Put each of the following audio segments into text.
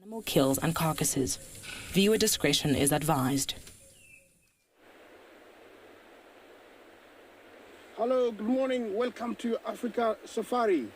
animal kills and carcasses. Viewer discretion is advised. Hello, good morning. Welcome to Africa Safari.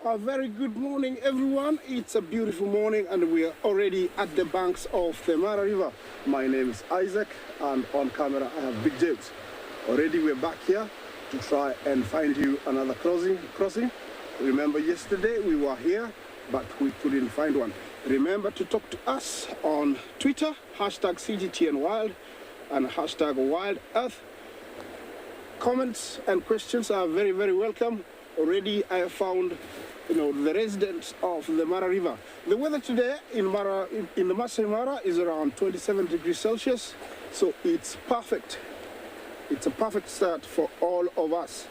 A very good morning, everyone. It's a beautiful morning and we are already at the banks of the Mara River. My name is Isaac and on camera I have Big James. Already we're back here to try and find you another crossing. Remember yesterday we were here but we couldn't find one. Remember to talk to us on Twitter, hashtag CGTNWild and hashtag Wild Earth. Comments and questions are very, very welcome. Already I have found the residents of the Mara River. The weather today in the Masai Mara is around 27 degrees Celsius, so it's perfect. It's a perfect start for all of us.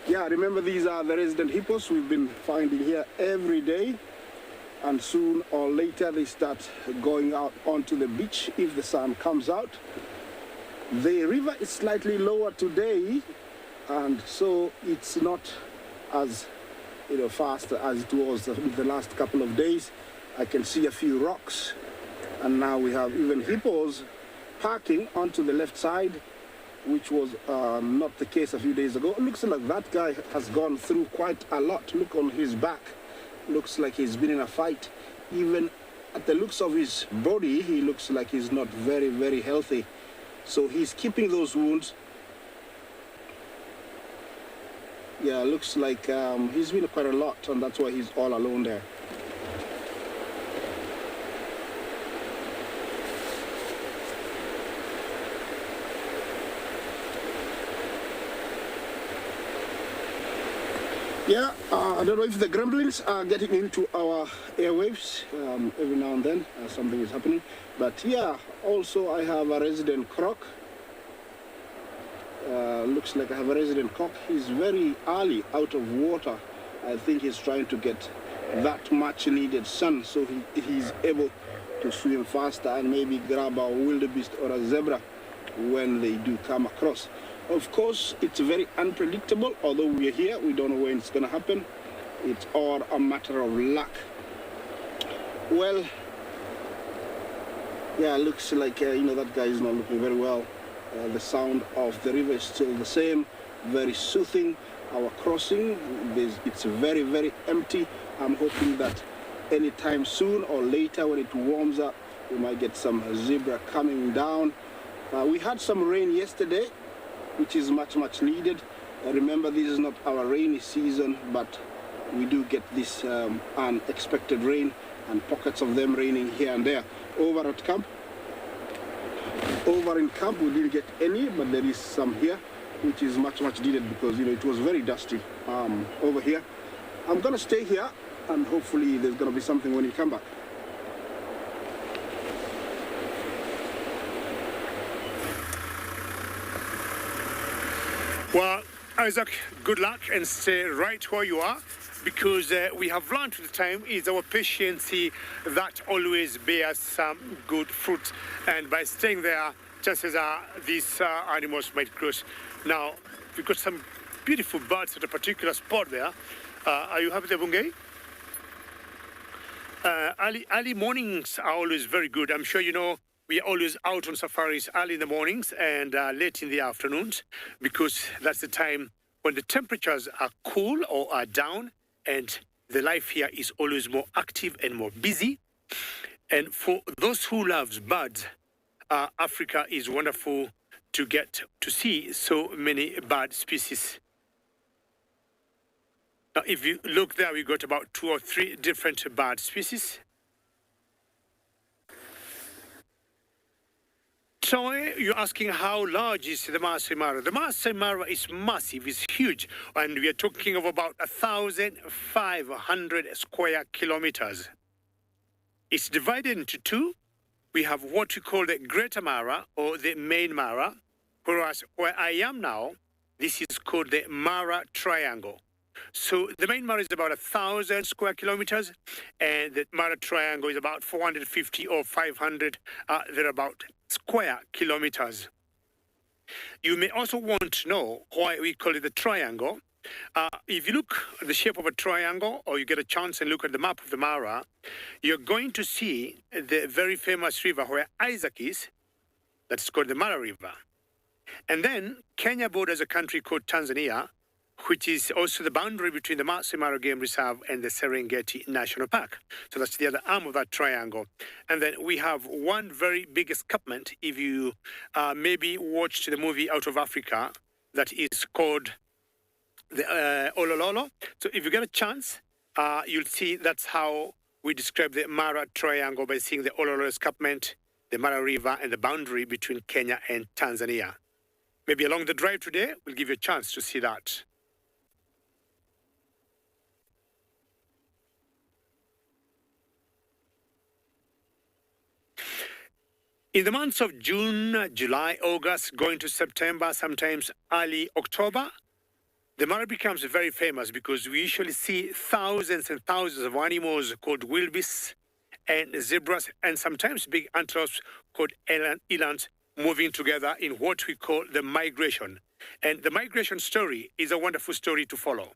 Yeah, remember these are the resident hippos we've been finding here every day, and soon or later they start going out onto the beach if the sun comes out. The river is slightly lower today, and so it's not as fast as it was the last couple of days. I can see a few rocks, and now we have even hippos parking onto the left side, which was not the case a few days ago. It looks like that guy has gone through quite a lot. Look on his back, looks like he's been in a fight. Even at the looks of his body, he looks like he's not very, very healthy. So he's keeping those wounds. Yeah, looks like he's been quite a lot, and that's why he's all alone there. Yeah, I don't know if the gremlins are getting into our airwaves. Every now and then something is happening. But yeah, also I have a resident croc. Looks like I have a resident cock. He's very early out of water. I think he's trying to get that much needed sun so he's able to swim faster and maybe grab a wildebeest or a zebra when they do come across. Of course, it's very unpredictable. Although we're here, we don't know when it's going to happen. It's all a matter of luck. Well, yeah, looks like that guy is not looking very well. The sound of the river is still the same, very soothing. Our crossing, it's very, very empty. I'm hoping that anytime soon or later when it warms up, we might get some zebra coming down. We had some rain yesterday, which is much, much needed. Remember, this is not our rainy season, but we do get this unexpected rain and pockets of them raining here and there. Over in camp we didn't get any, but there is some here, which is much, much needed because it was very dusty over here. I'm gonna stay here and hopefully there's gonna be something when you come back. Well, Isaac, good luck and stay right where you are, because we have learned with time is our patience that always bears some good fruit, and by staying there, chances are these animals might cross. Now, we've got some beautiful birds at a particular spot there. Are you happy there, Bungay? Early mornings are always very good. I'm sure you know we are always out on safaris early in the mornings and late in the afternoons, because that's the time when the temperatures are cool or are down, and the life here is always more active and more busy. And for those who loves birds, Africa is wonderful to get to see so many bird species. Now, if you look there, we got about 2 or 3 different bird species. So you're asking how large is the Masai Mara? The Masai Mara is massive, it's huge, and we are talking of about 1,500 square kilometers. It's divided into two. We have what we call the Greater Mara or the Main Mara, whereas where I am now, this is called the Mara Triangle. So the Main Mara is about 1,000 square kilometers, and the Mara Triangle is about 450 or 500, thereabout, square kilometers. You may also want to know why we call it the triangle. If you look at the shape of a triangle, or you get a chance and look at the map of the Mara, you're going to see the very famous river where Isaac is. That's called the Mara River. And then Kenya borders a country called Tanzania, which is also the boundary between the Masai Mara Game Reserve and the Serengeti National Park. So that's the other arm of that triangle. And then we have one very big escarpment, if you maybe watched the movie Out of Africa, that is called the Olololo. So if you get a chance, you'll see that's how we describe the Mara Triangle, by seeing the Olololo escarpment, the Mara River, and the boundary between Kenya and Tanzania. Maybe along the drive today, we'll give you a chance to see that. In the months of June, July, August, going to September, sometimes early October, the Mara becomes very famous because we usually see thousands and thousands of animals called wildebeests and zebras, and sometimes big antelopes called elands moving together in what we call the migration. And the migration story is a wonderful story to follow.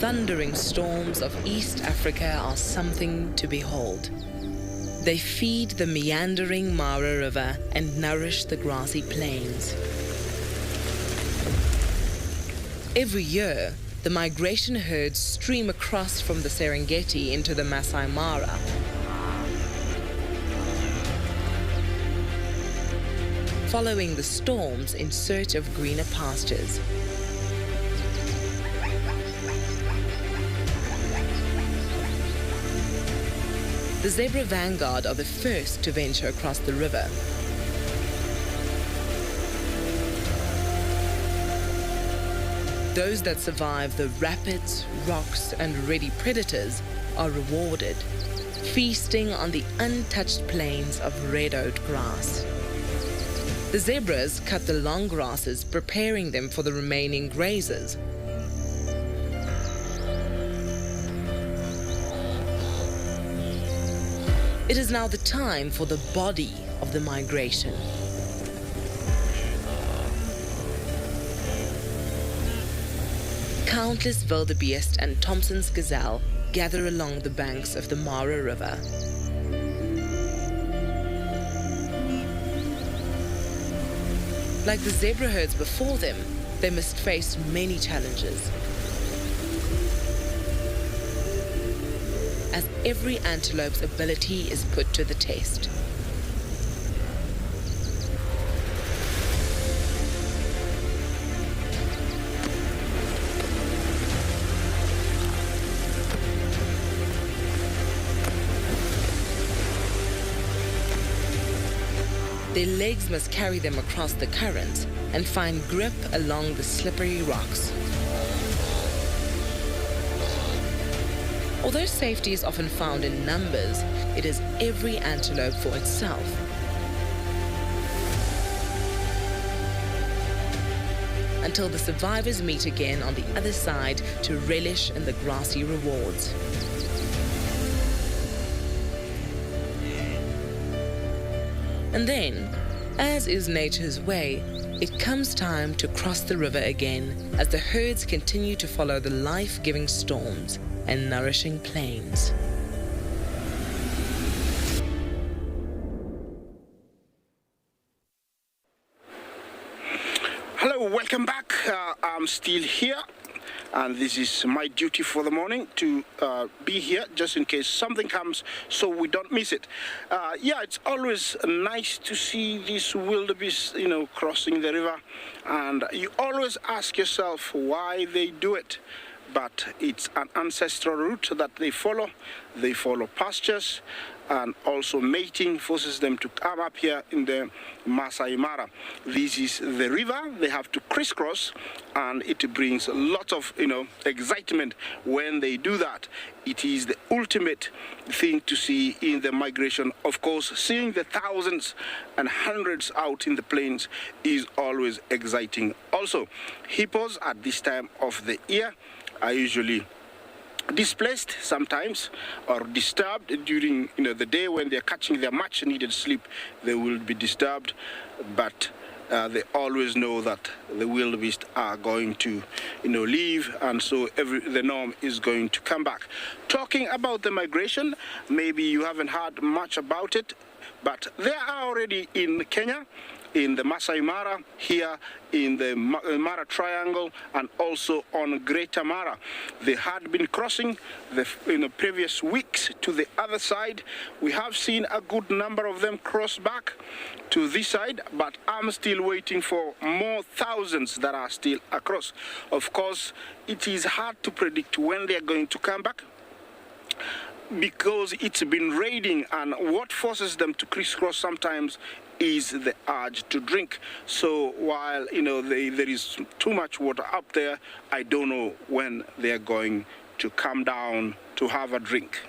Thundering storms of East Africa are something to behold. They feed the meandering Mara River and nourish the grassy plains. Every year, the migration herds stream across from the Serengeti into the Masai Mara. Following the storms in search of greener pastures. The zebra vanguard are the first to venture across the river. Those that survive the rapids, rocks, and ready predators are rewarded, feasting on the untouched plains of red-oat grass. The zebras cut the long grasses, preparing them for the remaining grazers. It is now the time for the body of the migration. Countless wildebeest and Thompson's gazelle gather along the banks of the Mara River. Like the zebra herds before them, they must face many challenges. As every antelope's ability is put to the test. Their legs must carry them across the currents and find grip along the slippery rocks. Although safety is often found in numbers, it is every antelope for itself. Until the survivors meet again on the other side to relish in the grassy rewards. And then, as is nature's way, it comes time to cross the river again as the herds continue to follow the life-giving storms and nourishing plains. Hello, welcome back. I'm still here and this is my duty for the morning to be here just in case something comes so we don't miss it. Yeah, it's always nice to see these wildebeest, crossing the river, and you always ask yourself why they do it. But it's an ancestral route that they follow. They follow pastures, and also mating forces them to come up here in the Masai Mara. This is the river they have to crisscross, and it brings a lot of excitement when they do that. It is the ultimate thing to see in the migration. Of course, seeing the thousands and hundreds out in the plains is always exciting. Also, hippos at this time of the year are usually displaced sometimes or disturbed during the day when they're catching their much needed sleep. They will be disturbed, but they always know that the wildebeest are going to leave, and so the norm is going to come back. Talking about the migration, maybe you haven't heard much about it, but they are already in Kenya, in the Masai Mara, here in the Mara Triangle, and also on Greater Mara. They had been crossing the previous weeks to the other side. We have seen a good number of them cross back to this side, but I'm still waiting for more thousands that are still across. Of course, it is hard to predict when they are going to come back, because it's been raining, and what forces them to crisscross sometimes is the urge to drink. So while there is too much water up there, I don't know when they are going to come down to have a drink.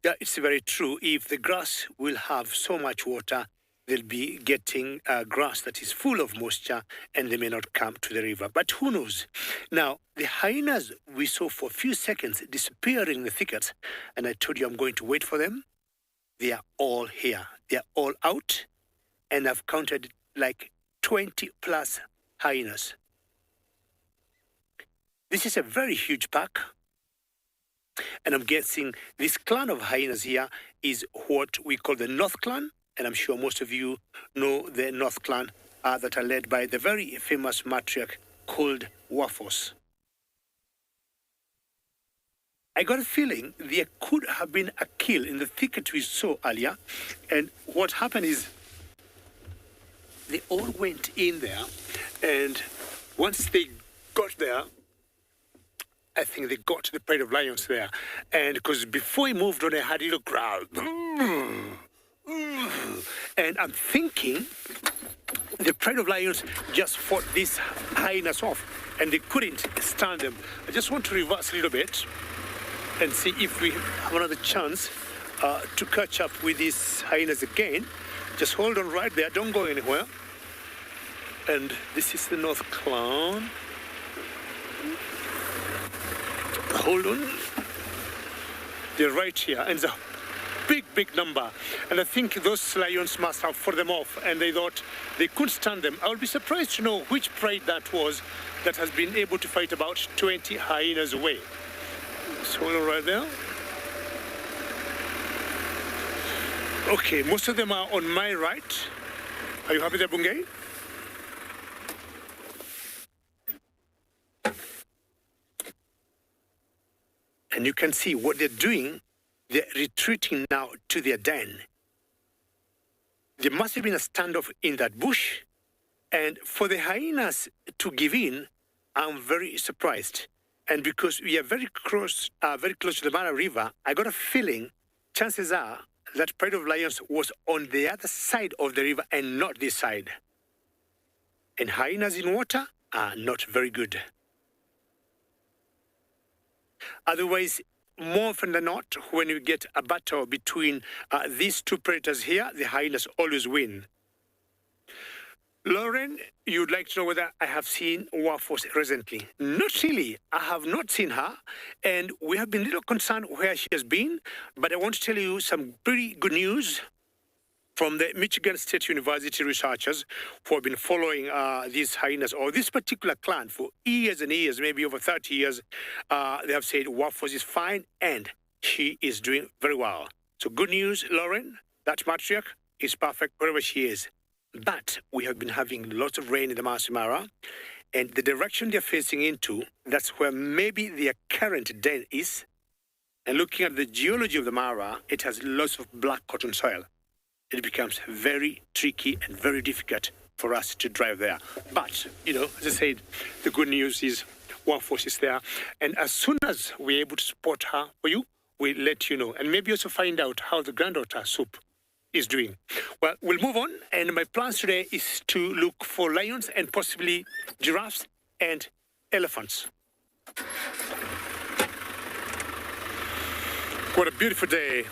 Yeah, it's very true. If the grass will have so much water, they'll be getting grass that is full of moisture, and they may not come to the river. But who knows? Now, the hyenas we saw for a few seconds disappearing in the thickets, and I told you I'm going to wait for them. They are all here. They are all out, and I've counted like 20 plus hyenas. This is a very huge pack, and I'm guessing this clan of hyenas here is what we call the North Clan. And I'm sure most of you know the North Clan that are led by the very famous matriarch called Wafos. I got a feeling there could have been a kill in the thicket we saw earlier. And what happened is they all went in there. And once they got there, I think they got the pride of lions there. And because before he moved on, I had a little growl. And I'm thinking the pride of lions just fought these hyenas off, and they couldn't stand them. I just want to reverse a little bit and see if we have another chance to catch up with these hyenas again. Just hold on right there, don't go anywhere. And this is the North Clan. Hold on. They're right here, and the big number, and I think those lions must have fought them off, and they thought they couldn't stand them. I would be surprised to know which pride that was that has been able to fight about 20 hyenas away. So right there. Okay, most of them are on my right. Are you happy there, Bungay? And you can see what they're doing. They're retreating now to their den. There must have been a standoff in that bush. And for the hyenas to give in, I'm very surprised. And because we are very close to the Mara River, I got a feeling, chances are, that pride of lions was on the other side of the river and not this side. And hyenas in water are not very good. Otherwise, more often than not, when you get a battle between these two predators here, the hyenas always win. Lauren, you'd like to know whether I have seen Wafos recently. Not really. I have not seen her, and we have been a little concerned where she has been, but I want to tell you some pretty good news from the Michigan State University researchers who have been following these hyenas, or this particular clan, for years and years, maybe over 30 years. They have said Wafos is fine, and she is doing very well. So good news, Lauren, that matriarch is perfect wherever she is. But we have been having lots of rain in the Masai Mara, and the direction they're facing into, that's where maybe their current den is. And looking at the geology of the Mara, it has lots of black cotton soil. It becomes very tricky and very difficult for us to drive there. But, as I said, the good news is one force is there. And as soon as we're able to spot her for you, we'll let you know. And maybe also find out how the granddaughter Soup is doing. Well, we'll move on. And my plans today is to look for lions and possibly giraffes and elephants. What a beautiful day.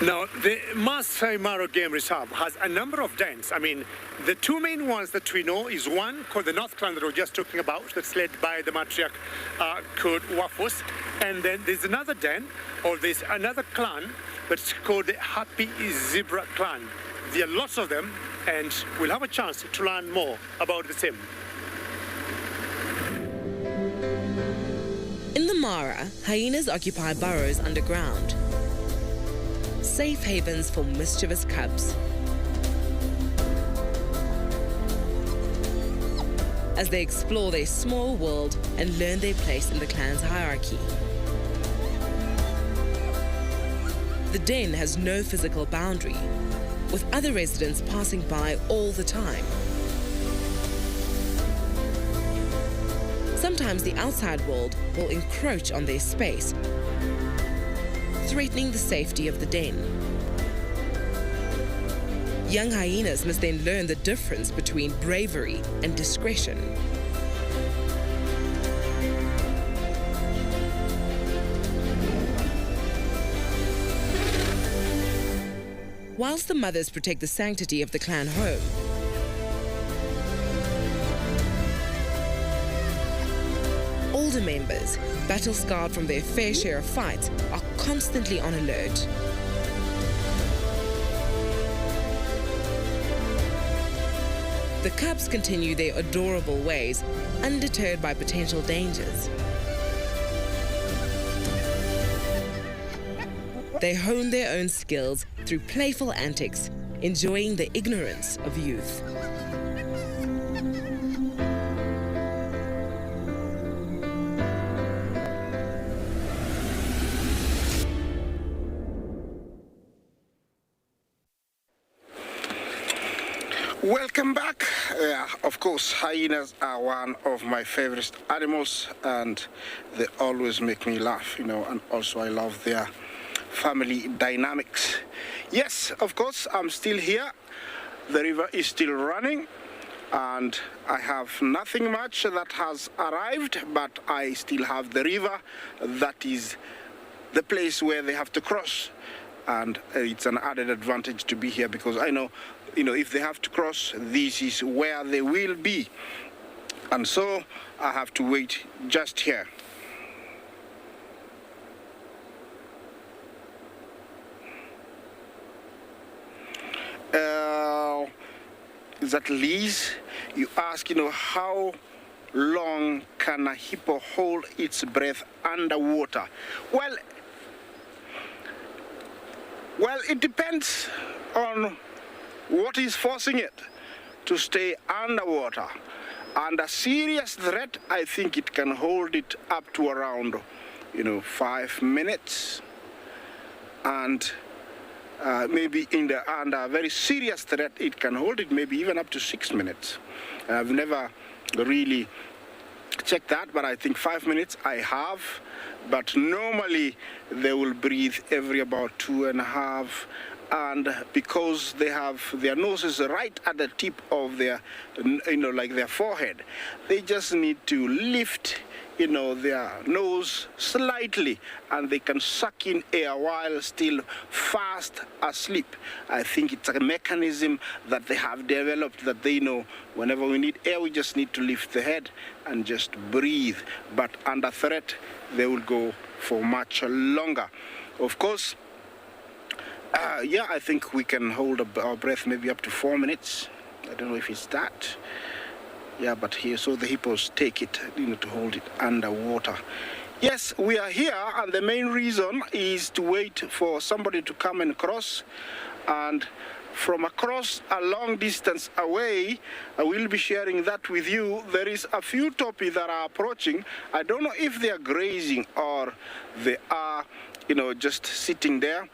Now, the Masai Mara Game Reserve has a number of dens. I mean, the two main ones that we know is one called the North Clan that we were just talking about, that's led by the matriarch called Wafus. And then there's another den, or there's another clan that's called the Happy Zebra Clan. There are lots of them, and we'll have a chance to learn more about the same. In the Mara, hyenas occupy burrows underground, safe havens for mischievous cubs. As they explore their small world and learn their place in the clan's hierarchy. The den has no physical boundary, with other residents passing by all the time. Sometimes the outside world will encroach on their space, threatening the safety of the den. Young hyenas must then learn the difference between bravery and discretion. Whilst the mothers protect the sanctity of the clan home, older members, battle-scarred from their fair share of fights, are constantly on alert. The cubs continue their adorable ways, undeterred by potential dangers. They hone their own skills through playful antics, enjoying the ignorance of youth. Welcome back. Of course, hyenas are one of my favorite animals, and they always make me laugh, and also I love their family dynamics. Yes, of course, I'm still here. The river is still running, and I have nothing much that has arrived, but I still have the river. That is the place where they have to cross, and it's an added advantage to be here because I know, if they have to cross, this is where they will be. And so I have to wait just here. Is that Liz? You ask, how long can a hippo hold its breath underwater? Well, it depends on what is forcing it to stay underwater. Under serious threat, I think it can hold it up to around, 5 minutes. And maybe under very serious threat, it can hold it maybe even up to 6 minutes. I've never really checked that, but I think 5 minutes I have. But normally they will breathe every about 2.5. And because they have their noses right at the tip of their, like their forehead, they just need to lift, their nose slightly, and they can suck in air while still fast asleep. I think it's a mechanism that they have developed that they know whenever we need air, we just need to lift the head and just breathe. But under threat, they will go for much longer. Of course, I think we can hold our breath maybe up to 4 minutes. I don't know if it's that. Yeah, but here, so the hippos take it, to hold it underwater. Yes, we are here, and the main reason is to wait for somebody to come and cross. And from across a long distance away, I will be sharing that with you. There is a few topi that are approaching. I don't know if they are grazing or they are, just sitting there.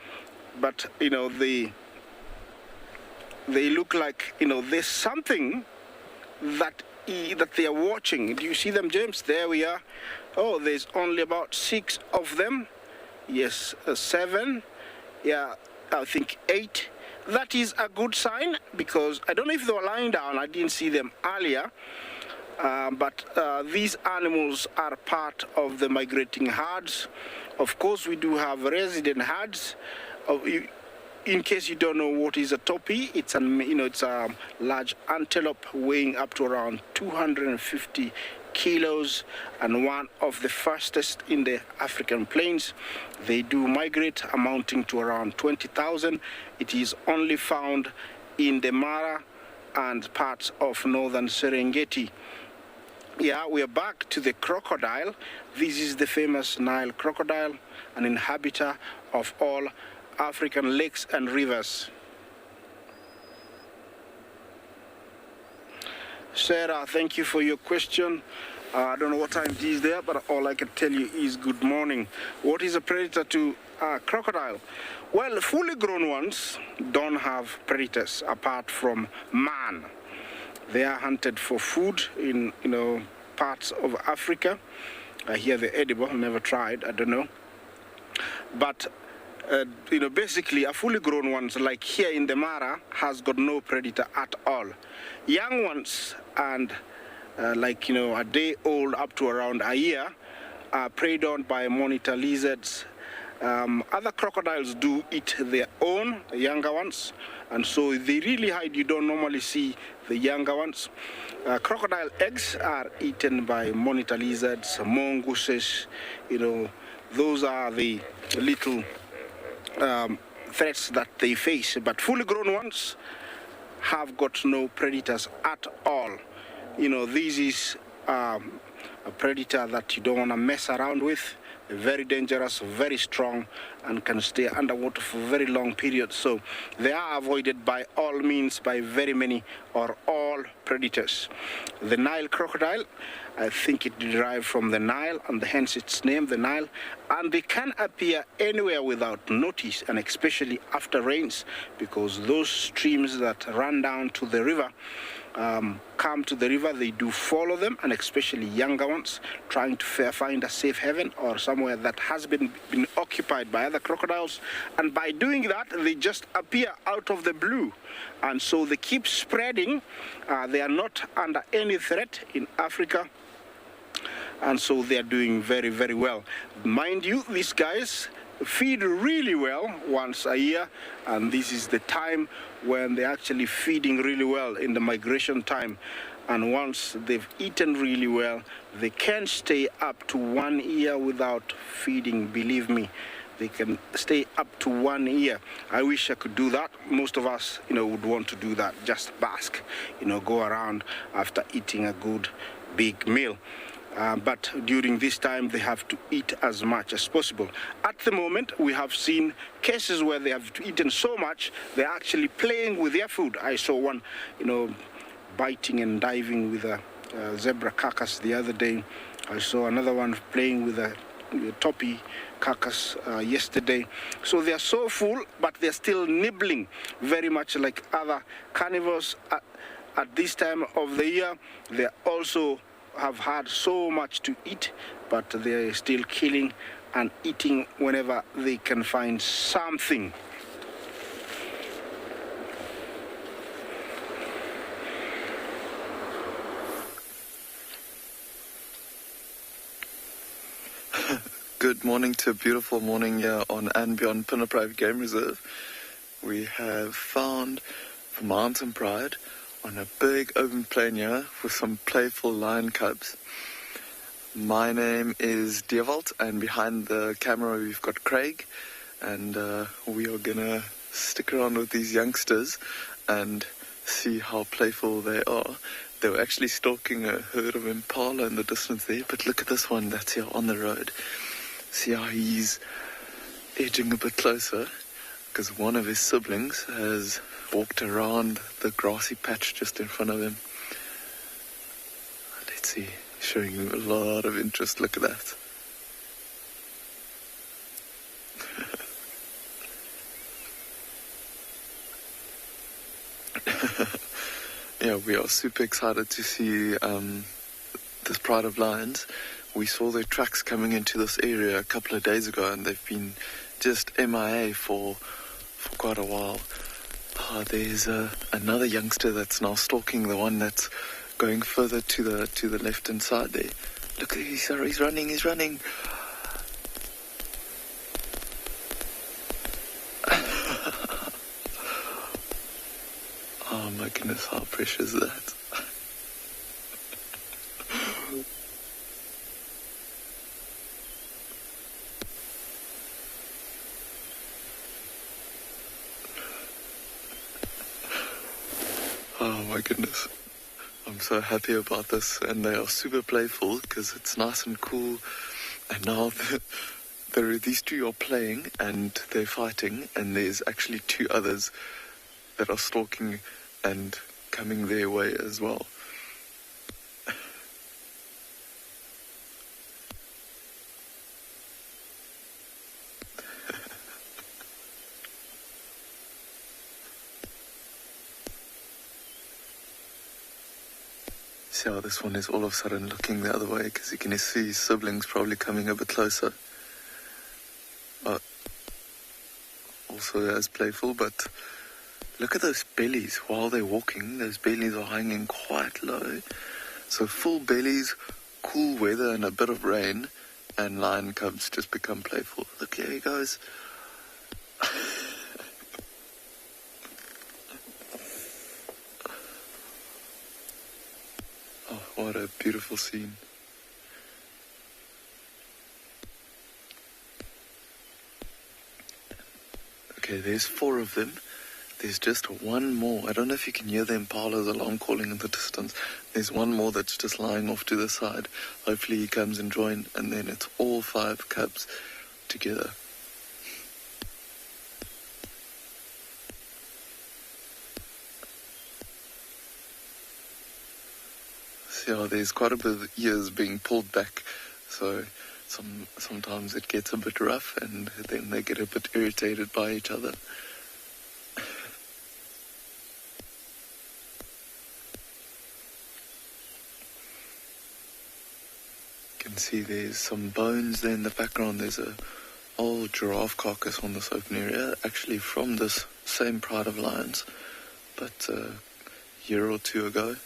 But, they look like, there's something that they are watching. Do you see them, James? There we are. Oh, there's only about 6 of them. Yes, 7. Yeah, I think 8. That is a good sign, because I don't know if they were lying down. I didn't see them earlier. But these animals are part of the migrating herds. Of course, we do have resident herds. In case you don't know what is a topi, it's a large antelope weighing up to around 250 kilos and one of the fastest in the African plains. They do migrate, amounting to around 20,000. It is only found in the Mara and parts of northern Serengeti. Yeah, we are back to the crocodile. This is the famous Nile crocodile, an inhabitor of all African lakes and rivers. Sarah, thank you for your question. I don't know what time it is there, but all I can tell you is good morning. What is a predator to a crocodile? Well, fully grown ones don't have predators apart from man. They are hunted for food in parts of Africa. I hear they're edible. Never tried. I don't know. But basically, a fully grown ones, like here in the Mara, has got no predator at all. Young ones and a day old up to around a year are preyed on by monitor lizards. Other crocodiles do eat their own, the younger ones, and so they really hide. You don't normally see the younger ones. Crocodile eggs are eaten by monitor lizards, mongooses. Those are the little threats that they face. But fully grown ones have got no predators at all. This is a predator that you don't want to mess around with. They're very dangerous, very strong, and can stay underwater for very long periods. So they are avoided by all means by very many or all predators. The Nile crocodile, I think it derived from the Nile, and hence its name, the Nile. And they can appear anywhere without notice, and especially after rains, because those streams that run down to the river come to the river, they do follow them, and especially younger ones, trying to find a safe haven or somewhere that has been occupied by other crocodiles. And by doing that, they just appear out of the blue. And so they keep spreading. They are not under any threat in Africa. And so they are doing very, very well. Mind you, these guys feed really well once a year, and this is the time when they're actually feeding really well in the migration time. And once they've eaten really well, they can stay up to 1 year without feeding. Believe me, they can stay up to 1 year. I wish I could do that. Most of us, would want to do that, just bask, go around after eating a good big meal. But during this time, they have to eat as much as possible. At the moment, we have seen cases where they have eaten so much, they're actually playing with their food. I saw one, biting and diving with a zebra carcass the other day. I saw another one playing with a topi carcass yesterday. So they are so full, but they're still nibbling, very much like other carnivores. At this time of the year, they also have had so much to eat, but they're still killing and eating whenever they can find something. Good morning to a beautiful morning here on and beyond Pinner Private Game Reserve. We have found the mountain pride on a big open plain here with some playful lion cubs. My name is DEWALD, and behind the camera we've got Craig, and we are gonna stick around with these youngsters and see how playful they are. They were actually stalking a herd of impala in the distance there, but look at this one that's here on the road. See how he's edging a bit closer, because one of his siblings has walked around the grassy patch just in front of him. Let's see, showing him a lot of interest. Look at that. Yeah, we are super excited to see this pride of lions. We saw their tracks coming into this area a couple of days ago, and they've been just MIA for quite a while. There's another youngster that's now stalking the one that's going further to the left hand side there. Look, he's running. Oh my goodness, how precious is that? Oh my goodness. I'm so happy about this, and they are super playful because it's nice and cool. And now these two are playing and they're fighting, and there's actually two others that are stalking and coming their way as well. See how this one is all of a sudden looking the other way, because you can see his siblings probably coming a bit closer. Also as playful, but look at those bellies while they're walking. Those bellies are hanging quite low. So full bellies, cool weather and a bit of rain, and lion cubs just become playful. Look, here he goes. Oh, what a beautiful scene. Okay, there's 4 of them. There's just one more. I don't know if you can hear the impala's alarm calling in the distance. There's one more that's just lying off to the side. Hopefully he comes and joins, and then it's all 5 cubs together. See how there's quite a bit of ears being pulled back, so sometimes it gets a bit rough, and then they get a bit irritated by each other. You can see there's some bones there in the background. There's a old giraffe carcass on this open area, actually from this same pride of lions, but a year or 2 ago.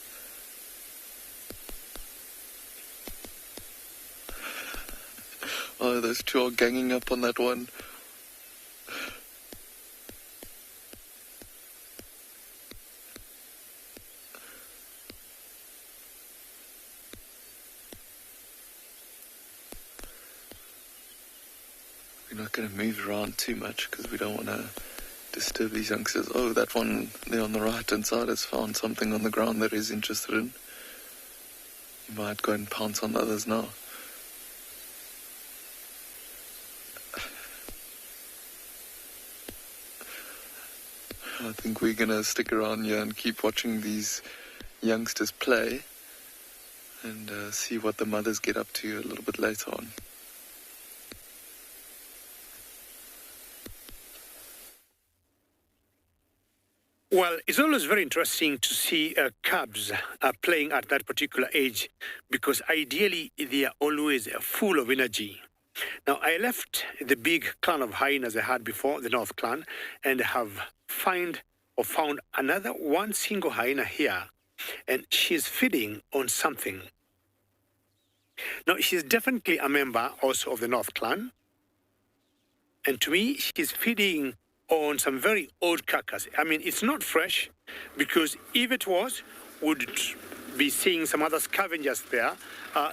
Oh, those 2 are ganging up on that one. We're not going to move around too much because we don't want to disturb these youngsters. Oh, that one there on the right-hand side has found something on the ground that he's interested in. He might go and pounce on the others now. I think we're going to stick around here and keep watching these youngsters play and see what the mothers get up to a little bit later on. Well, it's always very interesting to see cubs playing at that particular age, because ideally they are always full of energy. Now, I left the big clan of hyenas I had before, the North Clan, and have found another one single hyena here, and she's feeding on something. Now, she's definitely a member also of the North Clan, and to me, she's feeding on some very old carcass. I mean, it's not fresh, because if it was, would be seeing some other scavengers there,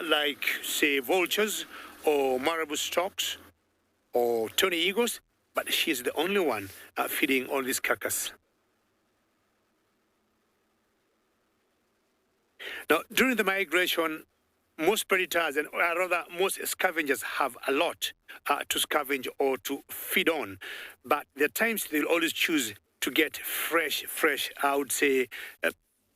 like, say, vultures or marabou storks or tawny eagles, but she's the only one feeding on this carcass. Now, during the migration, most predators and rather most scavengers have a lot to scavenge or to feed on, but there are times they'll always choose to get fresh, I would say,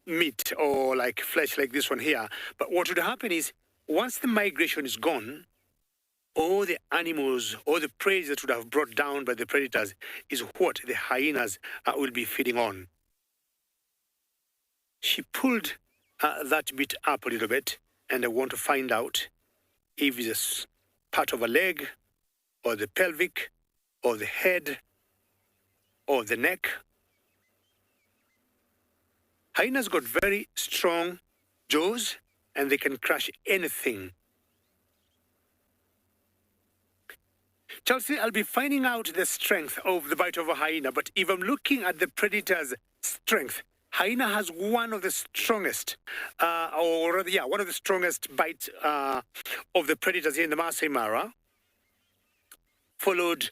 meat or like flesh like this one here. But what would happen is once the migration is gone, all the animals, all the prey that would have brought down by the predators is what the hyenas will be feeding on. She pulled that bit up a little bit, and I want to find out if it's part of a leg, or the pelvic, or the head, or the neck. Hyenas got very strong jaws, and they can crush anything. Chelsea, I'll be finding out the strength of the bite of a hyena, but if I'm looking at the predator's strength, hyena has one of the strongest, one of the strongest bites of the predators here in the Masai Mara, followed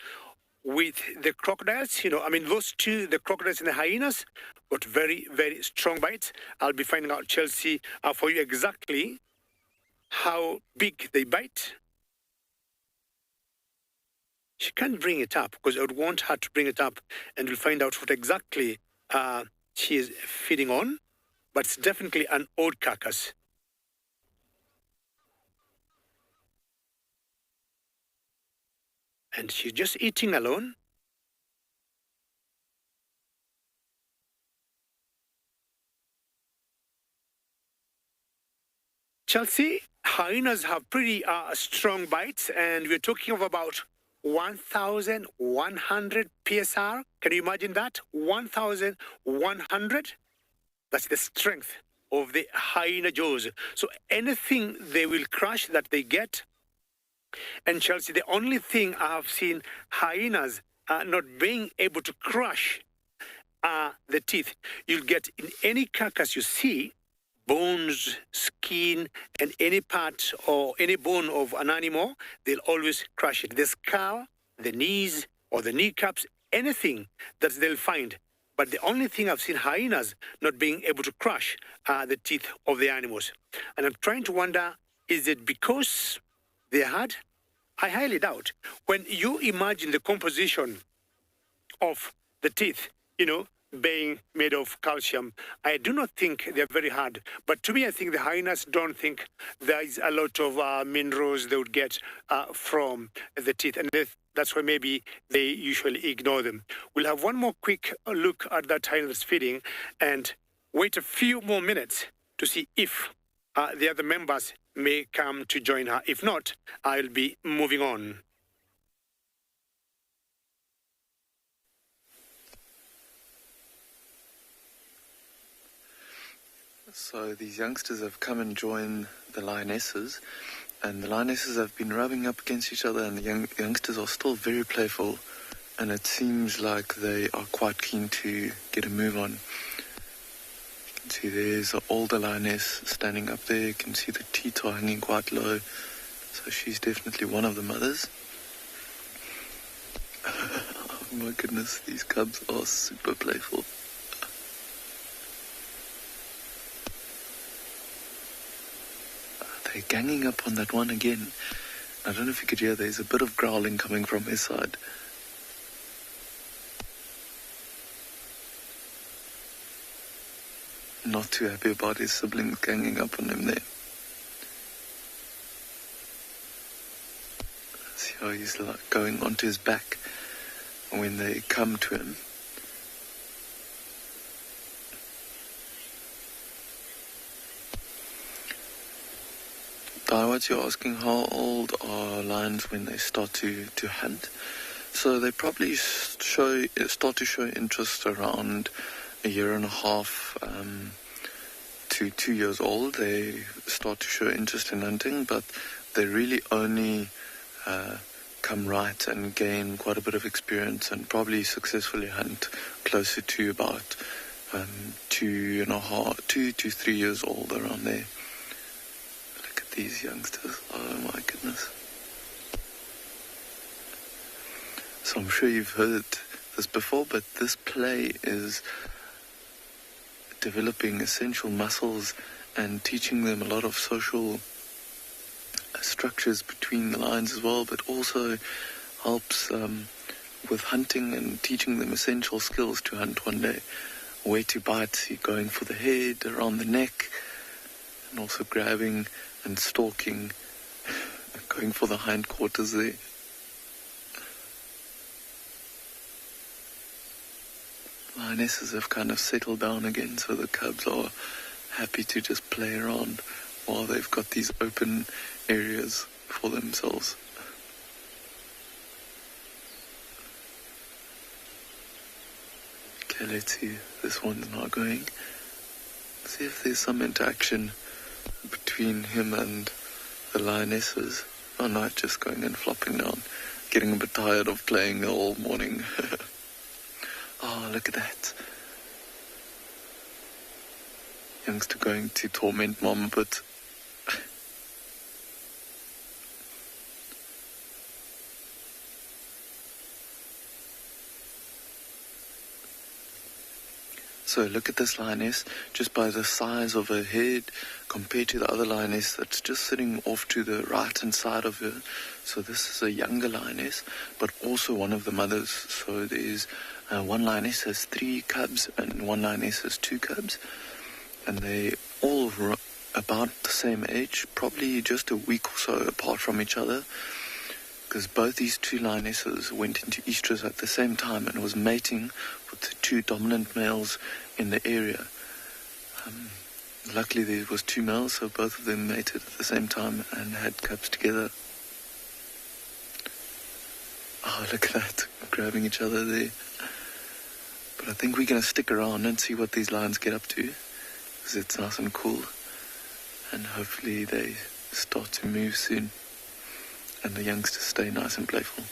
with the crocodiles. Those two, the crocodiles and the hyenas, got very, very strong bites. I'll be finding out, Chelsea, for you exactly how big they bite. She can't bring it up because I would want her to bring it up, and we'll find out what exactly she is feeding on. But it's definitely an old carcass. And she's just eating alone. Chelsea, hyenas have pretty strong bites, and we're talking of about 1,100 PSR. Can you imagine that? 1,100? That's the strength of the hyena jaws. So anything they will crush that they get. And Chelsea, the only thing I have seen hyenas not being able to crush the teeth. You'll get in any carcass you see, bones, skin, and any part or any bone of an animal, they'll always crush it. The skull, the knees, or the kneecaps, anything that they'll find. But the only thing I've seen hyenas not being able to crush the teeth of the animals. And I'm trying to wonder, is it because they had? I highly doubt. When you imagine the composition of the teeth, being made of calcium, I do not think they're very hard. But to me, I think the hyenas don't think there is a lot of minerals they would get from the teeth. And that's why maybe they usually ignore them. We'll have one more quick look at that hyena's feeding and wait a few more minutes to see if the other members may come to join her. If not, I'll be moving on. So these youngsters have come and joined the lionesses, and the lionesses have been rubbing up against each other, and the youngsters are still very playful, and it seems like they are quite keen to get a move on. You can see there's an older lioness standing up there. You can see the teeth are hanging quite low, so she's definitely one of the mothers. Oh my goodness, these cubs are super playful. They're ganging up on that one again. I don't know if you could hear, there's a bit of growling coming from his side. Not too happy about his siblings ganging up on him there. See how he's like going onto his back when they come to him. What you're asking, how old are lions when they start to hunt? So they probably start to show interest around a year and a half to 2 years old. They start to show interest in hunting, but they really only come right and gain quite a bit of experience and probably successfully hunt closer to about 2 to 3 years old, around there. These youngsters, oh my goodness. So I'm sure you've heard this before, but this play is developing essential muscles and teaching them a lot of social structures between the lines as well, but also helps with hunting and teaching them essential skills to hunt one day. Where to bite, going for the head, around the neck, and also grabbing and stalking, going for the hindquarters there. Lionesses have kind of settled down again, so the cubs are happy to just play around while they've got these open areas for themselves. Okay, let's see. This one's not going. See if there's some interaction between him and the lionesses. Oh no, just going and flopping down. Getting a bit tired of playing all morning. Oh, look at that. Youngster going to torment mom a bit. So look at this lioness, just by the size of her head compared to the other lioness that's just sitting off to the right hand side of her. So this is a younger lioness, but also one of the mothers. So there's one lioness has 3 cubs and one lioness has 2 cubs. And they all about the same age, probably just a week or so apart from each other. Because both these 2 lionesses went into estrus at the same time and was mating with the 2 dominant males in the area. Luckily there was 2 males, so both of them mated at the same time and had cubs together. Oh, look at that, grabbing each other there. But I think we're going to stick around and see what these lions get up to, because it's nice and cool. And hopefully they start to move soon, and the youngsters stay nice and playful.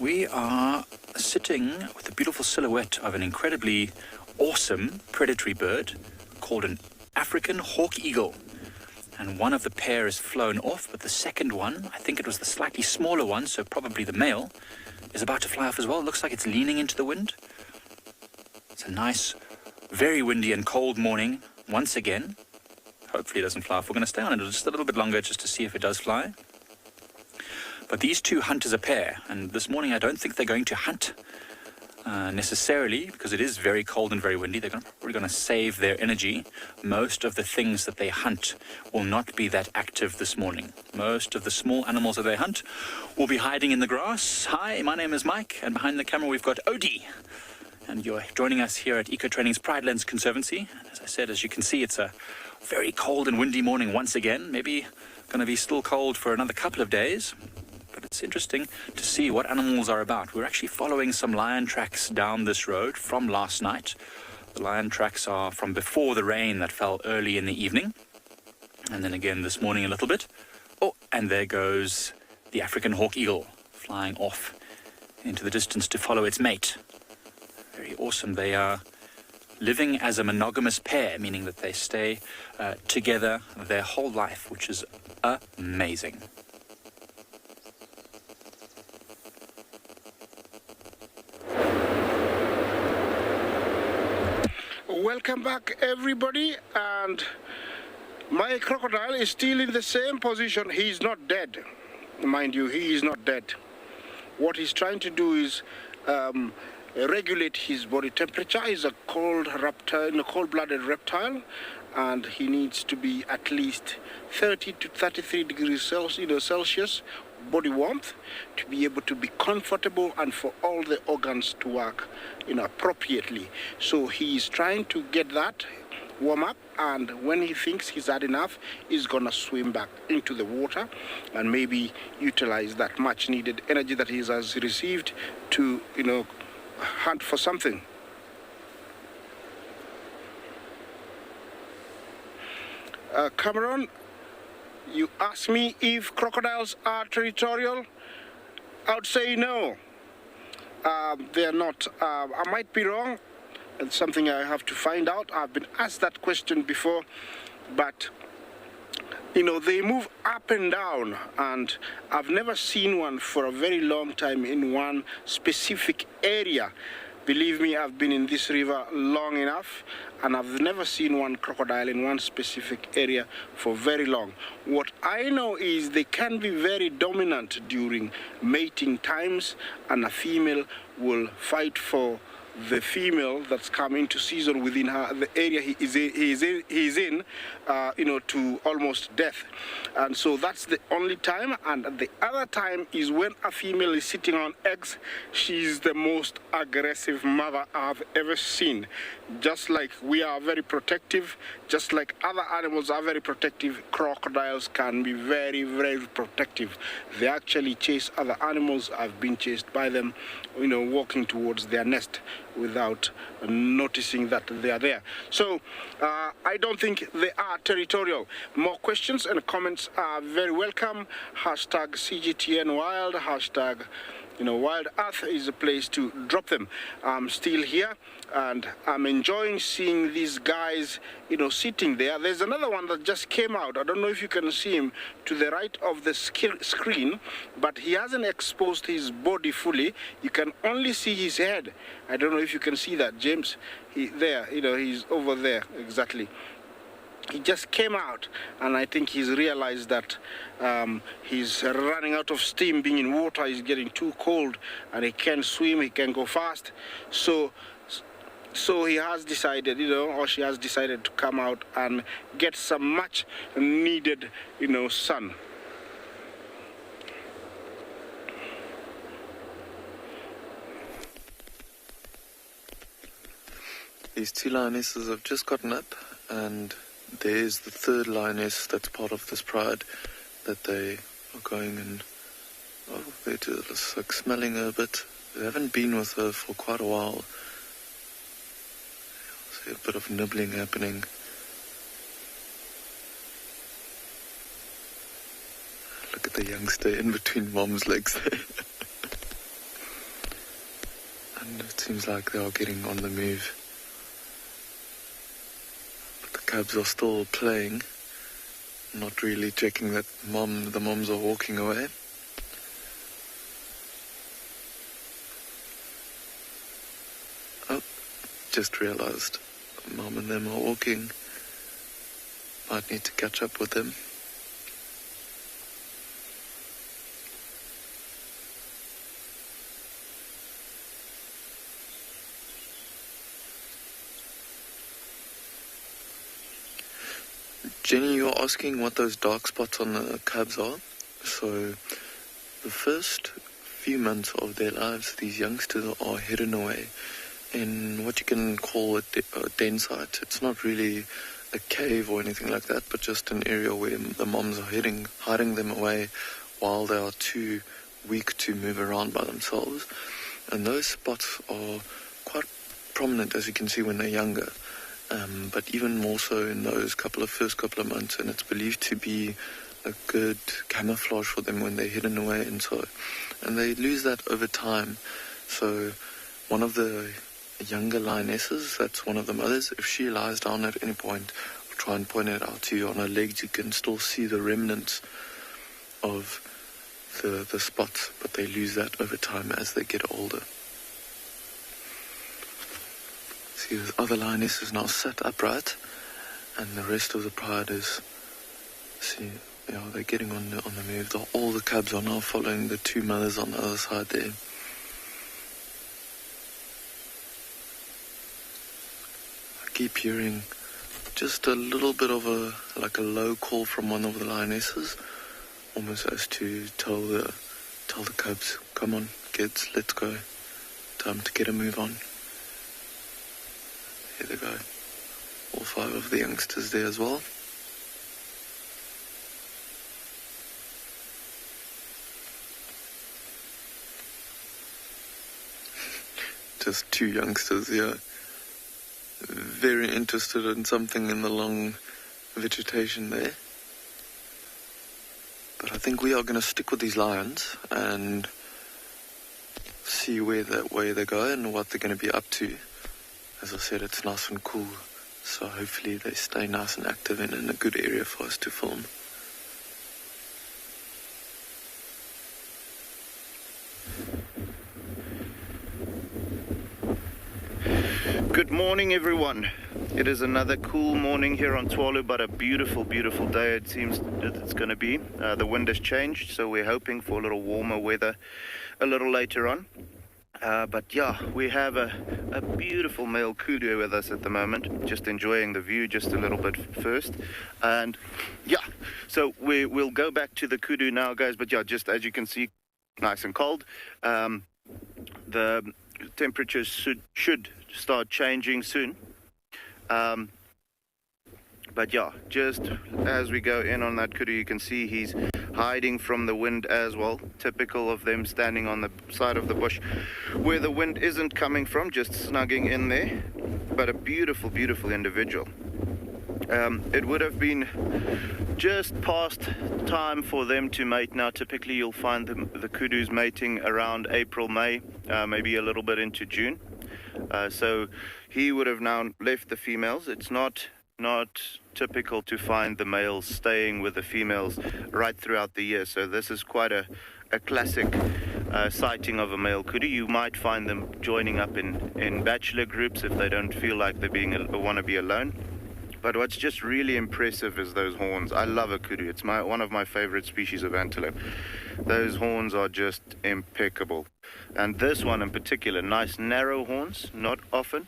We are sitting with a beautiful silhouette of an incredibly awesome predatory bird called an African hawk eagle. And one of the pair is flown off, but the second one, I think it was the slightly smaller one, so probably the male, is about to fly off as well. It looks like it's leaning into the wind. It's a nice, very windy and cold morning once again. Hopefully it doesn't fly off. We're going to stay on it just a little bit longer just to see if it does fly. But these 2 hunt as a pair, and this morning I don't think they're going to hunt necessarily, because it is very cold and very windy. They're probably going to save their energy. Most of the things that they hunt will not be that active this morning. Most of the small animals that they hunt will be hiding in the grass. Hi, my name is Mike, and behind the camera we've got Odie. And you're joining us here at Eco Training's Pride Lands Conservancy. As I said, as you can see, it's a very cold and windy morning once again. Maybe going to be still cold for another couple of days. But it's interesting to see what animals are about. We're actually following some lion tracks down this road from last night. The lion tracks are from before the rain that fell early in the evening. And then again this morning a little bit. Oh, and there goes the African hawk eagle flying off into the distance to follow its mate. Very awesome. They are living as a monogamous pair, meaning that they stay together their whole life, which is amazing. Welcome back, everybody, and my crocodile is still in the same position. He's not dead, mind you, he is not dead. What he's trying to do is regulate his body temperature. He's a cold reptile, a cold-blooded reptile, and he needs to be at least 30 to 33 degrees Celsius body warmth to be able to be comfortable and for all the organs to work appropriately. So he's trying to get that warm up, and when he thinks he's had enough, he's gonna swim back into the water and maybe utilize that much needed energy that he has received to hunt for something. Cameron, you asked me if crocodiles are territorial. I would say no. They're not. I might be wrong. It's something I have to find out. I've been asked that question before, but they move up and down, and I've never seen one for a very long time in one specific area. Believe me, I've been in this river long enough, and I've never seen one crocodile in one specific area for very long. What I know is they can be very dominant during mating times, and a female will fight for the female that's come into season within the area he is in, to almost death. And so that's the only time. And the other time is when a female is sitting on eggs. She's the most aggressive mother I've ever seen. Just like we are very protective, just like other animals are very protective, crocodiles can be very, very protective. They actually chase other animals. I've been chased by them, walking towards their nest without noticing that they are there. So I don't think they are territorial. More questions and comments are very welcome. Hashtag CGTN Wild, hashtag Wild Earth is a place to drop them. I'm still here and I'm enjoying seeing these guys, sitting there. There's another one that just came out. I don't know if you can see him to the right of the screen, but he hasn't exposed his body fully. You can only see his head. I don't know if you can see that, James. He's over there, exactly. He just came out, and I think he's realized that he's running out of steam. Being in water, he's getting too cold, and he can't swim, he can't go fast. So he has decided, or she has decided to come out and get some much needed, sun. These two lionesses have just gotten up, and there's the third lioness that's part of this pride that they are going and they're just like smelling her a bit. They haven't been with her for quite a while. See a bit of nibbling happening. Look at the youngster in between mom's legs there. And it seems like they are getting on the move. Cubs are still playing, not really checking that the moms are walking away. Oh, just realized mom and them are walking. Might need to catch up with them. Jenny, you're asking what those dark spots on the cubs are. So, the first few months of their lives, these youngsters are hidden away in what you can call a den site. It's not really a cave or anything like that, but just an area where the moms are hiding them away while they are too weak to move around by themselves. And those spots are quite prominent, as you can see, when they're younger. But even more so in those first couple of months, and it's believed to be a good camouflage for them when they're hidden away and they lose that over time. So one of the younger lionesses, that's one of the mothers, if she lies down at any point, I'll try and point it out to you on her legs, you can still see the remnants of the spots, but they lose that over time as they get older. See, the other lioness is now sat upright, and the rest of the pride is, they're getting on the move. All the cubs are now following the two mothers on the other side there. I keep hearing just a little bit of a low call from one of the lionesses, almost as to tell the cubs, come on kids, let's go, time to get a move on. Here they go, all five of the youngsters there as well. Just two youngsters here, very interested in something in the long vegetation there. But I think we are going to stick with these lions and see where they go and what they're going to be up to. As I said, it's nice and cool, so hopefully they stay nice and active and in a good area for us to film. morning, everyone. It is another cool morning here on Tswalu, but a beautiful, beautiful day it seems that it's going to be. The wind has changed, so we're hoping for a little warmer weather a little later on. But yeah, we have a beautiful male kudu with us at the moment, just enjoying the view just a little bit first. And yeah, so we'll go back to the kudu now, guys, but yeah, just as you can see, nice and cold. The temperatures should start changing soon. But yeah, just as we go in on that kudu, you can see he's hiding from the wind as well, typical of them standing on the side of the bush where the wind isn't coming from, just snugging in there. But a beautiful, beautiful individual. It would have been just past time for them to mate now. Typically you'll find the kudus mating around April, May, maybe a little bit into June. So he would have now left the females. It's not typical to find the males staying with the females right throughout the year. So this is quite a classic sighting of a male kudu. You might find them joining up in bachelor groups if they don't feel like they want to be alone. But what's just really impressive is those horns. I love a kudu. It's one of my favorite species of antelope. Those horns are just impeccable. And this one in particular, nice narrow horns, not often.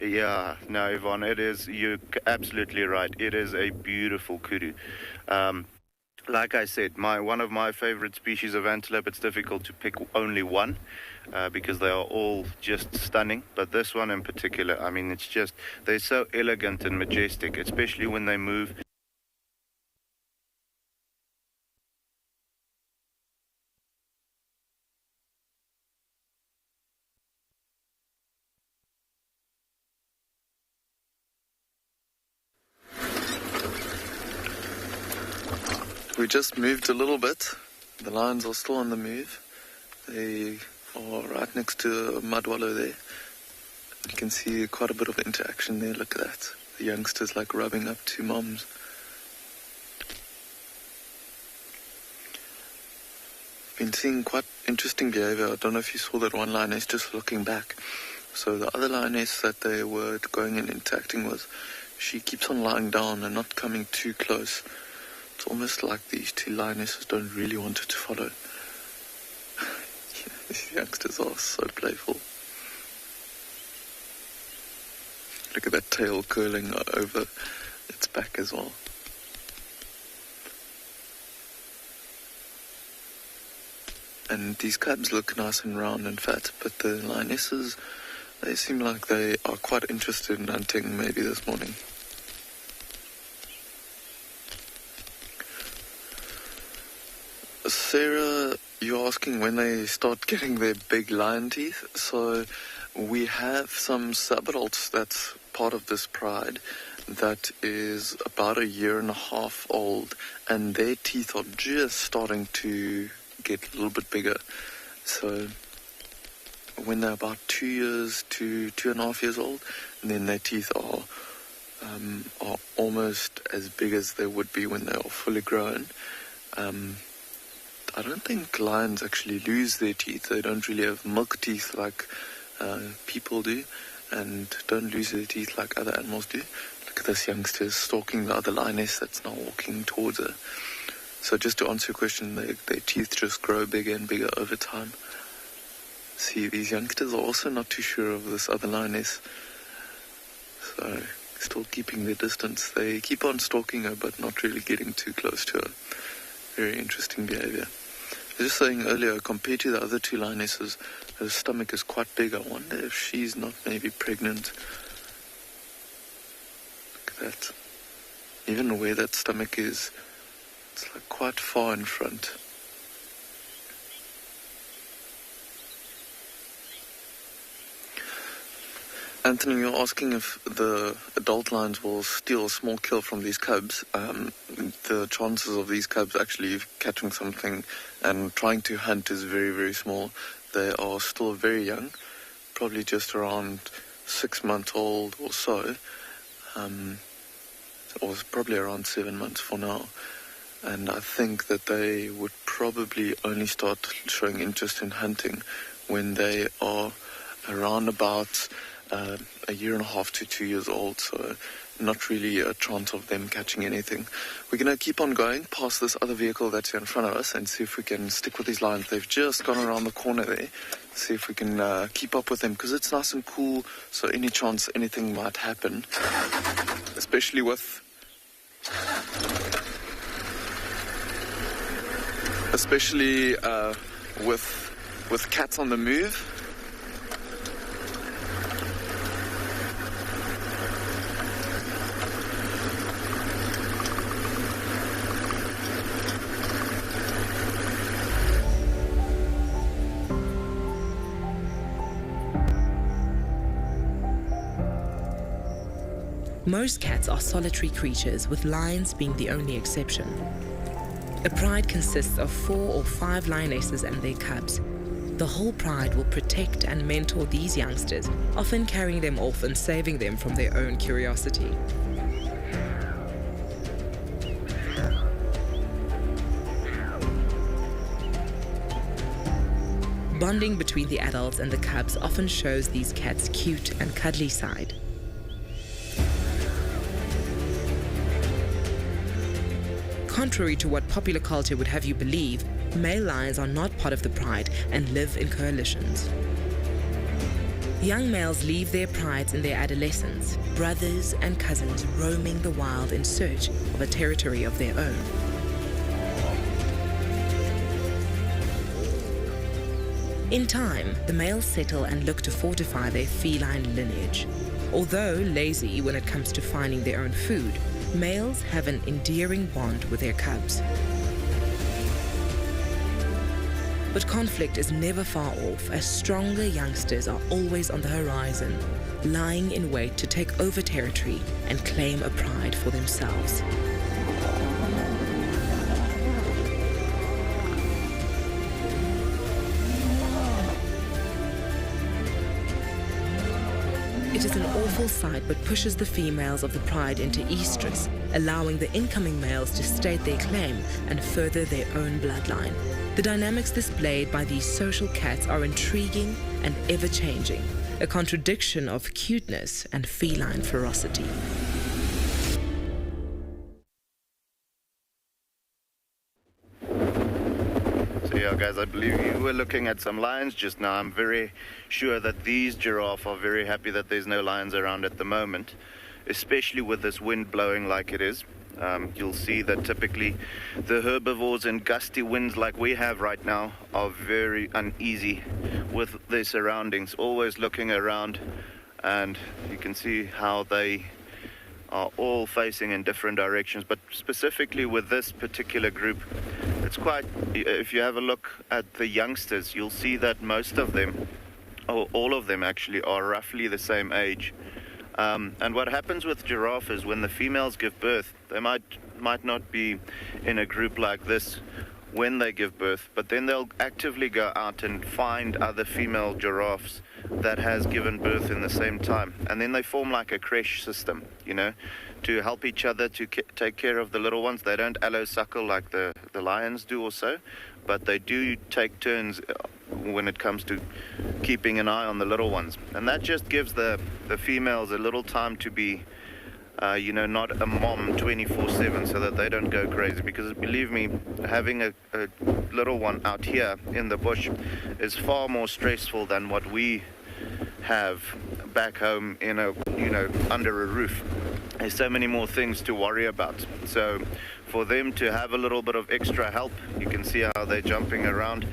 Yeah, no, Yvonne, you're absolutely right. It is a beautiful kudu. Like I said, one of my favorite species of antelope. It's difficult to pick only one because they are all just stunning. But this one in particular, I mean, they're so elegant and majestic, especially when they move. We just moved a little bit. The lions are still on the move. They are right next to a mud wallow there. You can see quite a bit of interaction there. Look at that. The youngsters like rubbing up to moms. Been seeing quite interesting behavior. I don't know if you saw that one lioness just looking back. So the other lioness that they were going and interacting with, she keeps on lying down and not coming too close. It's almost like these two lionesses don't really want her to follow. These youngsters are so playful. Look at that tail curling over its back as well. And these cubs look nice and round and fat, but the lionesses, they seem like they are quite interested in hunting maybe this morning. Sarah, you're asking when they start getting their big lion teeth. So we have some sub-adults that's part of this pride that is about 1.5 years old, and their teeth are just starting to get a little bit bigger. So when they're about 2 years to 2.5 years old, and then their teeth are almost as big as they would be when they are fully grown. I don't think lions actually lose their teeth. They don't really have milk teeth like people do, and don't lose their teeth like other animals do. Look at this youngster stalking the other lioness that's now walking towards her. So just to answer your question, their teeth just grow bigger and bigger over time. See, these youngsters are also not too sure of this other lioness. So still keeping their distance. They keep on stalking her, but not really getting too close to her. Very interesting behavior. I was just saying earlier, compared to the other two lionesses, her stomach is quite big. I wonder if she's not maybe pregnant. Look at that. Even where that stomach is, it's like quite far in front. Anthony, you're asking if the adult lions will steal a small kill from these cubs. The chances of these cubs actually catching something and trying to hunt is very, very small. They are still very young, probably just around 6 months old or so, or probably around 7 months for now. And I think that they would probably only start showing interest in hunting when they are around about a year and a half to 2 years old, so not really a chance of them catching anything. We're going to keep on going past this other vehicle that's here in front of us and see if we can stick with these lions. They've just gone around the corner there. See if we can keep up with them, because it's nice and cool, so any chance anything might happen, especially with cats on the move. Most cats are solitary creatures, with lions being the only exception. A pride consists of 4 or 5 lionesses and their cubs. The whole pride will protect and mentor these youngsters, often carrying them off and saving them from their own curiosity. Bonding between the adults and the cubs often shows these cats' cute and cuddly side. Contrary to what popular culture would have you believe, male lions are not part of the pride and live in coalitions. Young males leave their prides in their adolescence, brothers and cousins roaming the wild in search of a territory of their own. In time, the males settle and look to fortify their feline lineage. Although lazy when it comes to finding their own food, males have an endearing bond with their cubs. But conflict is never far off, as stronger youngsters are always on the horizon, lying in wait to take over territory and claim a pride for themselves. It is an awful sight, but pushes the females of the pride into estrus, allowing the incoming males to state their claim and further their own bloodline. The dynamics displayed by these social cats are intriguing and ever-changing, a contradiction of cuteness and feline ferocity. Yeah, guys, I believe you were looking at some lions just now. I'm very sure that these giraffe are very happy that there's no lions around at the moment, especially with this wind blowing like it is. You'll see that typically the herbivores in gusty winds like we have right now are very uneasy with their surroundings, always looking around, and you can see how they are all facing in different directions. But specifically with this particular group, it's quite, if you have a look at the youngsters, you'll see that most of them, or all of them actually, are roughly the same age. And what happens with giraffe is when the females give birth, they might not be in a group like this when they give birth, but then they'll actively go out and find other female giraffes that has given birth in the same time, and then they form like a creche system, you know, to help each other to take care of the little ones. They don't allo-suckle like the lions do or so, but they do take turns when it comes to keeping an eye on the little ones, and that just gives the females a little time to be not a mom 24/7, so that they don't go crazy. Because believe me, having a little one out here in the bush is far more stressful than what we have back home in under a roof. There's so many more things to worry about. So for them to have a little bit of extra help, you can see how they're jumping around.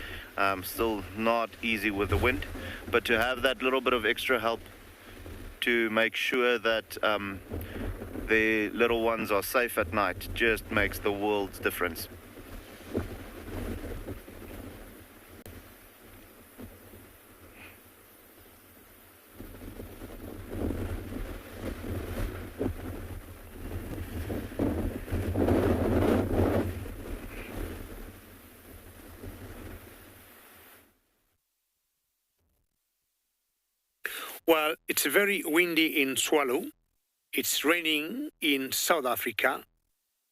Still not easy with the wind, but to have that little bit of extra help to make sure that the little ones are safe at night just makes the world's difference. Well, it's very windy in Swallow. It's raining in South Africa.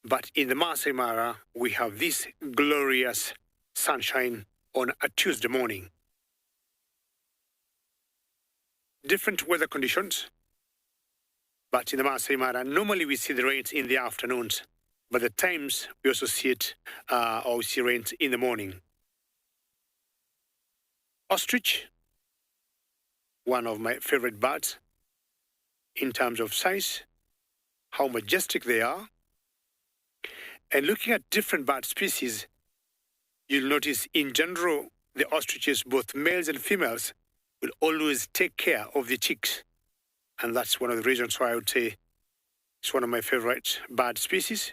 But in the Masai Mara, we have this glorious sunshine on a Tuesday morning. different weather conditions. But in the Masai Mara, normally we see the rains in the afternoons, but at times we also see it, or we see rains in the morning. Ostrich, one of my favorite birds in terms of size, how majestic they are. And looking at different bird species, you'll notice in general, the ostriches, both males and females, will always take care of the chicks. And that's one of the reasons why I would say it's one of my favorite bird species.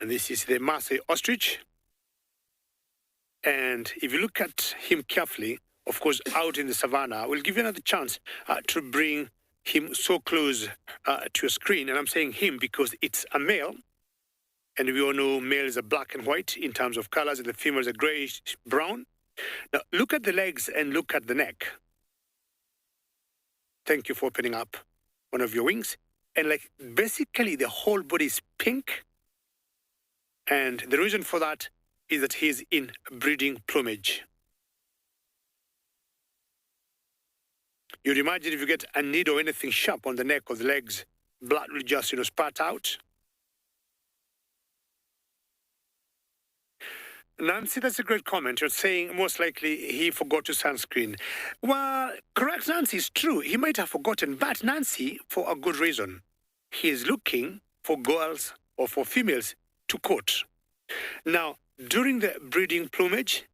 And this is the Maasai ostrich. And if you look at him carefully, of course, out in the savannah, we'll give you another chance to bring him so close to your screen. And I'm saying him because it's a male. And we all know males are black and white in terms of colors, and the females are grayish brown. Now, look at the legs and look at the neck. Thank you for opening up one of your wings. And like basically the whole body is pink. And the reason for that is that he's in breeding plumage. You'd imagine if you get a needle or anything sharp on the neck or the legs, blood will just, spat out. Nancy, that's a great comment. You're saying most likely he forgot to sunscreen. Well, correct, Nancy, it's true. He might have forgotten, but Nancy, for a good reason. He is looking for girls or for females to court. Now, during the breeding plumage,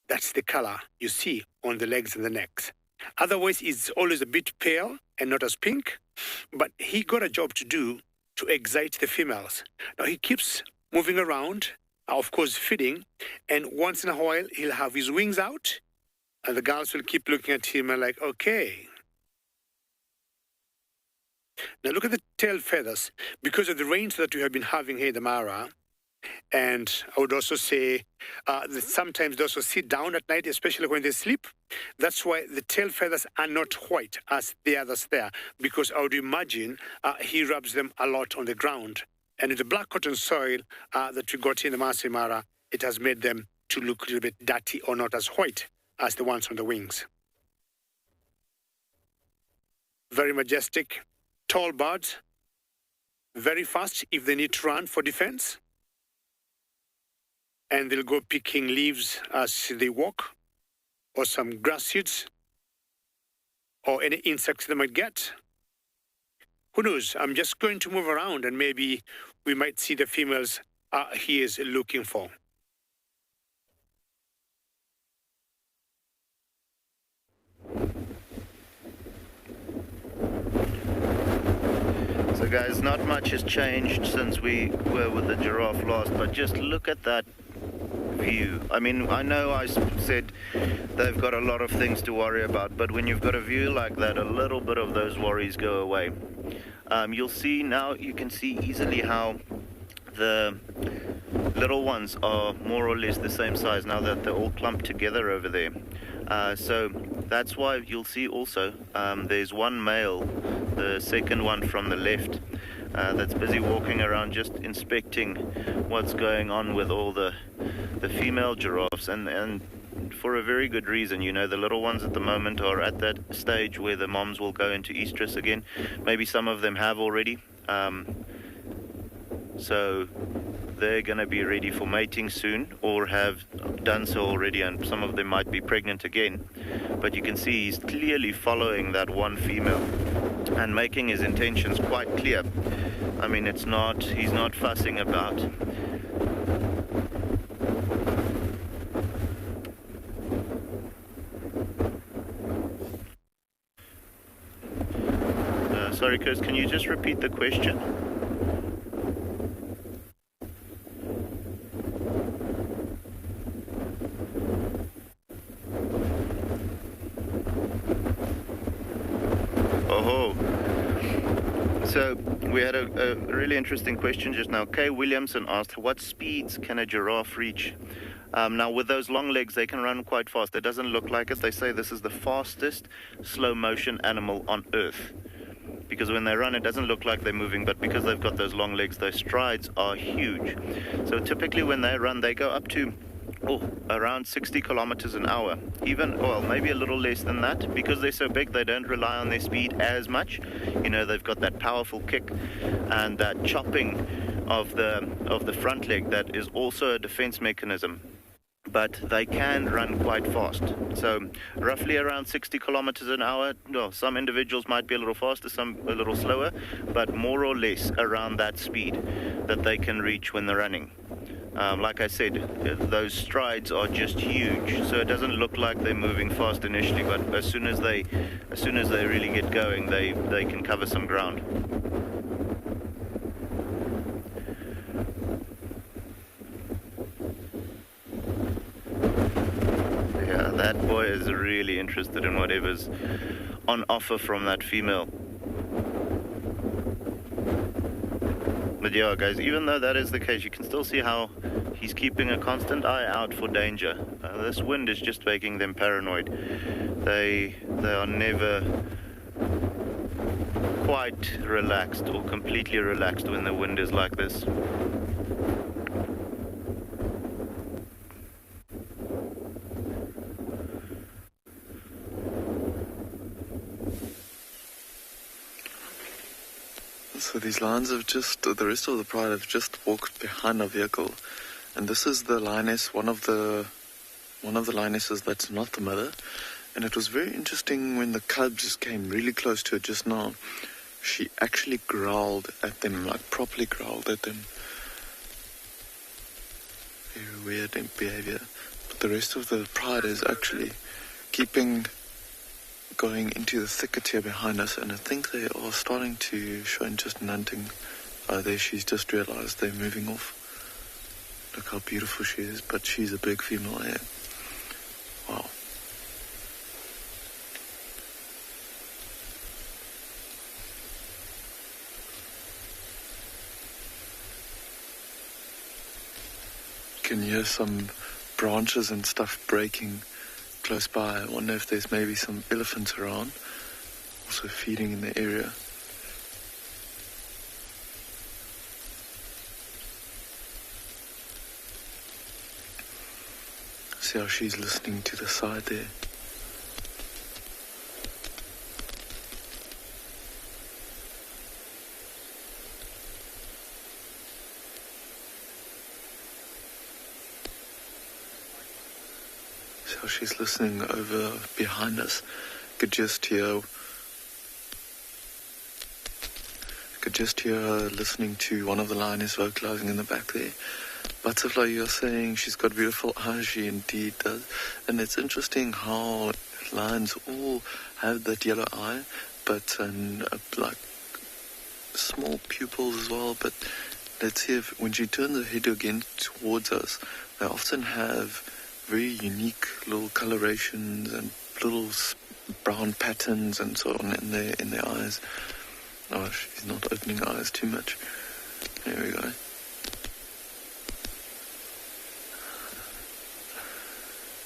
that's the color you see on the legs and the necks. Otherwise, it's always a bit pale and not as pink, but he got a job to do to excite the females. Now, he keeps moving around, of course, feeding, and once in a while, he'll have his wings out, and the girls will keep looking at him and like, okay. Now, look at the tail feathers. Because of the rains that we have been having here in the Mara, and I would also say that sometimes they also sit down at night, especially when they sleep. That's why the tail feathers are not white as the others there, because I would imagine he rubs them a lot on the ground. And in the black cotton soil that we got in the Masai Mara, it has made them to look a little bit dirty or not as white as the ones on the wings. Very majestic, tall birds, very fast if they need to run for defense. And they'll go picking leaves as they walk, or some grass seeds, or any insects they might get. Who knows? I'm just going to move around and maybe we might see the females he is looking for. So guys, not much has changed since we were with the giraffe last, but just look at that view. I mean, I know I said they've got a lot of things to worry about, but when you've got a view like that, a little bit of those worries go away. You'll see now, you can see easily how the little ones are more or less the same size now that they're all clumped together over there. So that's why you'll see also there's one male, the second one from the left, that's busy walking around just inspecting what's going on with all the female giraffes, and for a very good reason. The little ones at the moment are at that stage where the moms will go into estrus again. Maybe some of them have already. So they're going to be ready for mating soon, or have done so already, and some of them might be pregnant again. But you can see he's clearly following that one female and making his intentions quite clear. I mean, he's not fussing about. Sorry, Chris, can you just repeat the question? So we had a really interesting question just now. Kay Williamson asked, what speeds can a giraffe reach? Now, with those long legs, they can run quite fast. It doesn't look like it. They say this is the fastest slow motion animal on Earth. Because when they run, it doesn't look like they're moving, but because they've got those long legs, those strides are huge. So typically when they run, they go up to around 60 kilometers an hour. Even, well, maybe a little less than that. Because they're so big, they don't rely on their speed as much. You know, they've got that powerful kick and that chopping of the front leg that is also a defense mechanism. But they can run quite fast. So roughly around 60 kilometers an hour. No, some individuals might be a little faster, some a little slower, but more or less around that speed that they can reach when they're running. Like I said, those strides are just huge, so it doesn't look like they're moving fast initially, but as soon as they really get going, they can cover some ground. Yeah, that boy is really interested in whatever's on offer from that female. But yeah, guys, even though that is the case, you can still see how he's keeping a constant eye out for danger. This wind is just making them paranoid. They are never quite relaxed or completely relaxed when the wind is like this. So these lions have just, the rest of the pride have just walked behind our vehicle, and this is the lioness, one of the lionesses that's not the mother. And it was very interesting when the cubs came really close to it just now. She actually growled at them, like properly growled at them. Very weird behavior. But the rest of the pride is actually going into the thicket here behind us, and I think they are starting to show interest in hunting. There, she's just realized they're moving off. Look how beautiful she is, but she's a big female here. Wow. You can hear some branches and stuff breaking close by. I wonder if there's maybe some elephants around, also feeding in the area. See how she's listening to the side there. So she's listening over behind us. Could just hear her listening to one of the lioness vocalizing in the back there. Butterfly, you're saying she's got beautiful eyes. She indeed does. And it's interesting how lions all have that yellow eye, but like small pupils as well. But let's see if when she turns her head again towards us, they often have very unique little colorations and little brown patterns and so on in their eyes. Oh, she's not opening her eyes too much. There we go.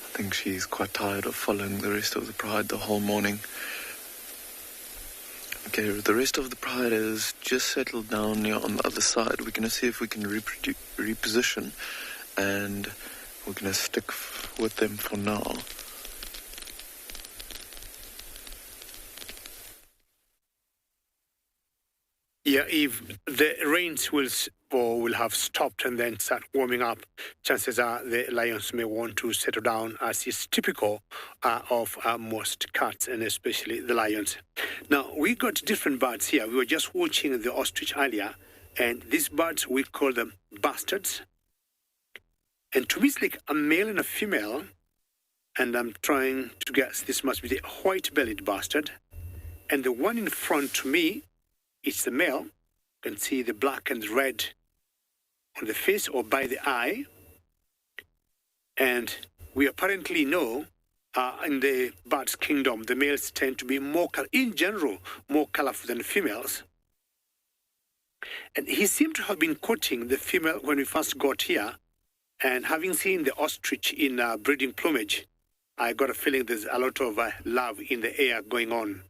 I think she's quite tired of following the rest of the pride the whole morning. Okay, the rest of the pride is just settled down here on the other side. We're going to see if we can reposition, and we're going to stick with them for now. Yeah, if the rains will have stopped and then start warming up, chances are the lions may want to settle down, as is typical of most cats and especially the lions. Now, we got different birds here. We were just watching the ostrich earlier, and these birds, we call them bastards. And to me, it's like a male and a female, and I'm trying to guess this must be the white-bellied bastard. And the one in front to me, it's the male. You can see the black and red on the face or by the eye. And we apparently know in the birds' kingdom, the males tend to be in general, more colorful than the females. And he seemed to have been courting the female when we first got here. And having seen the ostrich in breeding plumage, I got a feeling there's a lot of love in the air going on.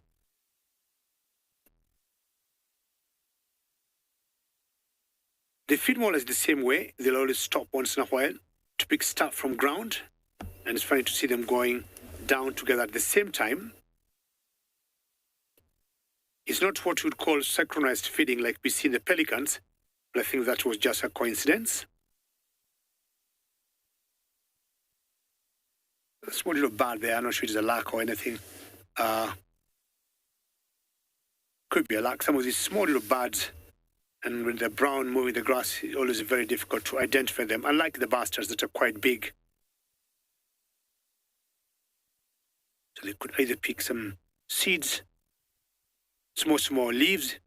The female is the same way. They'll always stop once in a while to pick stuff from ground, and it's funny to see them going down together at the same time. It's not what you would call synchronized feeding like we see in the pelicans, but I think that was just a coincidence. A small little bird there, I'm not sure it's a lark or anything. Could be a lark. Some of these small little birds, and when they're brown moving the grass, it's always very difficult to identify them, unlike the bastards that are quite big. So they could either pick some seeds, small leaves.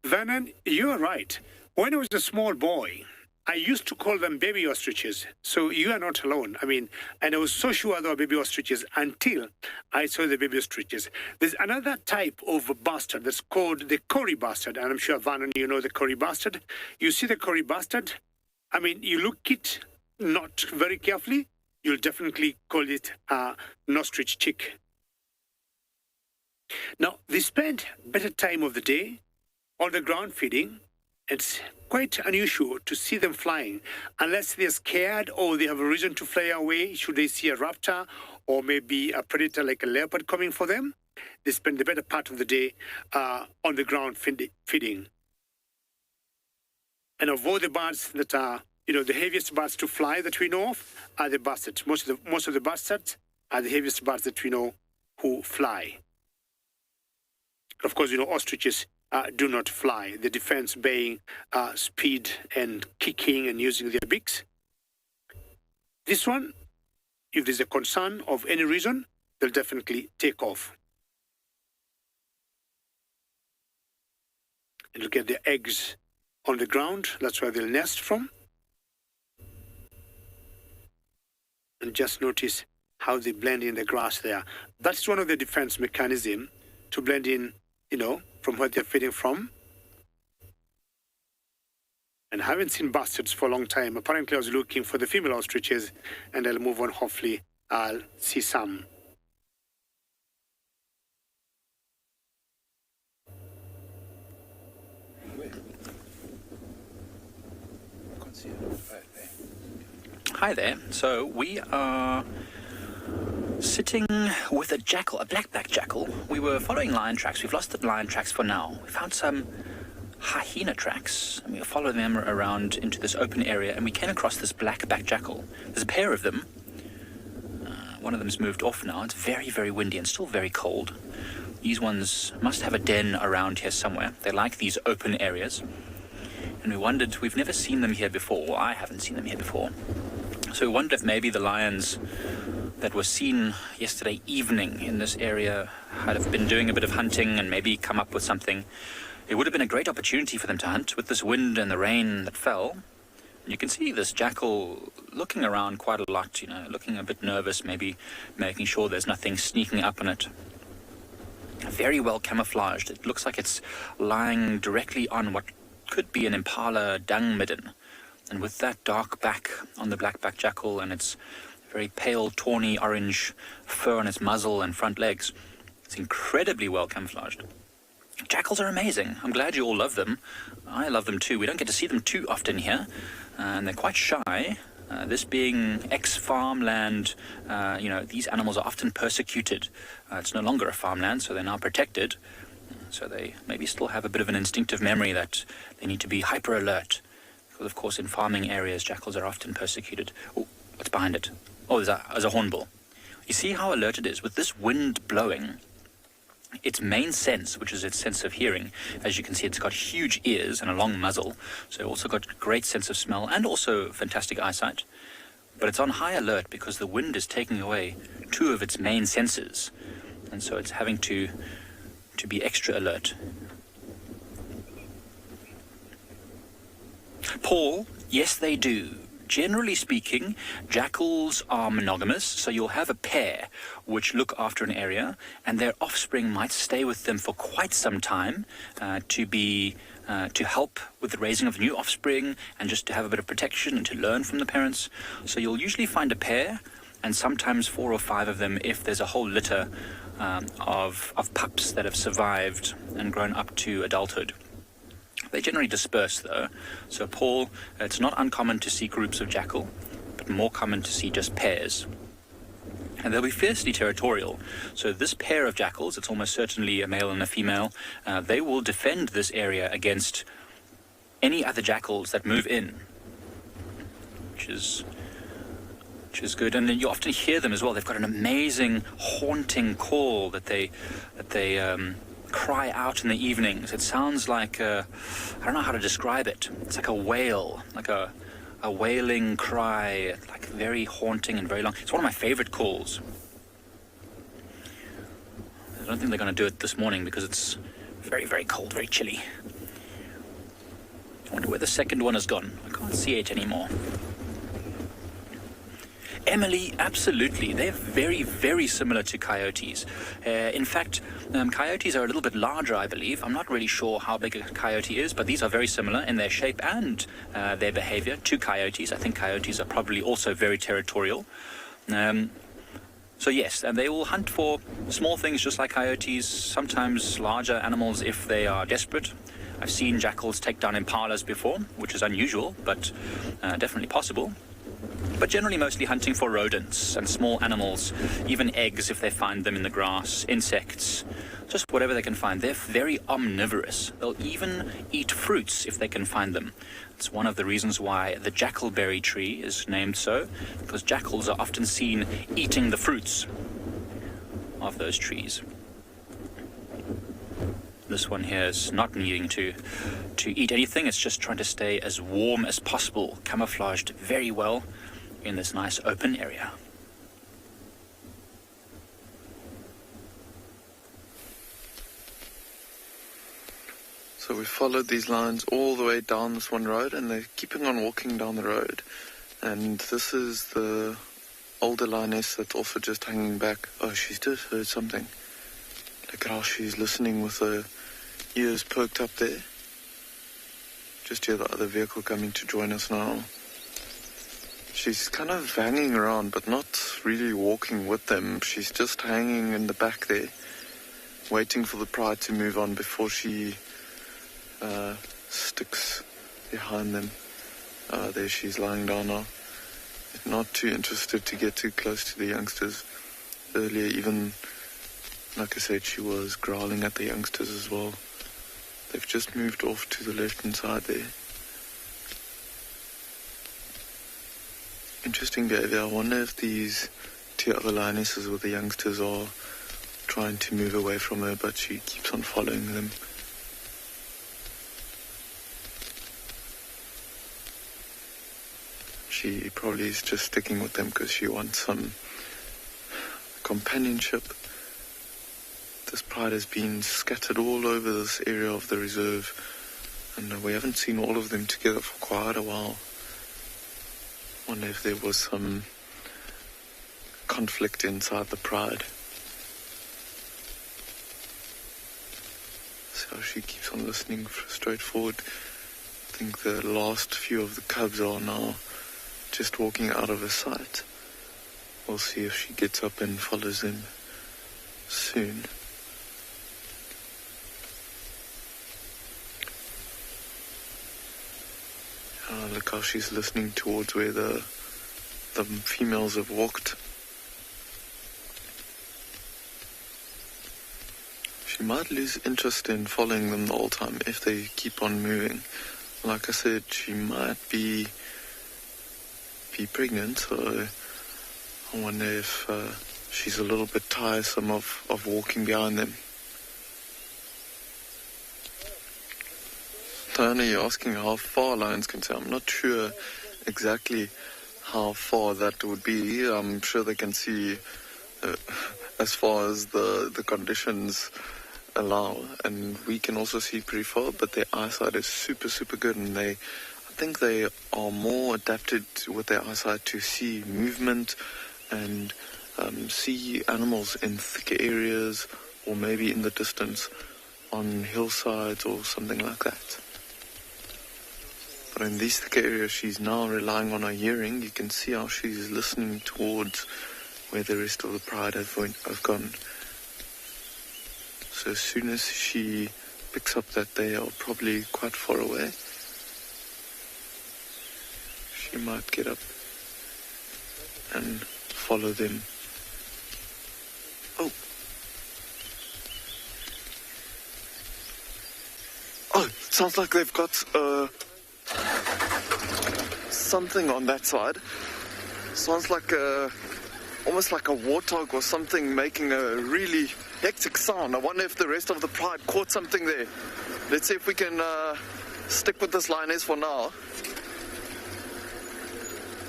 Vernon, you're right. When I was a small boy, I used to call them baby ostriches. So you are not alone. I mean, and I was so sure they were baby ostriches until I saw the baby ostriches. There's another type of bastard that's called the Cory bastard. And I'm sure, Vernon, you know the Cory bastard. You see the Cory bastard? I mean, you look it not very carefully, you'll definitely call it an ostrich chick. Now, they spend better time of the day on the ground feeding. It's quite unusual to see them flying unless they're scared or they have a reason to fly away. Should they see a raptor or maybe a predator like a leopard coming for them, they spend the better part of the day on the ground feeding. And of all the birds that are, the heaviest birds to fly that we know of are the bastards. Most of the bastards are the heaviest birds that we know who fly. Of course, ostriches do not fly. The defense being speed and kicking and using their beaks. This one, if there's a concern of any reason, they'll definitely take off. And you'll get their eggs on the ground. That's where they'll nest from. And just notice how they blend in the grass there. That's one of the defense mechanisms to blend in, from where they're feeding from. And I haven't seen bastards for a long time. Apparently I was looking for the female ostriches, and I'll move on. Hopefully I'll see some. Hi there. So we are sitting with a jackal, a black-backed jackal. We were following lion tracks. We've lost the lion tracks for now. We found some hyena tracks, and we were following them around into this open area, and we came across this black-backed jackal. There's a pair of them. One of them's moved off now. It's very, very windy and still very cold. These ones must have a den around here somewhere. They like these open areas. And we wondered, we've never seen them here before. Well, I haven't seen them here before. So we wondered if maybe the lions that were seen yesterday evening in this area had have been doing a bit of hunting and maybe come up with something. It would have been a great opportunity for them to hunt with this wind and the rain that fell. And you can see this jackal looking around quite a lot, looking a bit nervous, maybe making sure there's nothing sneaking up on it. Very well camouflaged. It looks like it's lying directly on what could be an impala dung midden. And with that dark back on the black-backed jackal and its very pale, tawny orange fur on its muzzle and front legs, it's incredibly well camouflaged. Jackals are amazing. I'm glad you all love them. I love them too. We don't get to see them too often here, and they're quite shy. This being ex-farmland, these animals are often persecuted. It's no longer a farmland, so they're now protected. So they maybe still have a bit of an instinctive memory that they need to be hyper alert. Because, of course, in farming areas, jackals are often persecuted. Oh, what's behind it? Oh, there's a hornbill. You see how alert it is? With this wind blowing, its main sense, which is its sense of hearing, as you can see, it's got huge ears and a long muzzle. So also got great sense of smell and also fantastic eyesight. But it's on high alert because the wind is taking away two of its main senses. And so it's having to be extra alert. Paul, yes they do. Generally speaking, jackals are monogamous, so you'll have a pair which look after an area, and their offspring might stay with them for quite some time to help with the raising of new offspring and just to have a bit of protection and to learn from the parents. So you'll usually find a pair, and sometimes 4 or 5 of them if there's a whole litter of pups that have survived and grown up to adulthood. They generally disperse though. So Paul, it's not uncommon to see groups of jackal, but more common to see just pairs. And they'll be fiercely territorial. So this pair of jackals, it's almost certainly a male and a female, they will defend this area against any other jackals that move in, which is good. And then you often hear them as well. They've got an amazing haunting call that they cry out in the evenings. It sounds like I don't know how to describe it. It's like a wail, like a wailing cry, like very haunting and very long. It's one of my favorite calls. I don't think they're going to do it this morning because it's very, very cold, very chilly. I wonder where the second one has gone. I can't see it anymore. Emily, absolutely. They're very, very similar to coyotes. In fact, coyotes are a little bit larger, I believe. I'm not really sure how big a coyote is, but these are very similar in their shape and their behavior to coyotes. I think coyotes are probably also very territorial. So yes, and they will hunt for small things just like coyotes, sometimes larger animals if they are desperate. I've seen jackals take down impalas before, which is unusual, but definitely possible. But generally mostly hunting for rodents and small animals, even eggs if they find them in the grass, insects, just whatever they can find. They're very omnivorous. They'll even eat fruits if they can find them. It's one of the reasons why the jackalberry tree is named so, because jackals are often seen eating the fruits of those trees. This one here is not needing to eat anything. It's just trying to stay as warm as possible, camouflaged very well in this nice open area. So we followed these lines all the way down this one road, and they're keeping on walking down the road. And this is the older lioness that's also just hanging back. Oh, she's just heard something. Look at how she's listening with her ears perked up there. Just hear the other vehicle coming to join us now. She's kind of hanging around, but not really walking with them. She's just hanging in the back there, waiting for the pride to move on before she sticks behind them. There she's lying down now. Not too interested to get too close to the youngsters. Earlier, even, like I said, she was growling at the youngsters as well. They've just moved off to the left-hand side there. Interesting behavior. I wonder if these two other lionesses with the youngsters are trying to move away from her, but she keeps on following them. She probably is just sticking with them because she wants some companionship. This pride has been scattered all over this area of the reserve, and we haven't seen all of them together for quite a while. Wonder if there was some conflict inside the pride. So she keeps on listening straight forward. I think the last few of the cubs are now just walking out of her sight. We'll see if she gets up and follows them soon. Look how she's listening towards where the females have walked. She might lose interest in following them the whole time if they keep on moving. Like I said, she might be pregnant, so I wonder if she's a little bit tiresome of walking behind them. Diana, you're asking how far lions can see. I'm not sure exactly how far that would be. I'm sure they can see as far as the conditions allow, and we can also see pretty far, but their eyesight is super, super good, and I think they are more adapted with their eyesight to see movement and see animals in thicker areas or maybe in the distance on hillsides or something like that. But in these thicker areas, she's now relying on her hearing. You can see how she's listening towards where the rest of the pride have gone. So as soon as she picks up that they are probably quite far away. She might get up and follow them. Oh. Oh, it sounds like they've got something on that side. Sounds like almost like a warthog or something making a really hectic sound. I wonder if the rest of the pride caught something there. Let's see if we can stick with this lioness for now.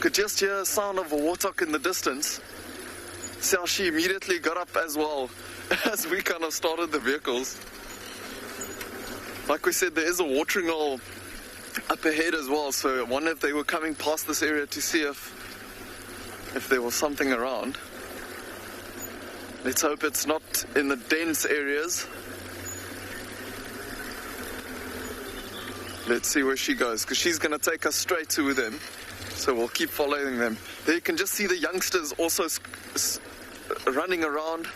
Could just hear a sound of a warthog in the distance. See how she immediately got up as well as we kind of started the vehicles. Like we said, there is a watering hole up ahead as well, so I wonder if they were coming past this area to see if there was something around. Let's hope it's not in the dense areas. Let's see where she goes, because she's going to take us straight to them. So we'll keep following them. There you can just see the youngsters also running around.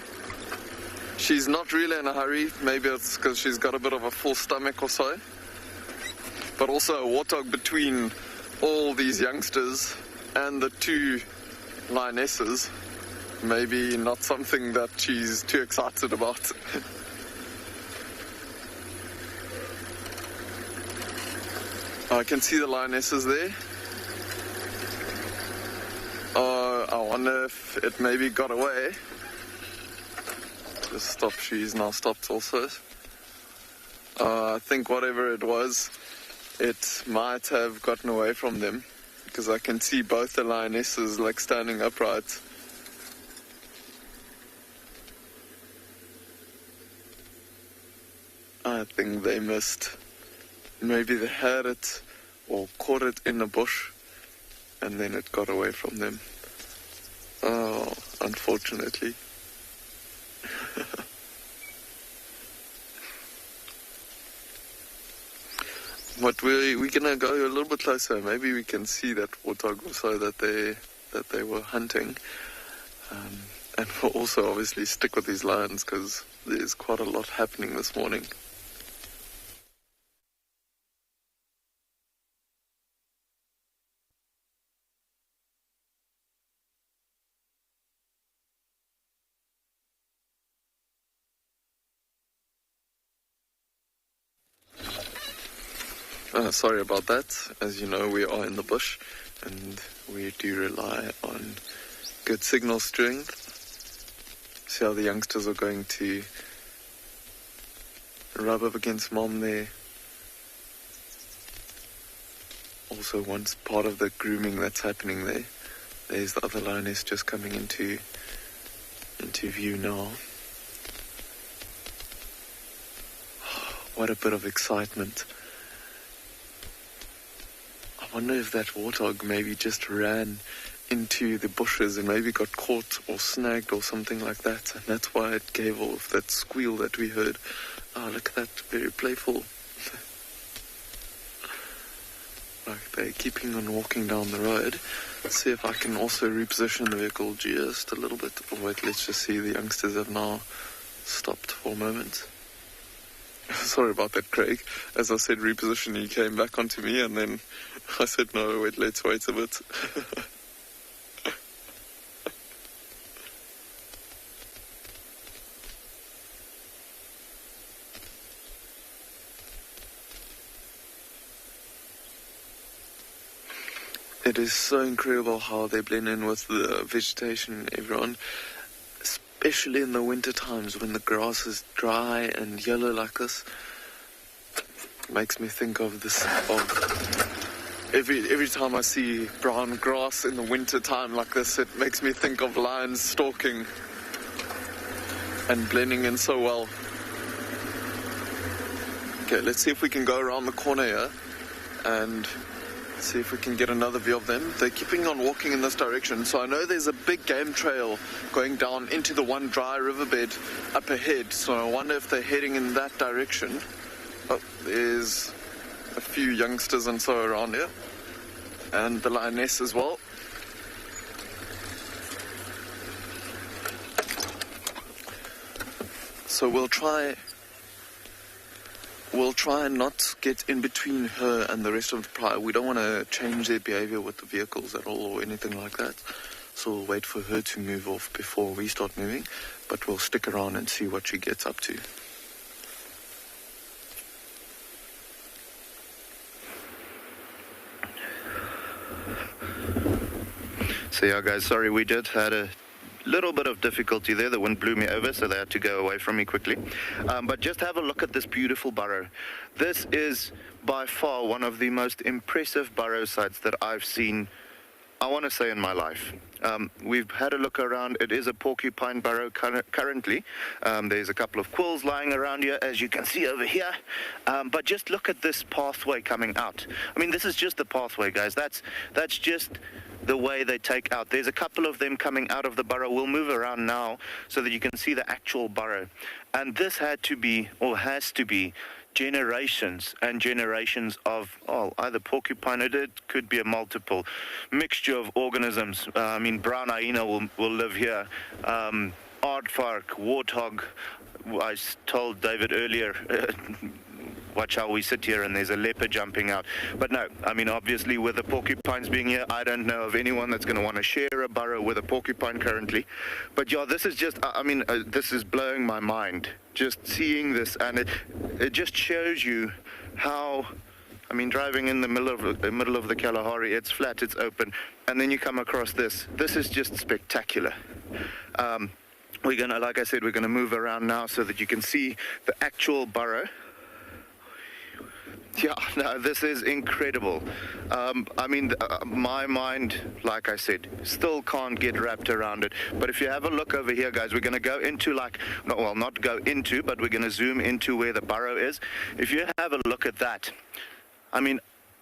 She's not really in a hurry. Maybe it's because she's got a bit of a full stomach or so. But also a warthog between all these youngsters and the two lionesses. Maybe not something that she's too excited about. I can see the lionesses there. I wonder if it maybe got away. Just stop. She's now stopped also. I think whatever it was, it might have gotten away from them, because I can see both the lionesses like standing upright. I think they missed. Maybe they had it or caught it in a bush and then it got away from them. Oh, unfortunately. But we're gonna go a little bit closer. Maybe we can see that warthog also that they were hunting. And we'll also obviously stick with these lions, because there's quite a lot happening this morning. Sorry about that. As you know, we are in the bush and we do rely on good signal strength. See how the youngsters are going to rub up against mom there. Also, once part of the grooming that's happening there. There's the other lioness just coming into view now. What a bit of excitement. I wonder if that warthog maybe just ran into the bushes and maybe got caught or snagged or something like that, and that's why it gave off that squeal that we heard. Oh, look at that, very playful. Like they're keeping on walking down the road. Let's see if I can also reposition the vehicle just a little bit. Oh wait, let's just see, the youngsters have now stopped for a moment. Sorry about that, Craig. As I said reposition, he came back onto me, and then I said, no, wait, let's wait a bit. It is so incredible how they blend in with the vegetation, everyone. Especially in the winter times when the grass is dry and yellow like this. Makes me think of this, every time I see brown grass in the winter time like this, it makes me think of lions stalking and blending in so well. Okay, let's see if we can go around the corner here and see if we can get another view of them. They're keeping on walking in this direction, so I know there's a big game trail going down into the one dry riverbed up ahead, so I wonder if they're heading in that direction. Oh, there's a few youngsters and so around here, and the lioness as well. So we'll try we'll try and not get in between her and the rest of the pride. We don't want to change their behavior with the vehicles at all or anything like that. So we'll wait for her to move off before we start moving, but we'll stick around and see what she gets up to. So yeah, guys, sorry, we did had a little bit of difficulty there. The wind blew me over, so they had to go away from me quickly. But just have a look at this beautiful burrow. This is by far one of the most impressive burrow sites that I've seen, I want to say, in my life. We've had a look around. It is a porcupine burrow currently. There's a couple of quills lying around here, as you can see over here. But just look at this pathway coming out. I mean, this is just the pathway, guys. That's just the way they take out. There's a couple of them coming out of the burrow. We'll move around now so that you can see the actual burrow. And this had to be, or has to be, generations and generations of either porcupine, it could be a multiple mixture of organisms. I mean, brown hyena will live here, aardvark, warthog. I told David earlier, watch how we sit here and there's a leopard jumping out. But no, I mean, obviously with the porcupines being here, I don't know of anyone that's going to want to share a burrow with a porcupine currently. But yeah, this is just, I mean, this is blowing my mind, just seeing this. And it just shows you how, I mean, driving in the middle of the Kalahari, it's flat, it's open, and then you come across this. This is just spectacular. We're going to, like I said, we're going to move around now so that you can see the actual burrow. Yeah, no, this is incredible. I mean, my mind, like I said, still can't get wrapped around it. But if you have a look over here, guys, we're going to go into not go into, but we're going to zoom into where the burrow is. If you have a look at that, I mean,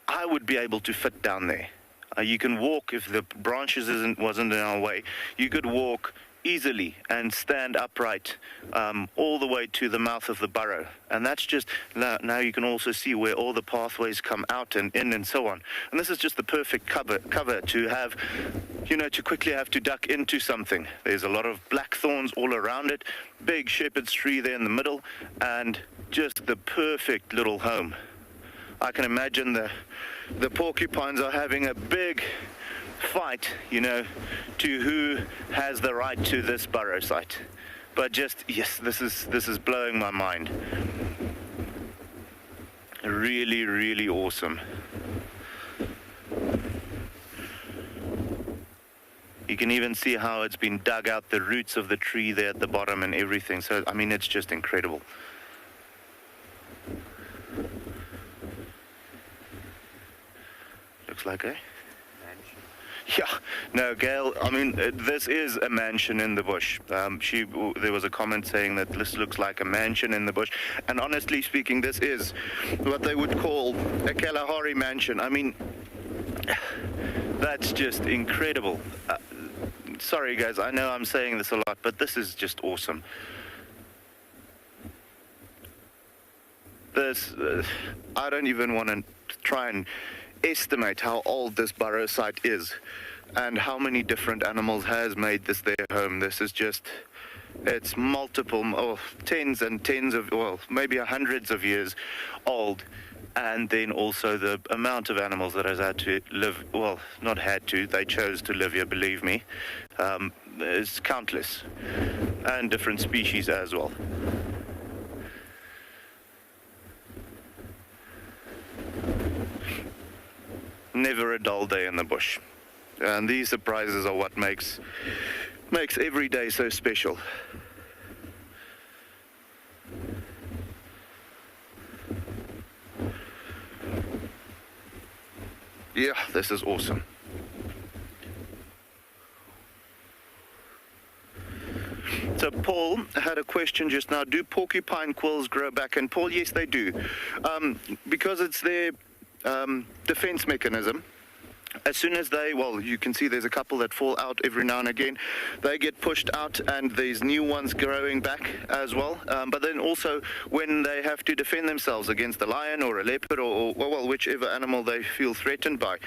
I would be able to fit down there. You can walk, if the branches wasn't in our way, you could walk easily and stand upright all the way to the mouth of the burrow. And that's just, now you can also see where all the pathways come out and in and so on. And this is just the perfect cover to have, you know, to quickly have to duck into something. There's a lot of blackthorns all around it, big shepherd's tree there in the middle, and just the perfect little home. I can imagine the porcupines are having a big fight, you know, to who has the right to this burrow site. But just, yes, this is blowing my mind. Really, really awesome. You can even see how it's been dug out, the roots of the tree there at the bottom and everything. So, I mean, it's just incredible. Looks like a yeah, no, Gail, I mean, this is a mansion in the bush. There was a comment saying that this looks like a mansion in the bush. And honestly speaking, this is what they would call a Kalahari mansion. I mean, that's just incredible. Sorry, guys, I know I'm saying this a lot, but this is just awesome. This, I don't even want to try and estimate how old this burrow site is and how many different animals has made this their home. This is just, it's multiple, tens and tens of, well, maybe hundreds of years old. And then also the amount of animals that has had to live, well, not had to, they chose to live here, believe me, is countless, and different species as well. Never a dull day in the bush. And these surprises are what makes every day so special. Yeah, this is awesome. So Paul had a question just now. Do porcupine quills grow back? And Paul, yes, they do. Because it's their defense mechanism. As soon as they, well, you can see there's a couple that fall out every now and again. They get pushed out and there's new ones growing back as well. But then also when they have to defend themselves against a lion or a leopard or well, whichever animal they feel threatened by,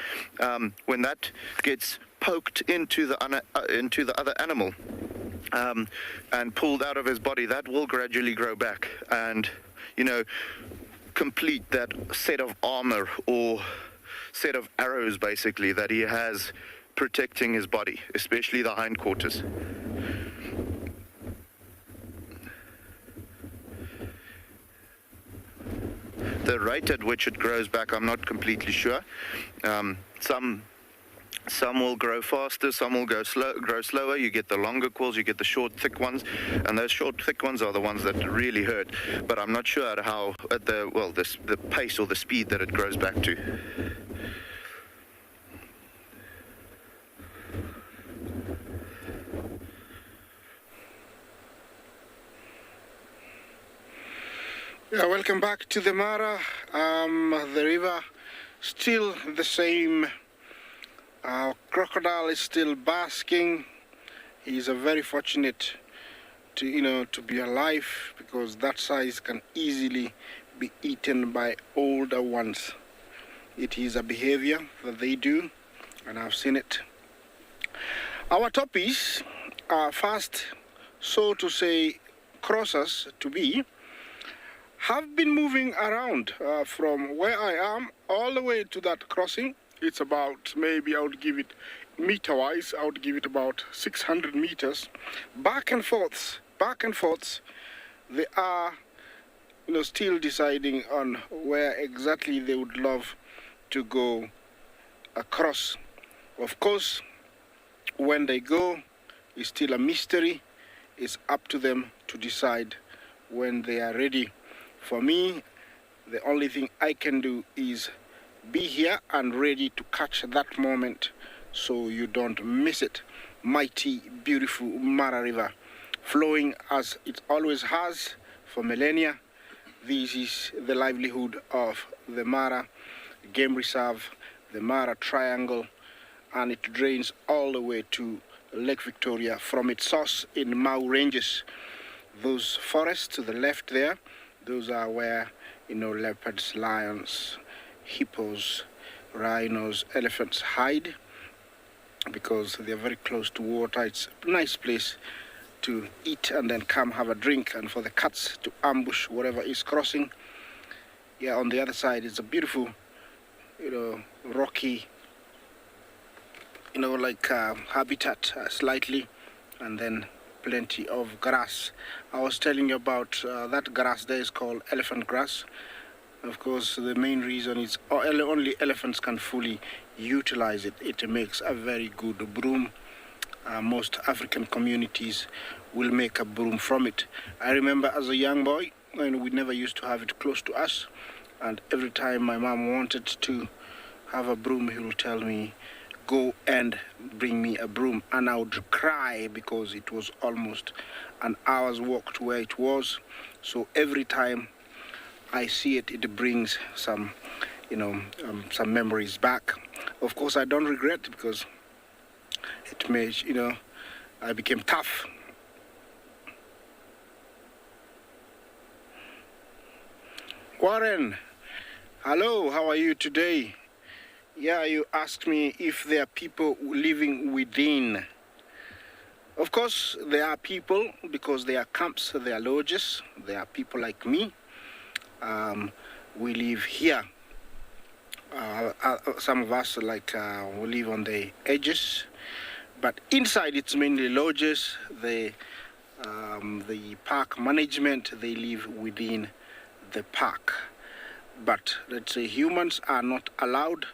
when that gets poked into the other animal and pulled out of his body, that will gradually grow back. And, you know, complete that set of armor or set of arrows basically that he has protecting his body, especially the hindquarters. The rate at which it grows back, I'm not completely sure. Some will grow faster, some will grow slower. You get the longer quills, you get the short, thick ones, and those short, thick ones are the ones that really hurt. But I'm not sure at the pace or the speed that it grows back to. Yeah, welcome back to the Mara. The river, still the same. Crocodile is still basking. He's a very fortunate to be alive, because that size can easily be eaten by older ones. It is a behavior that they do, and I've seen it. Our topics are first, so to say, crossers to be, have been moving around from where I am all the way to that crossing. It's about, maybe I would give it meter-wise, I would give it about 600 meters. Back and forths. They are still deciding on where exactly they would love to go across. Of course, when they go, it's still a mystery. It's up to them to decide when they are ready. For me, the only thing I can do is be here and ready to catch that moment so you don't miss it. Mighty, beautiful Mara River, flowing as it always has for millennia. This is the livelihood of the Mara Game Reserve, the Mara Triangle, and it drains all the way to Lake Victoria from its source in Mau Ranges. Those forests to the left there, those are where, leopards, lions, hippos, rhinos, elephants hide, because they're very close to water. It's a nice place to eat and then come have a drink, and for the cats to ambush whatever is crossing. Yeah, on the other side it's a beautiful, rocky, habitat slightly, and then plenty of grass. I was telling you about that grass there is called elephant grass. Of course, the main reason is only elephants can fully utilize it. It makes a very good broom. Most African communities will make a broom from it. I remember as a young boy, when we never used to have it close to us, and every time my mom wanted to have a broom, he would tell me, go and bring me a broom, and I would cry because it was almost an hour's walk to where it was. So every time I see it, it brings some memories back. Of course, I don't regret it, because it made, I became tough. Warren, hello, how are you today? Yeah, you asked me if there are people living within. Of course, there are people, because there are camps, there are lodges, there are people like me. We live here. Some of us we live on the edges, but inside it's mainly lodges. The park management, they live within the park. But let's say humans are not allowed.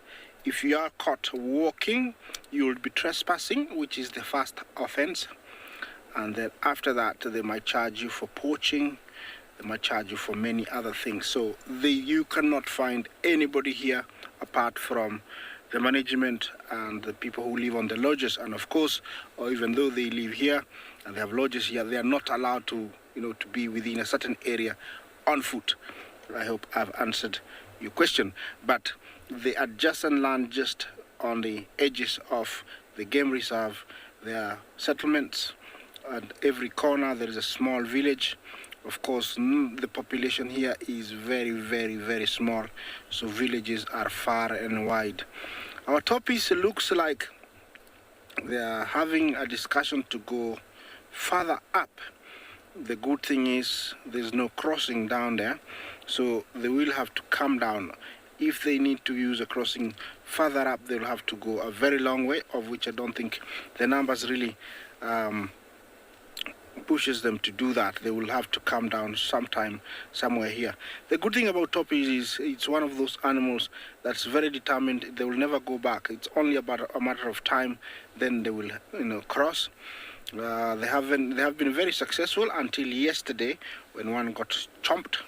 If you are caught walking, you will be trespassing, which is the first offense. And then after that, they might charge you for poaching. They might charge you for many other things. So you cannot find anybody here apart from the management and the people who live on the lodges. And of course, or even though they live here and they have lodges here, they are not allowed to, to be within a certain area on foot. I hope I've answered your question. But the adjacent land just on the edges of the game reserve, there are settlements. At every corner there is a small village. Of course, the population here is very, very, very small, so villages are far and wide. Our topic looks like they are having a discussion to go further up. The good thing is there's no crossing down there, so they will have to come down. If they need to use a crossing further up, they'll have to go a very long way, of which I don't think the numbers really pushes them to do that. They will have to come down sometime, somewhere here. The good thing about toppies is it's one of those animals that's very determined. They will never go back. It's only about a matter of time, then they will, cross. They have been very successful until yesterday, when one got chomped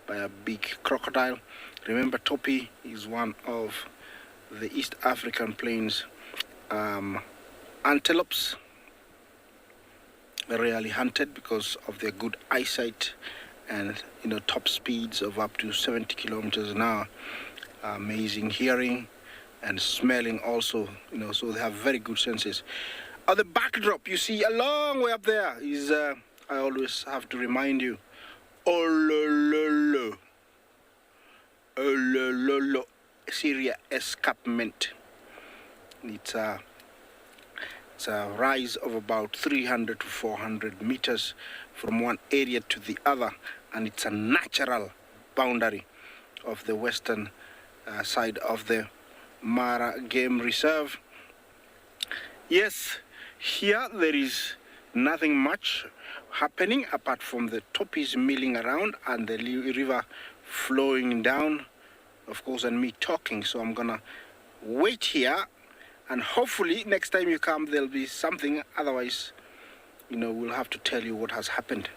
by a big crocodile. Remember, toppy is one of the East African plains antelopes, rarely hunted because of their good eyesight and top speeds of up to 70 kilometers an hour. Amazing hearing and smelling also, so they have very good senses. The backdrop you see a long way up there is, I always have to remind you, Olololo, Syria escarpment. It's a rise of about 300 to 400 meters from one area to the other, and it's a natural boundary of the western side of the Mara Game Reserve. Yes, here there is nothing much happening apart from the toppies milling around and the river flowing down, of course, and me talking. So I'm gonna wait here, and hopefully next time you come there'll be something. Otherwise, we'll have to tell you what has happened.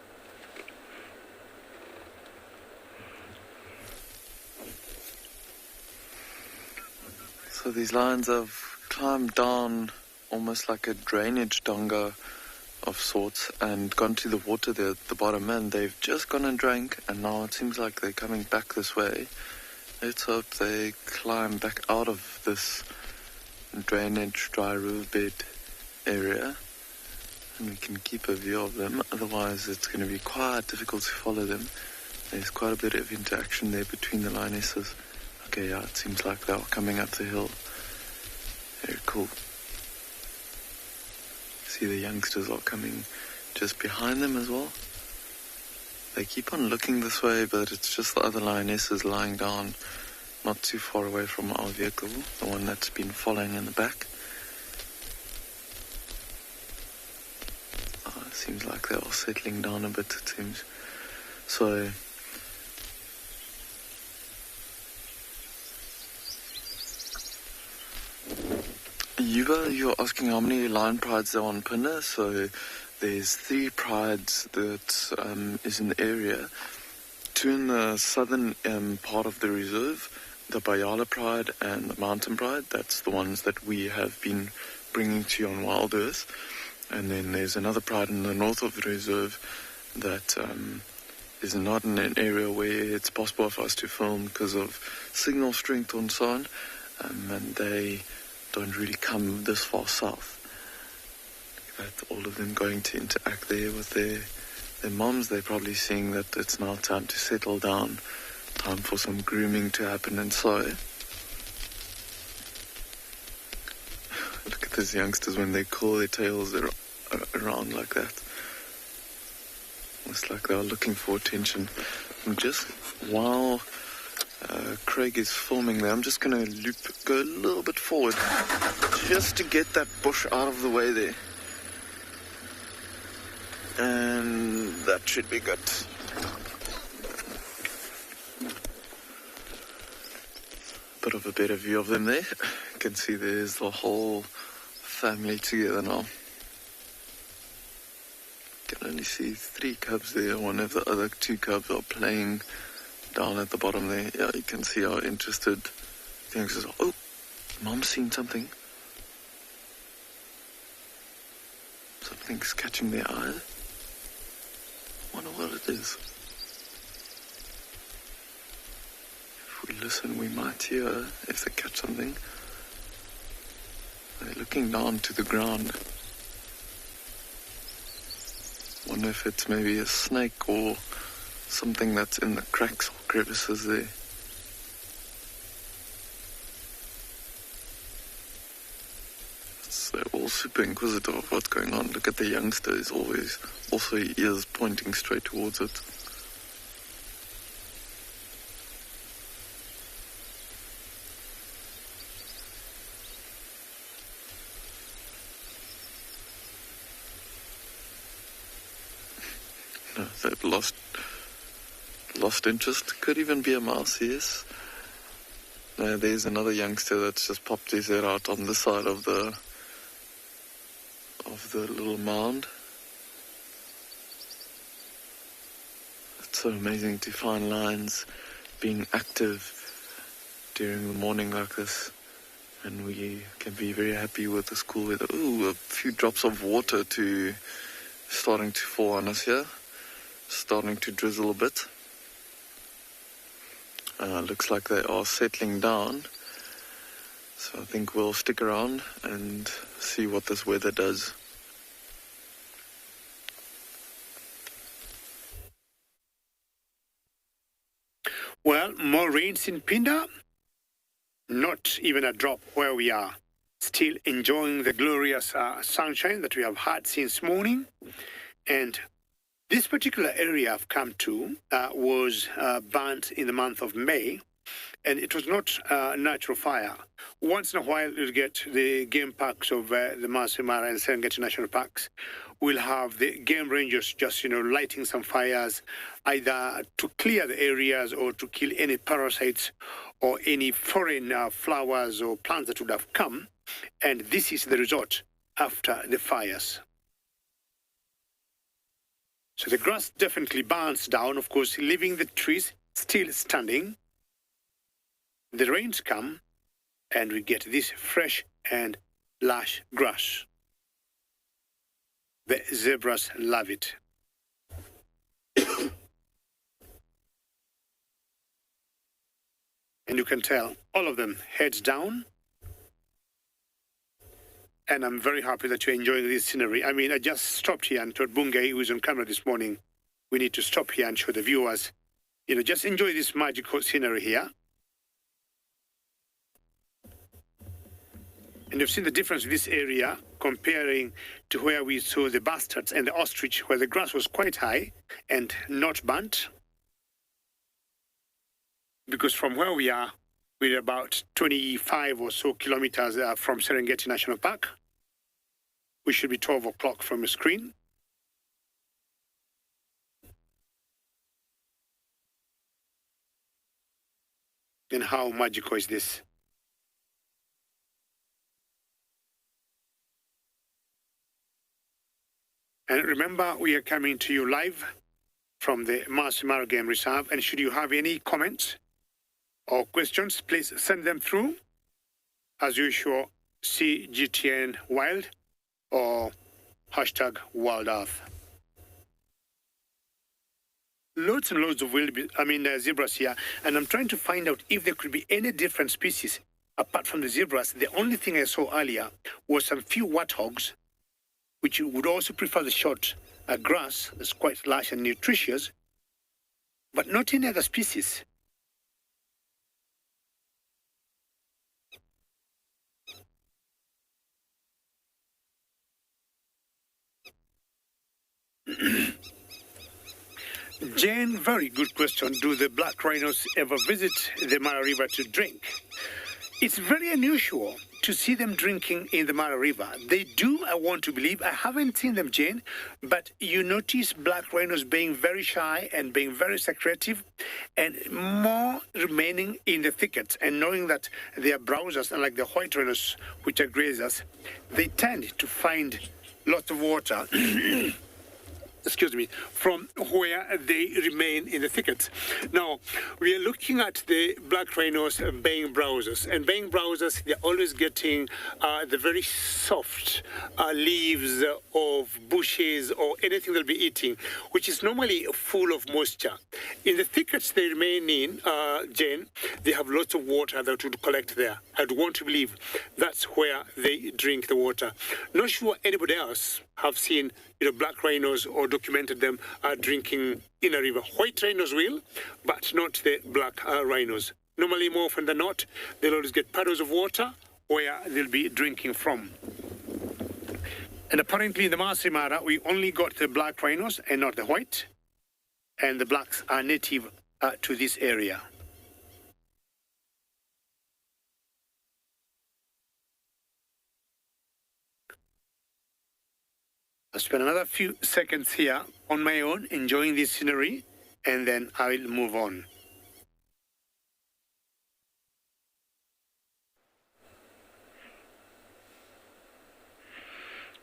So these lions have climbed down almost like a drainage donga of sorts and gone to the water there at the bottom, and they've just gone and drank, and now it seems like they're coming back this way. Let's hope they climb back out of this drainage dry riverbed area and we can keep a view of them. Otherwise it's going to be quite difficult to follow them. There's quite a bit of interaction there between the lionesses. Okay, yeah, it seems like they are coming up the hill. Very cool. See, the youngsters are coming just behind them as well. They keep on looking this way, but it's just the other lionesses lying down not too far away from our vehicle, the one that's been following in the back. It seems like they are settling down a bit, it seems. So you're asking how many lion prides there are on Pinner. So there's 3 prides that is in the area. 2 in the southern part of the reserve, the Bayala pride and the mountain pride. That's the ones that we have been bringing to you on Wild Earth. And then there's another pride in the north of the reserve that is not in an area where it's possible for us to film because of signal strength and so on. And they don't really come this far south. Look at that, all of them going to interact there with their moms. They're probably seeing that it's now time to settle down, time for some grooming to happen, and so look at these youngsters when they curl their tails around like that. It's like they're looking for attention. And just while Craig is filming there, I'm just going to go a little bit forward just to get that bush out of the way there. And that should be good. Bit of a better view of them there. You can see there's the whole family together now. You can only see 3 cubs there. One of the other 2 cubs are playing down at the bottom there. Yeah, you can see how interested the youngsters are. Oh, Mom's seen something. Something's catching their eye. Wonder what it is. If we listen, we might hear if they catch something. They're looking down to the ground. Wonder if it's maybe a snake or something that's in the cracks or crevices there. They're all super inquisitive of what's going on. Look at the youngster, he's always also ears pointing straight towards it. No, they've lost interest. Could even be a mouse, yes. No, there's another youngster that's just popped his head out on the side of the little mound. It's so amazing to find lions being active during the morning like this, and we can be very happy with this cool weather. Ooh, a few drops of water starting to fall on us here, starting to drizzle a bit. Looks like they are settling down, so I think we'll stick around and see what this weather does. Well, more rains in Pinda. Not even a drop where we are. Still enjoying the glorious sunshine that we have had since morning. And this particular area I've come to was burnt in the month of May, and it was not a natural fire. Once in a while, you'll get the game parks of the Masai Mara and Serengeti National Parks. We'll have the game rangers just, lighting some fires, either to clear the areas or to kill any parasites or any foreign flowers or plants that would have come. And this is the result after the fires. So the grass definitely burns down, of course, leaving the trees still standing. The rains come, and we get this fresh and lush grass. The zebras love it. And you can tell all of them heads down. And I'm very happy that you're enjoying this scenery. I mean, I just stopped here and told Bungay, who was on camera this morning, we need to stop here and show the viewers, just enjoy this magical scenery here. And you've seen the difference in this area comparing to where we saw the bastards and the ostrich, where the grass was quite high and not burnt. Because from where we are, we're about 25 or so kilometers from Serengeti National Park. We should be 12 o'clock from the screen. And how magical is this? And remember, we are coming to you live from the Masai Mara Game Reserve. And should you have any comments or questions, please send them through. As usual, CGTN Wild or hashtag Wild Earth. Loads and loads of zebras here, and I'm trying to find out if there could be any different species apart from the zebras. The only thing I saw earlier was some few warthogs, which would also prefer the short grass that's quite lush and nutritious, but not any other species. Jane, very good question. Do the black rhinos ever visit the Mara River to drink? It's very unusual to see them drinking in the Mara River. They do, I want to believe. I haven't seen them, Jane, but you notice black rhinos being very shy and being very secretive and more remaining in the thickets, and knowing that they are browsers, unlike the white rhinos, which are grazers, they tend to find lots of water excuse me, from where they remain in the thickets. Now, we are looking at the black rhinos baying browsers. And baying browsers, they're always getting the very soft leaves of bushes or anything they'll be eating, which is normally full of moisture. In the thickets they remain in, Jane, they have lots of water that would collect there. I'd want to believe that's where they drink the water. Not sure anybody else have seen black rhinos or documented them drinking in a river. White rhinos will, but not the black rhinos. Normally, more often than not, they'll always get puddles of water where they'll be drinking from. And apparently in the Masai Mara, we only got the black rhinos and not the white. And the blacks are native to this area. I'll spend another few seconds here on my own, enjoying this scenery, and then I will move on.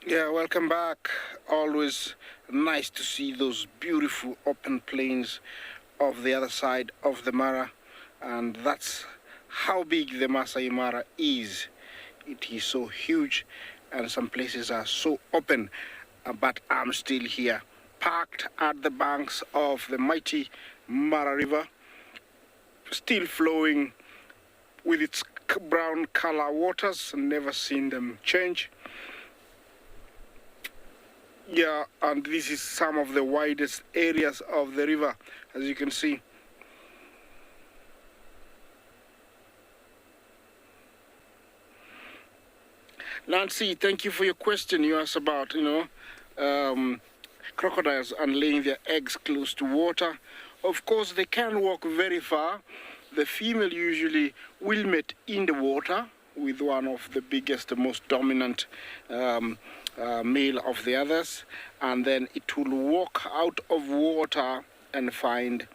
Yeah, welcome back. Always nice to see those beautiful open plains of the other side of the Mara, and that's how big the Masai Mara is. It is so huge, and some places are so open, but I'm still here, parked at the banks of the mighty Mara River, still flowing with its brown color waters. Never seen them change. Yeah, and this is some of the widest areas of the river, as you can see. Nancy, thank you for your question. You asked about, crocodiles and laying their eggs close to water. Of course, they can walk very far. The female usually will mate in the water with one of the biggest, most dominant male of the others, and then it will walk out of water and find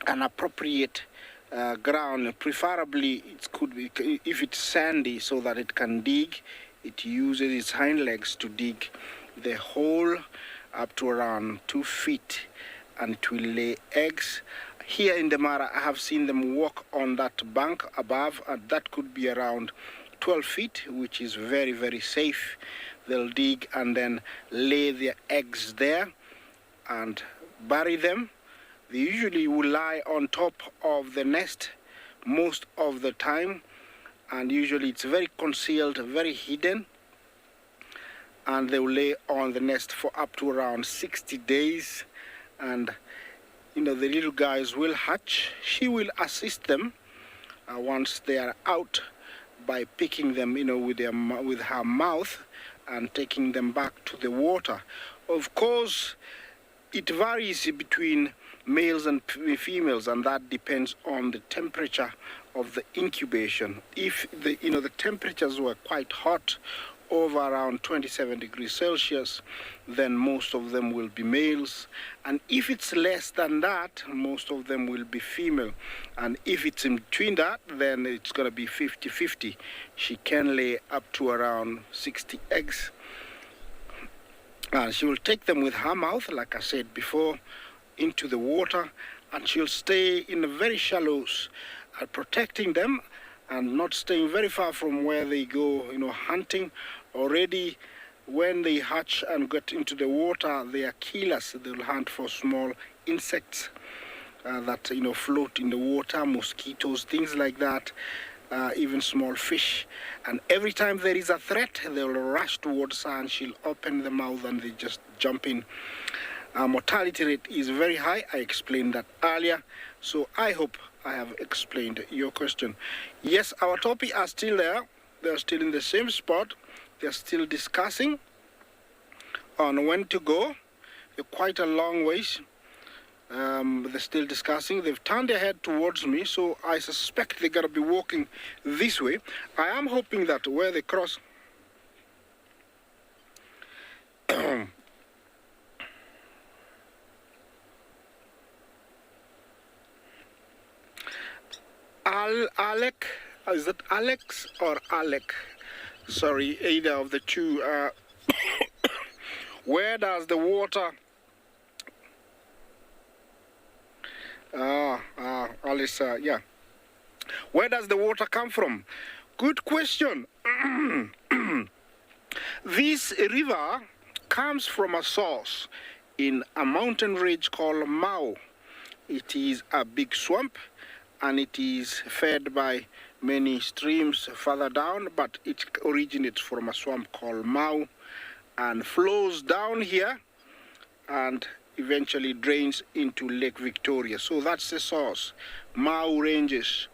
an appropriate ground. Preferably, it could be, if it's sandy, so that it can dig. It uses its hind legs to dig the hole up to around 2 feet, and it will lay eggs. Here in the Mara, I have seen them walk on that bank above, and that could be around 12 feet, which is very, very safe. They'll dig and then lay their eggs there and bury them. They usually will lie on top of the nest most of the time, and usually it's very concealed, very hidden, and they will lay on the nest for up to around 60 days. And the little guys will hatch. She will assist them once they are out by picking them with her mouth and taking them back to the water. Of course, it varies between males and females, and that depends on the temperature of the incubation. If the temperatures were quite hot, over around 27 degrees Celsius, then most of them will be males. And if it's less than that, most of them will be female. And if it's in between that, then it's going to be 50-50. She can lay up to around 60 eggs. And she will take them with her mouth, like I said before, into the water, and she'll stay in the very shallows, protecting them and not staying very far from where they go, hunting. Already, when they hatch and get into the water, they are killers. They'll hunt for small insects that, float in the water, mosquitoes, things like that, even small fish. And every time there is a threat, they'll rush towards her, and she'll open the mouth and they just jump in. Mortality rate is very high. I explained that earlier. So I hope I have explained your question. Yes, our topic are still there. They're still in the same spot. They're still discussing on when to go. They're quite a long ways. They're still discussing. They've turned their head towards me, so I suspect they're going to be walking this way. I am hoping that where they cross... Alec, is that Alex or Alec? Sorry, either of the two. Where does the water... Alice, yeah. Where does the water come from? Good question. This river comes from a source in a mountain range called Mau. It is a big swamp, and it is fed by many streams further down, but it originates from a swamp called Mau and flows down here and eventually drains into Lake Victoria. So that's the source. Mau Ranges.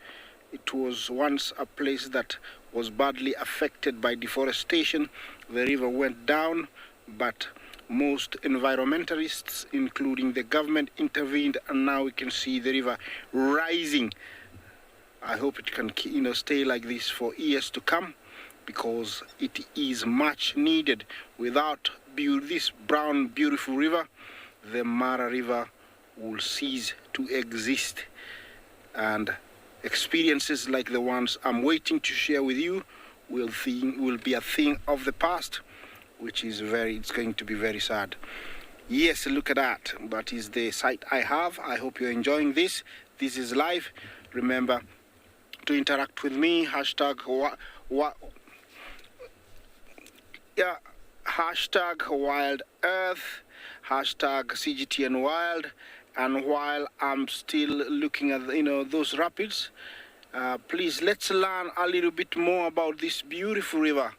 It was once a place that was badly affected by deforestation. The river went down, but most environmentalists, including the government, intervened, and now we can see the river rising. I hope it can, stay like this for years to come, because it is much needed. Without this brown, beautiful river, the Mara River will cease to exist, and experiences like the ones I'm waiting to share with you will be a thing of the past, which is it's going to be very sad. Yes, look at that. That is the site I have. I hope you're enjoying this. This is live. Remember to interact with me. Hashtag Wild Earth, hashtag CGTN Wild. And while I'm still looking at those rapids, please let's learn a little bit more about this beautiful river.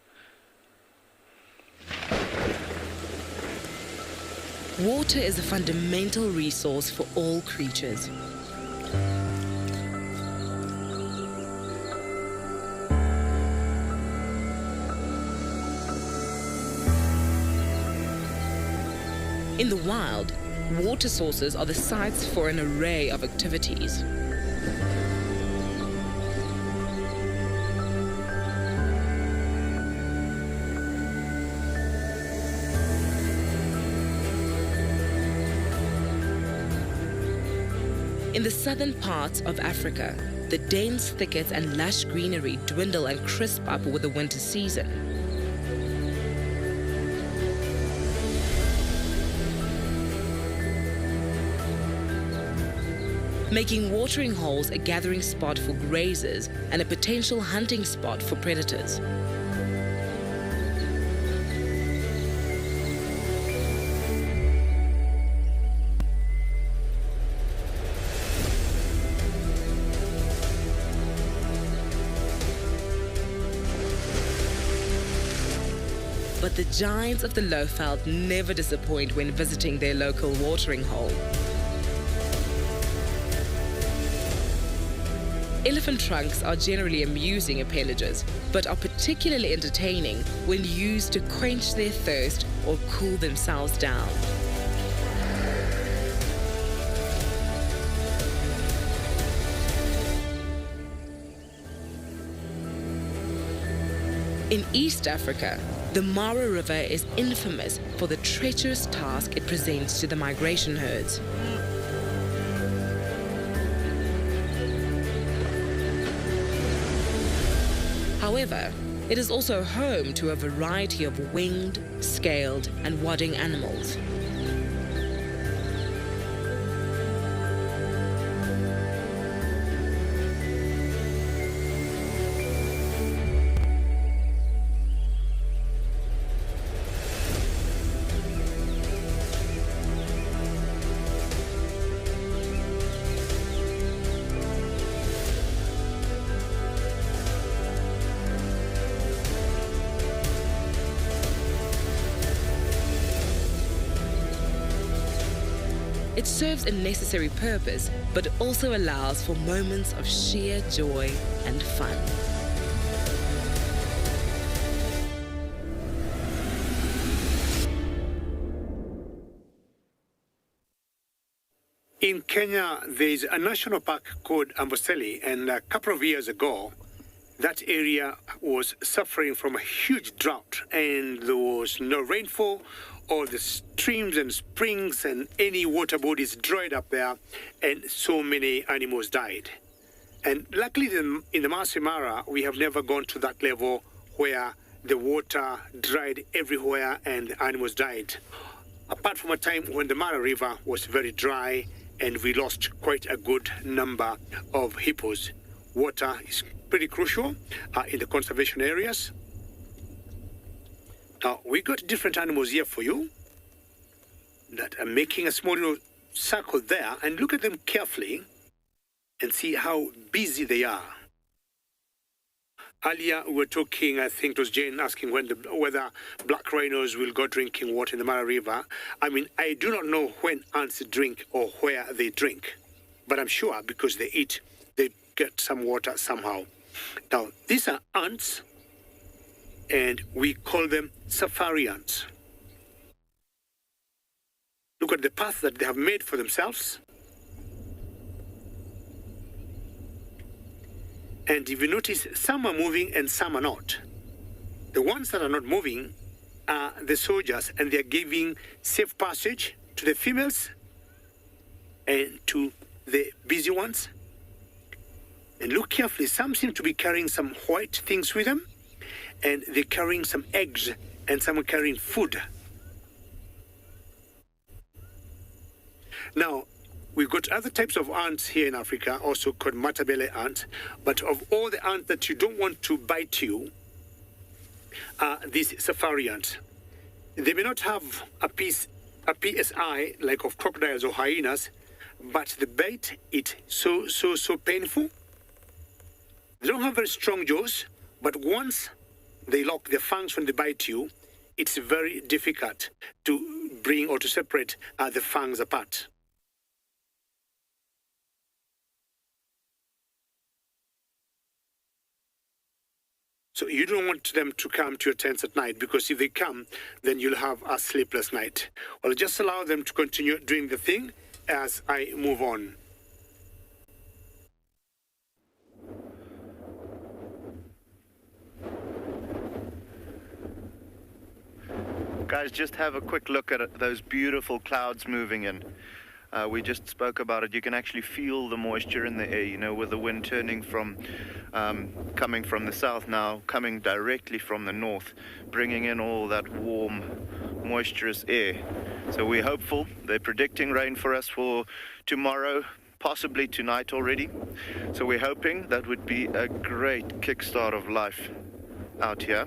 Water is a fundamental resource for all creatures. In the wild, water sources are the sites for an array of activities. In the southern parts of Africa, the dense thickets and lush greenery dwindle and crisp up with the winter season. Making watering holes a gathering spot for grazers and a potential hunting spot for predators. But the giants of the Lowveld never disappoint when visiting their local watering hole. Elephant trunks are generally amusing appendages, but are particularly entertaining when used to quench their thirst or cool themselves down. In East Africa, the Mara River is infamous for the treacherous task it presents to the migration herds. However, it is also home to a variety of winged, scaled, and wadding animals. It serves a necessary purpose, but it also allows for moments of sheer joy and fun. In Kenya, there's a national park called Amboseli, and a couple of years ago, that area was suffering from a huge drought, and there was no rainfall. All the streams and springs and any water bodies dried up there, and so many animals died. And luckily in the Masai Mara, we have never gone to that level where the water dried everywhere and the animals died. Apart from a time when the Mara River was very dry and we lost quite a good number of hippos. Water is pretty crucial in the conservation areas. Now, we got different animals here for you that are making a small little circle there, and look at them carefully and see how busy they are. Earlier, we were talking, I think it was Jane asking whether black rhinos will go drinking water in the Mara River. I mean, I do not know when ants drink or where they drink, but I'm sure because they eat, they get some water somehow. Now, these are ants, and we call them safari ants. Look at the path that they have made for themselves. And if you notice, some are moving and some are not. The ones that are not moving are the soldiers, and they're giving safe passage to the females and to the busy ones. And look carefully, some seem to be carrying some white things with them, and they're carrying some eggs, and some are carrying food. Now, we've got other types of ants here in Africa, also called matabele ants, but of all the ants that you don't want to bite you, are these safari ants. They may not have a PSI like of crocodiles or hyenas, but the bite is so painful. They don't have very strong jaws, but once they lock their fangs when they bite you, it's very difficult to bring or to separate the fangs apart. So you don't want them to come to your tents at night, because if they come, then you'll have a sleepless night. Well, just allow them to continue doing the thing as I move on. Guys, just have a quick look at those beautiful clouds moving in. We just spoke about it. You can actually feel the moisture in the air, you know, with the wind turning from, coming from the south now, coming directly from the north, bringing in all that warm, moisturous air. So we're hopeful. They're predicting rain for us for tomorrow, possibly tonight already. So we're hoping that would be a great kickstart of life out here.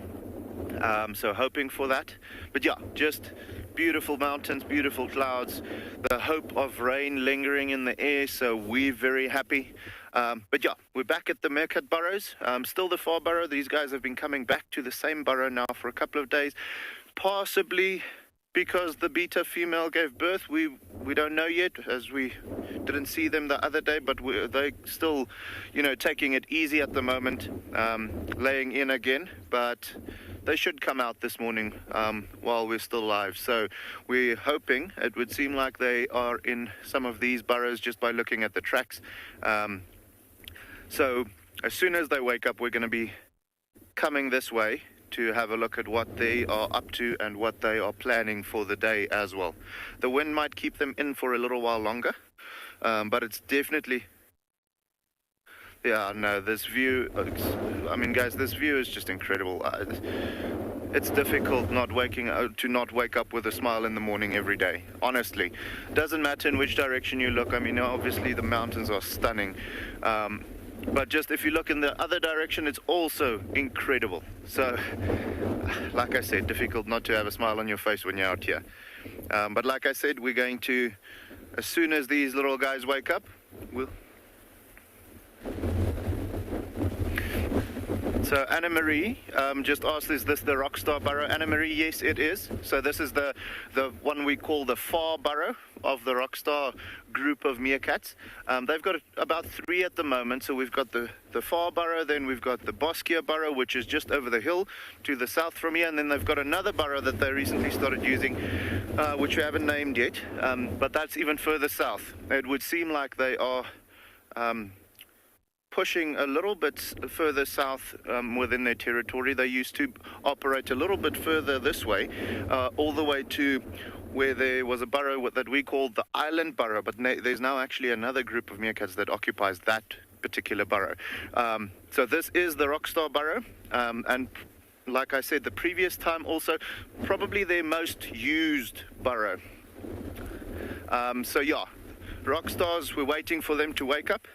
So hoping for that. But yeah, just beautiful mountains, beautiful clouds, the hope of rain lingering in the air, so we're very happy. But yeah, we're back at the meerkat burrows, still the far burrow. These guys have been coming back to the same burrow now for a couple of days, possibly because the beta female gave birth. We don't know yet, as we didn't see them the other day, but they're still, you know, taking it easy at the moment, laying in again, but they should come out this morning while we're still live. So we're hoping, it would seem like they are in some of these burrows just by looking at the tracks. So as soon as they wake up, we're going to be coming this way to have a look at what they are up to and what they are planning for the day as well. The wind might keep them in for a little while longer, but it's definitely... Yeah, no, this view, I mean, guys, this view is just incredible. It's difficult not wake up with a smile in the morning every day, honestly. Doesn't matter in which direction you look. I mean, obviously the mountains are stunning. But just if you look in the other direction, it's also incredible. So, like I said, difficult not to have a smile on your face when you're out here. But like I said, we're going to, as soon as these little guys wake up, we'll... So Anna Marie just asked, is this the Rockstar burrow? Anna Marie, yes, it is. So this is the one we call the far burrow of the Rockstar group of meerkats. They've got about 3 at the moment. So we've got the far burrow, then we've got the Boskia burrow, which is just over the hill to the south from here, and then they've got another burrow that they recently started using, which we haven't named yet, but that's even further south. It would seem like they are pushing a little bit further south within their territory. They used to operate a little bit further this way, all the way to where there was a burrow that we called the island burrow, but there's now actually another group of meerkats that occupies that particular burrow. So this is the Rockstar burrow, and like I said the previous time, also probably their most used burrow. So yeah, Rockstars, we're waiting for them to wake up,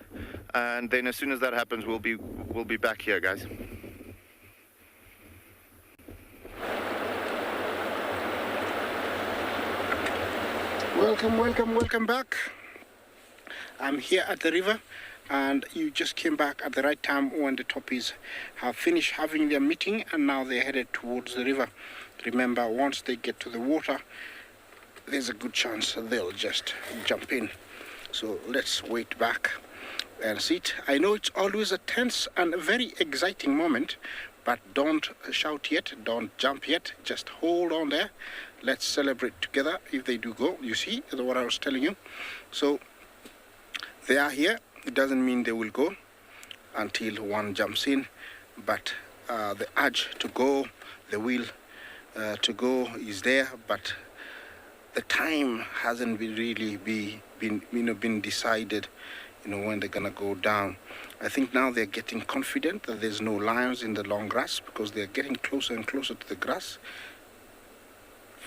and then as soon as that happens, we'll be back here, guys. Welcome back. I'm here at the river, and you just came back at the right time when the Toppies have finished having their meeting, and now they're headed towards the river. Remember, once they get to the water, there's a good chance they'll just jump in. So let's wait back and sit. I know it's always a tense and a very exciting moment, but don't shout yet, don't jump yet, just hold on there. Let's celebrate together if they do go. You see what I was telling you? So they are here. It doesn't mean they will go until one jumps in, but the urge to go, the will to go is there, but the time hasn't been decided, when they're gonna go down. I think now they're getting confident that there's no lions in the long grass because they're getting closer and closer to the grass.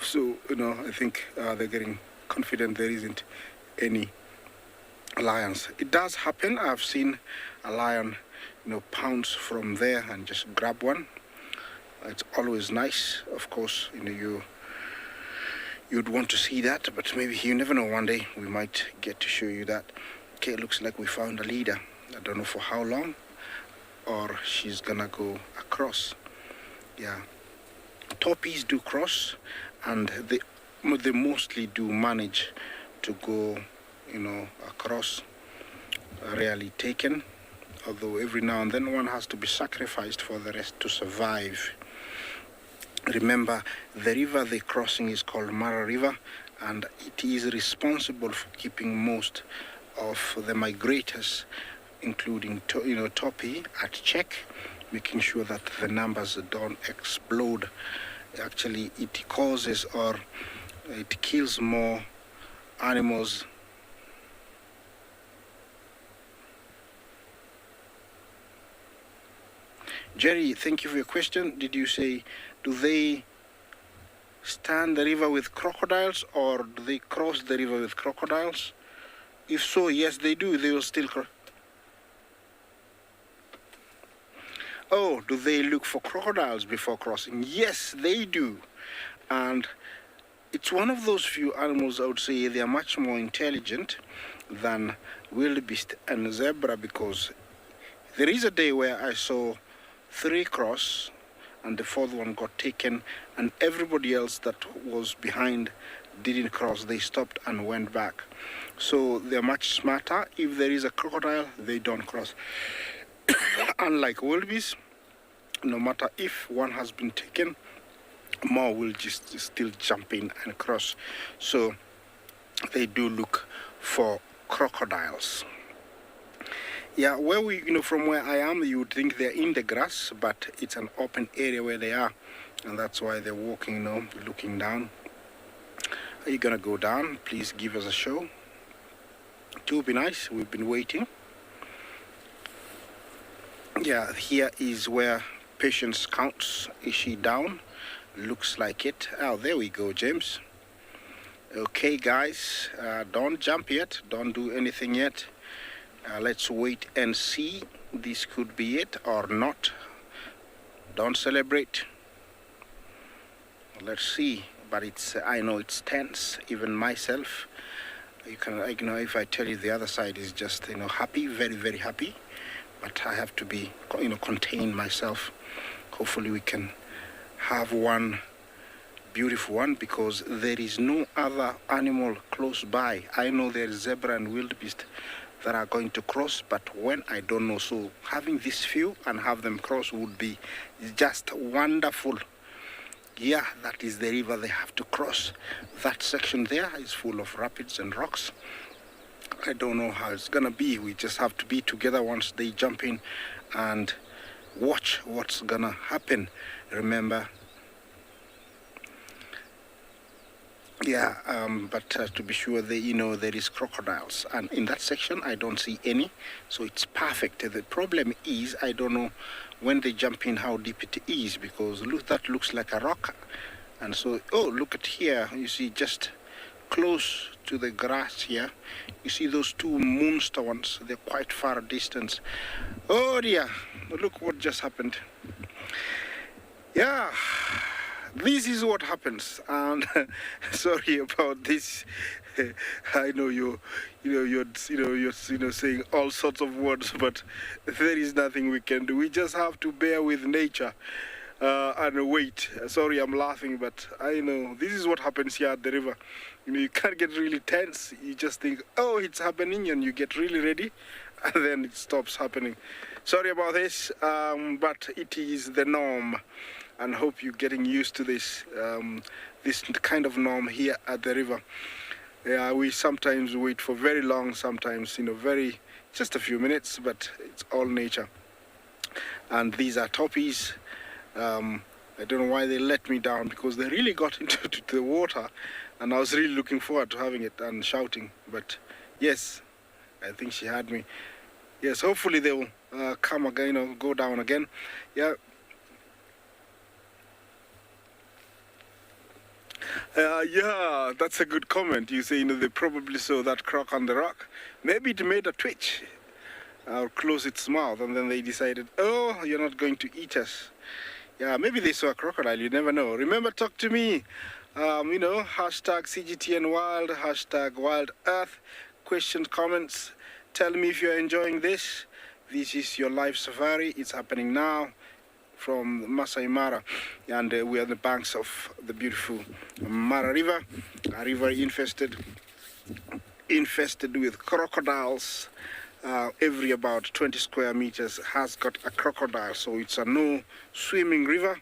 So, I think they're getting confident there isn't any lions. It does happen. I've seen a lion, pounce from there and just grab one. It's always nice. Of course, you'd want to see that, but maybe you never know. One day we might get to show you that. Okay, it looks like we found a leader. I don't know for how long, or she's gonna go across. Yeah, toppies do cross, and they mostly do manage to go, across. Rarely taken, although every now and then one has to be sacrificed for the rest to survive. Remember, the river they're crossing is called Mara River, and it is responsible for keeping most of the migrators, including toppy, at check, making sure that the numbers don't explode. Actually, it causes or it kills more animals. Jerry, thank you for your question. Did you say, do they stand the river with crocodiles, or do they cross the river with crocodiles? If so, yes, they do. They will still cross. Oh, do they look for crocodiles before crossing? Yes, they do. And it's one of those few animals, I would say, they are much more intelligent than wildebeest and zebra, because there is a day where I saw 3 cross and the 4th one got taken, and everybody else that was behind didn't cross. They stopped and went back. So they're much smarter. If there is a crocodile, they don't cross. Unlike wildebeest, no matter if one has been taken, more will just still jump in and cross. So they do look for crocodiles. Yeah, from where I am, you would think they're in the grass, but it's an open area where they are, and that's why they're walking, looking down. Are you gonna go down? Please give us a show. It will be nice. We've been waiting. Yeah, here is where Patience counts. Is she down? Looks like it. Oh, there we go, James. Okay, guys, don't jump yet. Don't do anything yet. Let's wait and see. This could be it or not. Don't celebrate. Let's see. But I know it's tense. Even myself. If I tell you the other side is just, happy, very, very happy. But I have to be, contain myself. Hopefully we can have one beautiful one, because there is no other animal close by. I know there is zebra and wildebeest that are going to cross, but when I don't know. So having this few and have them cross would be just wonderful. Yeah, that is the river they have to cross. That section there is full of rapids and rocks. I don't know how it's gonna be. We just have to be together once they jump in and watch what's gonna happen. Remember, but to be sure, there is crocodiles, and in that section I don't see any, so it's perfect. The problem is I don't know when they jump in how deep it is, because look, that looks like a rock, and so look at here. You see, just close to the grass here, you see those 2 monster ones. They're quite far distance. Oh dear, look what just happened. Yeah, this is what happens, and sorry about this. I know you're saying all sorts of words, but there is nothing we can do. We just have to bear with nature and wait. Sorry, I'm laughing, but I know this is what happens here at the river. You can't get really tense. You just think, oh, it's happening, and you get really ready, and then it stops happening. Sorry about this, but it is the norm, and hope you're getting used to this this kind of norm here at the river. Yeah, we sometimes wait for very long, sometimes just a few minutes, but it's all nature. And these are toppies. I don't know why they let me down, because they really got into the water, and I was really looking forward to having it and shouting. But yes, I think she had me. Yes, hopefully they will come again or go down again. Yeah. Yeah, that's a good comment. You say, they probably saw that croc on the rock. Maybe it made a twitch or close its mouth, and then they decided, oh, you're not going to eat us. Yeah, maybe they saw a crocodile. You never know. Remember, talk to me. Hashtag CGTN Wild, hashtag Wild Earth. Questions, comments. Tell me if you're enjoying this. This is your live safari. It's happening now from Masai Mara, and we are on the banks of the beautiful Mara River, a river infested with crocodiles. Every about 20 square meters has got a crocodile, so it's a no swimming river,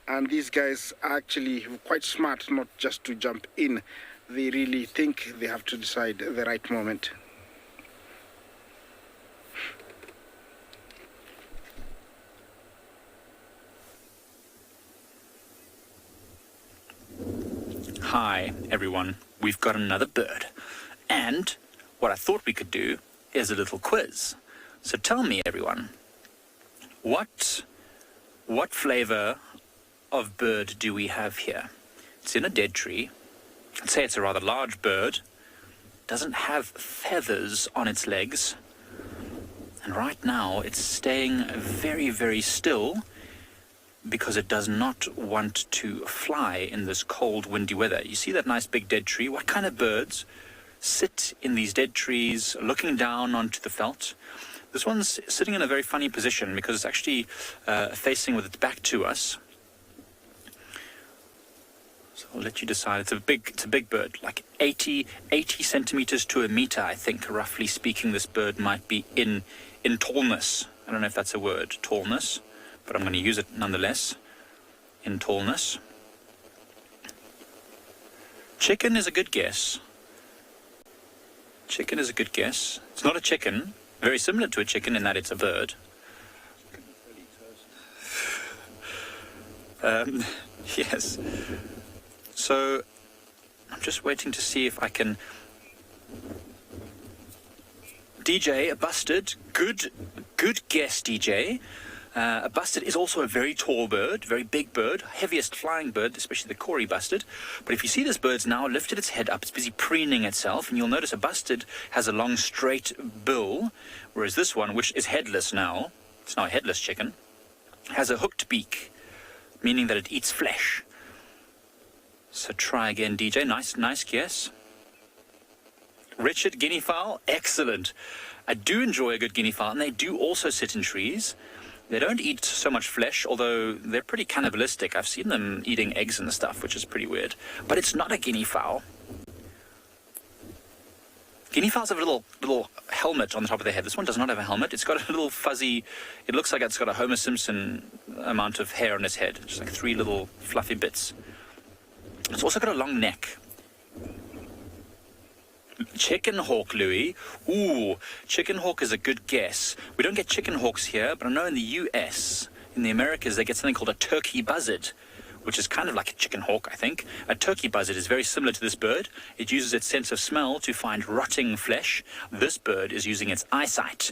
and these guys are actually quite smart not just to jump in. They really think they have to decide the right moment. Hi, everyone. We've got another bird. And what I thought we could do is a little quiz. So tell me, everyone, what flavor of bird do we have here? It's in a dead tree. I'd say it's a rather large bird. Doesn't have feathers on its legs. And right now it's staying very, very still, because it does not want to fly in this cold, windy weather. You see that nice big dead tree? What kind of birds sit in these dead trees looking down onto the veldt? This one's sitting in a very funny position because it's actually facing with its back to us. So I'll let you decide. It's a big bird, like 80 centimeters to a meter, I think, roughly speaking. This bird might be in tallness. I don't know if that's a word, tallness, but I'm going to use it nonetheless. In tallness. Chicken is a good guess. Chicken is a good guess. It's not a chicken. Very similar to a chicken in that it's a bird. Yes. So I'm just waiting to see if I can. DJ, a bustard. Good guess, DJ. A bustard is also a very tall bird, very big bird, heaviest flying bird, especially the Kori bustard. But if you see this bird's now lifted its head up, it's busy preening itself, and you'll notice a bustard has a long, straight bill, whereas this one, which is headless now, it's now a headless chicken, has a hooked beak, meaning that it eats flesh. So try again, DJ. Nice guess. Richard, guinea fowl, excellent. I do enjoy a good guinea fowl, and they do also sit in trees. They don't eat so much flesh, although they're pretty cannibalistic. I've seen them eating eggs and stuff, which is pretty weird. But it's not a guinea fowl. Guinea fowls have a little helmet on the top of their head. This one does not have a helmet. It's got a little fuzzy, it looks like it's got a Homer Simpson amount of hair on its head. Just like 3 little fluffy bits. It's also got a long neck. Chicken hawk, Louis. Ooh, chicken hawk is a good guess. We don't get chicken hawks here, but I know in the US, in the Americas, they get something called a turkey buzzard, which is kind of like a chicken hawk, I think. A turkey buzzard is very similar to this bird. It uses its sense of smell to find rotting flesh. This bird is using its eyesight.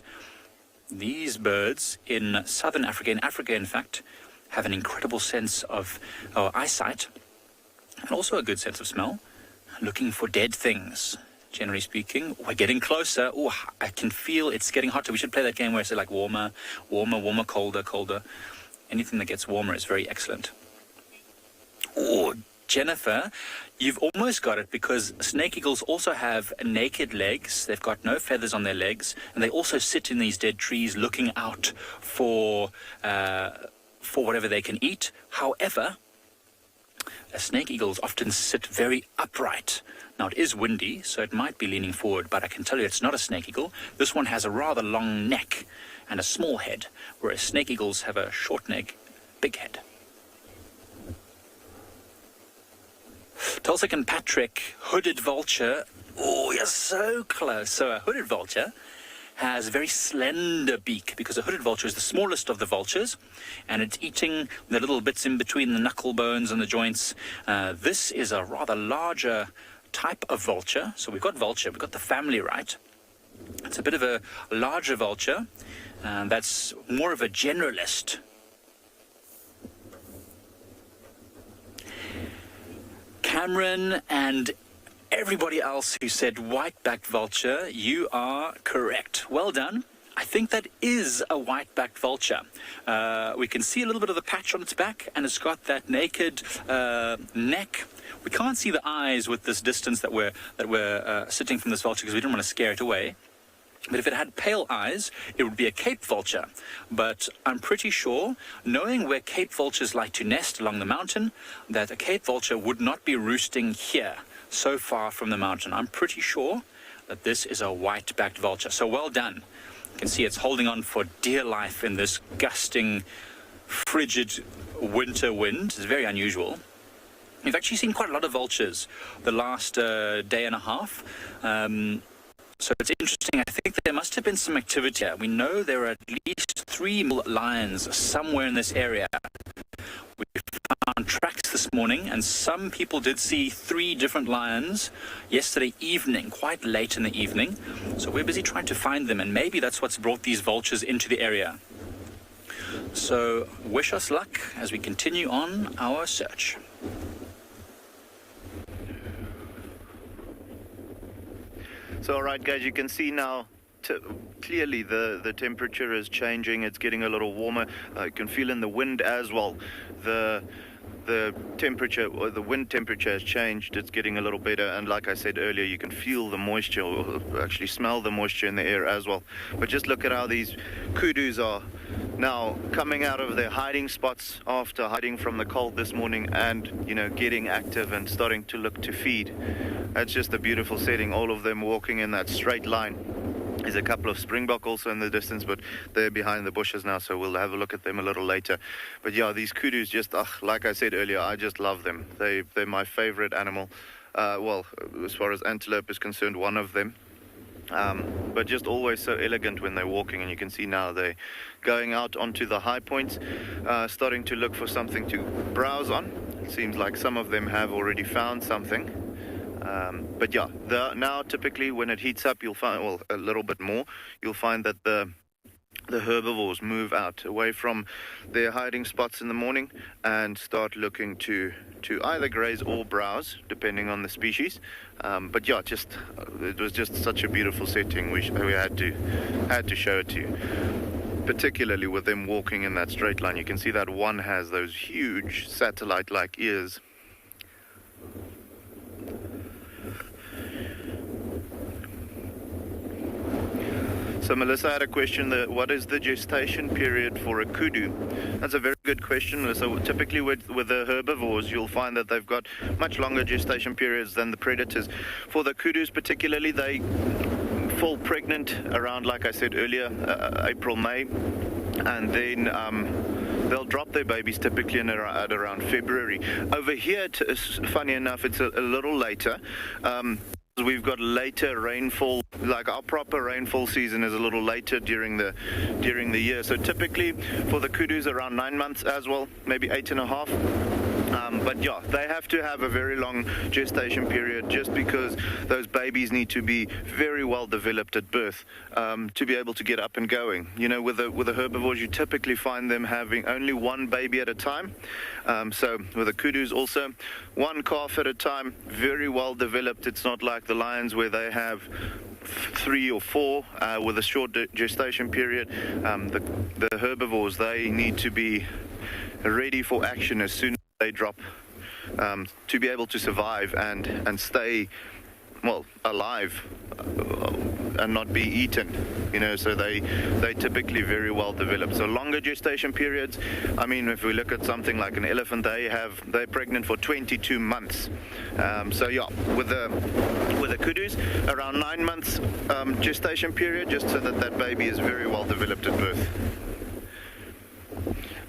These birds in southern Africa, in fact, have an incredible sense of eyesight, and also a good sense of smell, looking for dead things. Generally speaking, we're getting closer. Oh, I can feel it's getting hotter. We should play that game where it's like warmer, colder. Anything that gets warmer is very excellent. Oh, Jennifer, you've almost got it, because snake eagles also have naked legs. They've got no feathers on their legs, and they also sit in these dead trees looking out for whatever they can eat. However, snake eagles often sit very upright. Now, it is windy, so it might be leaning forward, but I can tell you it's not a snake eagle. This one has a rather long neck and a small head, whereas snake eagles have a short neck, big head. Tulsik and Patrick, hooded vulture. Oh, you're so close. So a hooded vulture has a very slender beak, because a hooded vulture is the smallest of the vultures, and it's eating the little bits in between the knuckle bones and the joints. This is a rather larger type of vulture. So we've got the family right. It's a bit of a larger vulture, that's more of a generalist. Cameron and everybody else who said white-backed vulture, you are correct. Well done. I think that is a white-backed vulture. We can see a little bit of the patch on its back, and it's got that naked neck. We can't see the eyes with this distance that we're sitting from this vulture, because we didn't want to scare it away. But if it had pale eyes, it would be a Cape vulture. But I'm pretty sure, knowing where Cape vultures like to nest along the mountain, that a Cape vulture would not be roosting here, so far from the mountain. I'm pretty sure that this is a white-backed vulture. So well done. You can see it's holding on for dear life in this gusting, frigid winter wind. It's very unusual. We've actually seen quite a lot of vultures the last day and a half. So it's interesting. I think there must have been some activity here. We know there are at least 3 lions somewhere in this area. We found tracks this morning, and some people did see 3 different lions yesterday evening, quite late in the evening. So we're busy trying to find them, and maybe that's what's brought these vultures into the area. So wish us luck as we continue on our search. So, all right, guys, you can see now clearly the temperature is changing. It's getting a little warmer. You can feel in the wind as well. The temperature, or the wind temperature, has changed. It's getting a little better, and like I said earlier, you can feel the moisture, or actually smell the moisture in the air as well. But just look at how these kudus are now coming out of their hiding spots after hiding from the cold this morning, and getting active and starting to look to feed. That's just a beautiful setting, all of them walking in that straight line. There's a couple of springbok also in the distance, but they're behind the bushes now, so we'll have a look at them a little later. But yeah, these kudus, just like I said earlier, I just love them. They're my favorite animal. Well, as far as antelope is concerned, one of them. But just always so elegant when they're walking, and you can see now they're going out onto the high points, starting to look for something to browse on. It seems like some of them have already found something. But yeah, now typically when it heats up, you'll find, well, a little bit more, you'll find that the herbivores move out away from their hiding spots in the morning and start looking to either graze or browse, depending on the species. But yeah, it was just such a beautiful setting. We had to show it to you, particularly with them walking in that straight line. You can see that one has those huge satellite-like ears. So Melissa had a question, what is the gestation period for a kudu? That's a very good question, Melissa. Typically with the herbivores, you'll find that they've got much longer gestation periods than the predators. For the kudus particularly, they fall pregnant around, like I said earlier, April, May, and then they'll drop their babies typically at around February. Over here, funny enough, it's a little later. We've got later rainfall, like our proper rainfall season is a little later during the year. So typically for the kudus around 9 months as well, maybe 8.5. But yeah, they have to have a very long gestation period, just because those babies need to be very well developed at birth to be able to get up and going. With the herbivores, you typically find them having only one baby at a time. So with the kudus also, one calf at a time, very well developed. It's not like the lions where they have 3 or 4 with a short gestation period. The herbivores, they need to be ready for action as soon as they drop, to be able to survive and stay, well, alive not be eaten. So they typically very well developed. So longer gestation periods. I mean, if we look at something like an elephant, they're pregnant for 22 months. So yeah, with the kudus, around 9 months gestation period, just so that baby is very well developed at birth.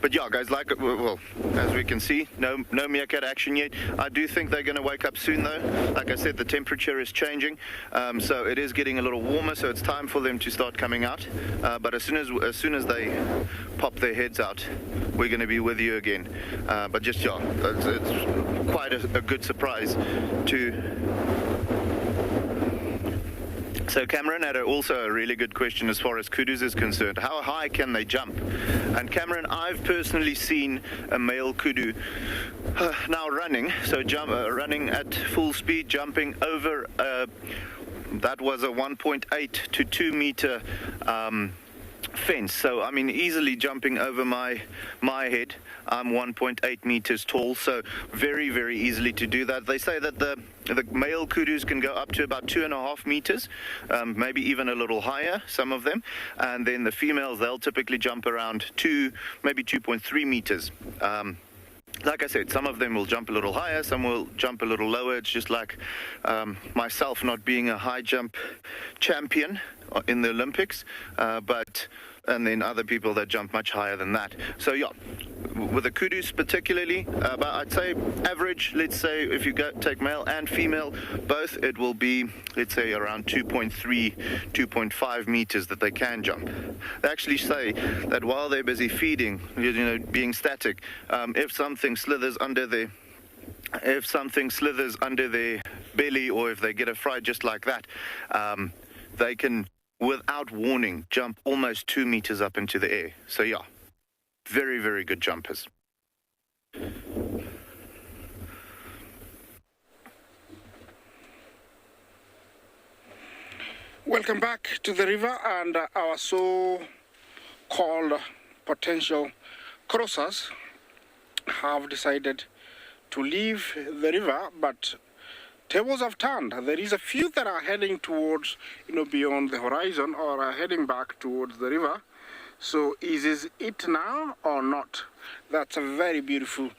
But yeah, guys, as we can see, no meerkat action yet. I do think they're going to wake up soon, though. Like I said, the temperature is changing, so it is getting a little warmer. So it's time for them to start coming out. But as soon as they pop their heads out, we're going to be with you again. But just yeah, it's quite a good surprise So Cameron had also a really good question as far as kudus is concerned. How high can they jump? And Cameron, I've personally seen a male kudu now running, running at full speed, jumping over, that was a 1.8 to 2 meter fence. So I mean, easily jumping over my head. I'm 1.8 meters tall, so very, very easily to do that. They say that the male kudus can go up to about 2.5 meters, maybe even a little higher, some of them. And then the females, they'll typically jump around maybe 2.3 meters. Like I said, some of them will jump a little higher, some will jump a little lower. It's just like myself not being a high jump champion in the Olympics, and then other people that jump much higher than that. So yeah, with the kudus particularly, about I'd say average, let's say if you take male and female both, it will be, let's say, around 2.3, 2.5 meters that they can jump. They actually say that while they're busy feeding, being static, if something slithers under their belly, or if they get a fright just like that, they can, without warning, jump almost 2 meters up into the air. So yeah, very, very good jumpers. Welcome back to the river, and our so-called potential crossers have decided to leave the river, but tables have turned. There is a few that are heading towards, beyond the horizon, or are heading back towards the river. So is it now or not? That's a very beautiful,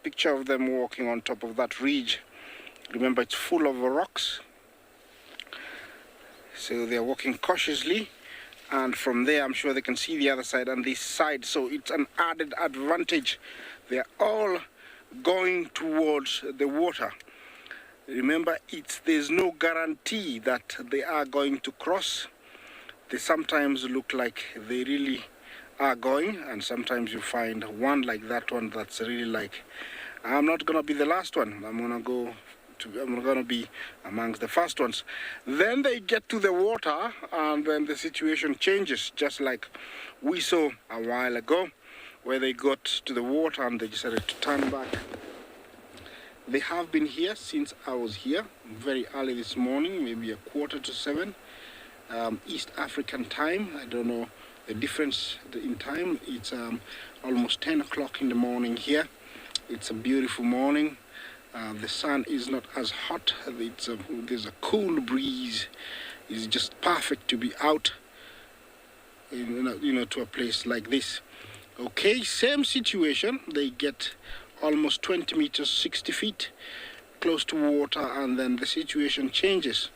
picture of them walking on top of that ridge. Remember, it's full of rocks. So they're walking cautiously, and from there I'm sure they can see the other side and this side. So it's an added advantage. They're all going towards the water. Remember, there's no guarantee that they are going to cross. They sometimes look like they really are going, and sometimes you find one like that one that's really like, I'm not going to be the last one. I'm going to be amongst the first ones. Then they get to the water, and then the situation changes, just like we saw a while ago, where they got to the water and they decided to turn back. They have been here since I was here, very early this morning, maybe 6:45, East African time. I don't know the difference in time. It's almost 10 o'clock in the morning here. It's a beautiful morning. The sun is not as hot. There's a cool breeze. It's just perfect to be out, to a place like this. Okay, same situation. They get almost 20 meters, 60 feet, close to water, and then the situation changes.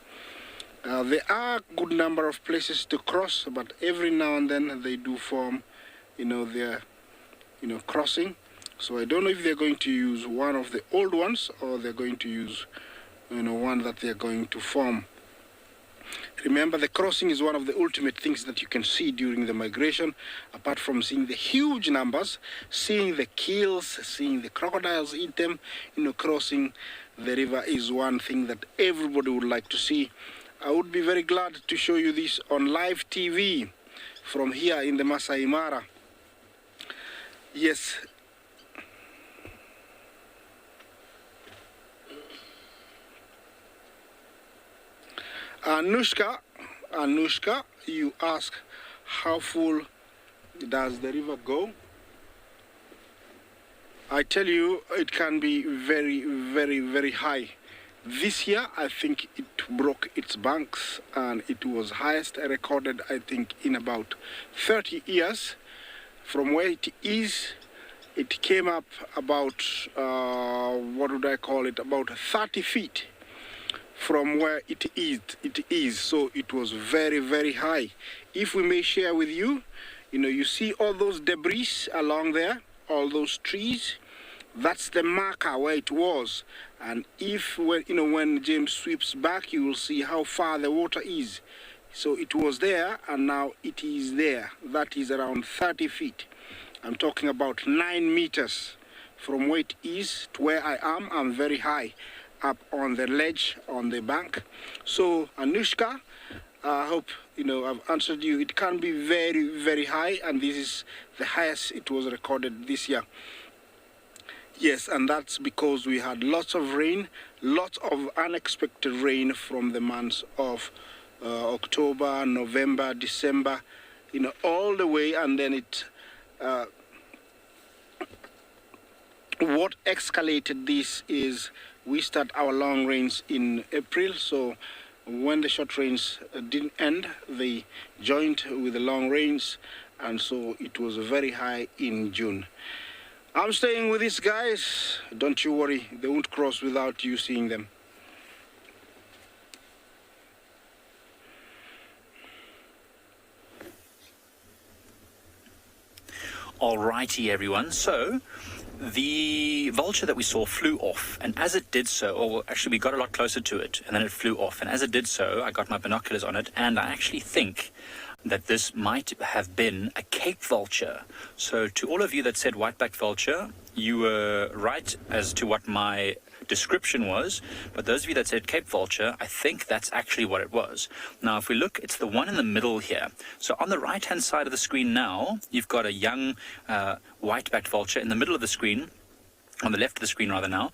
There are a good number of places to cross, but every now and then they do form, their, crossing. So I don't know if they're going to use one of the old ones, or they're going to use, one that they're going to form. Remember, the crossing is one of the ultimate things that you can see during the migration. Apart from seeing the huge numbers, seeing the kills, seeing the crocodiles eat them, crossing the river is one thing that everybody would like to see. I would be very glad to show you this on live TV from here in the Masai Mara. Yes. Anushka, you ask how full does the river go? I tell you, it can be very, very, very high. This year, I think it broke its banks, and it was highest recorded, I think, in about 30 years. From where it is, it came up about, what would I call it, about 30 feet from where it is. So it was very, very high. If we may share with you, you see all those debris along there, all those trees, that's the marker where it was. And when James sweeps back, you will see how far the water is. So it was there, and now it is there. That is around 30 feet. I'm talking about 9 meters from where it is to where I am. I'm very high up on the ledge on the bank. So Anushka, I hope I've answered you. It can be very, very high, and this is the highest it was recorded this year. Yes, and that's because we had lots of rain, lots of unexpected rain from the months of October, November, December, all the way, and then what escalated this is we start our long rains in April, so when the short rains didn't end, they joined with the long rains, and so it was very high in June. I'm staying with these guys. Don't you worry, they won't cross without you seeing them. Alrighty, everyone. So the vulture that we saw flew off, and as it did so, or actually we got a lot closer to it, and then it flew off, and as it did so, I got my binoculars on it, and I actually think that this might have been a Cape vulture. So to all of you that said white-backed vulture, you were right as to what my description was, but those of you that said Cape vulture, I think that's actually what it was. Now, if we look, it's the one in the middle here. So on the right-hand side of the screen now, you've got a young white-backed vulture. In the middle of the screen, on the left of the screen rather now,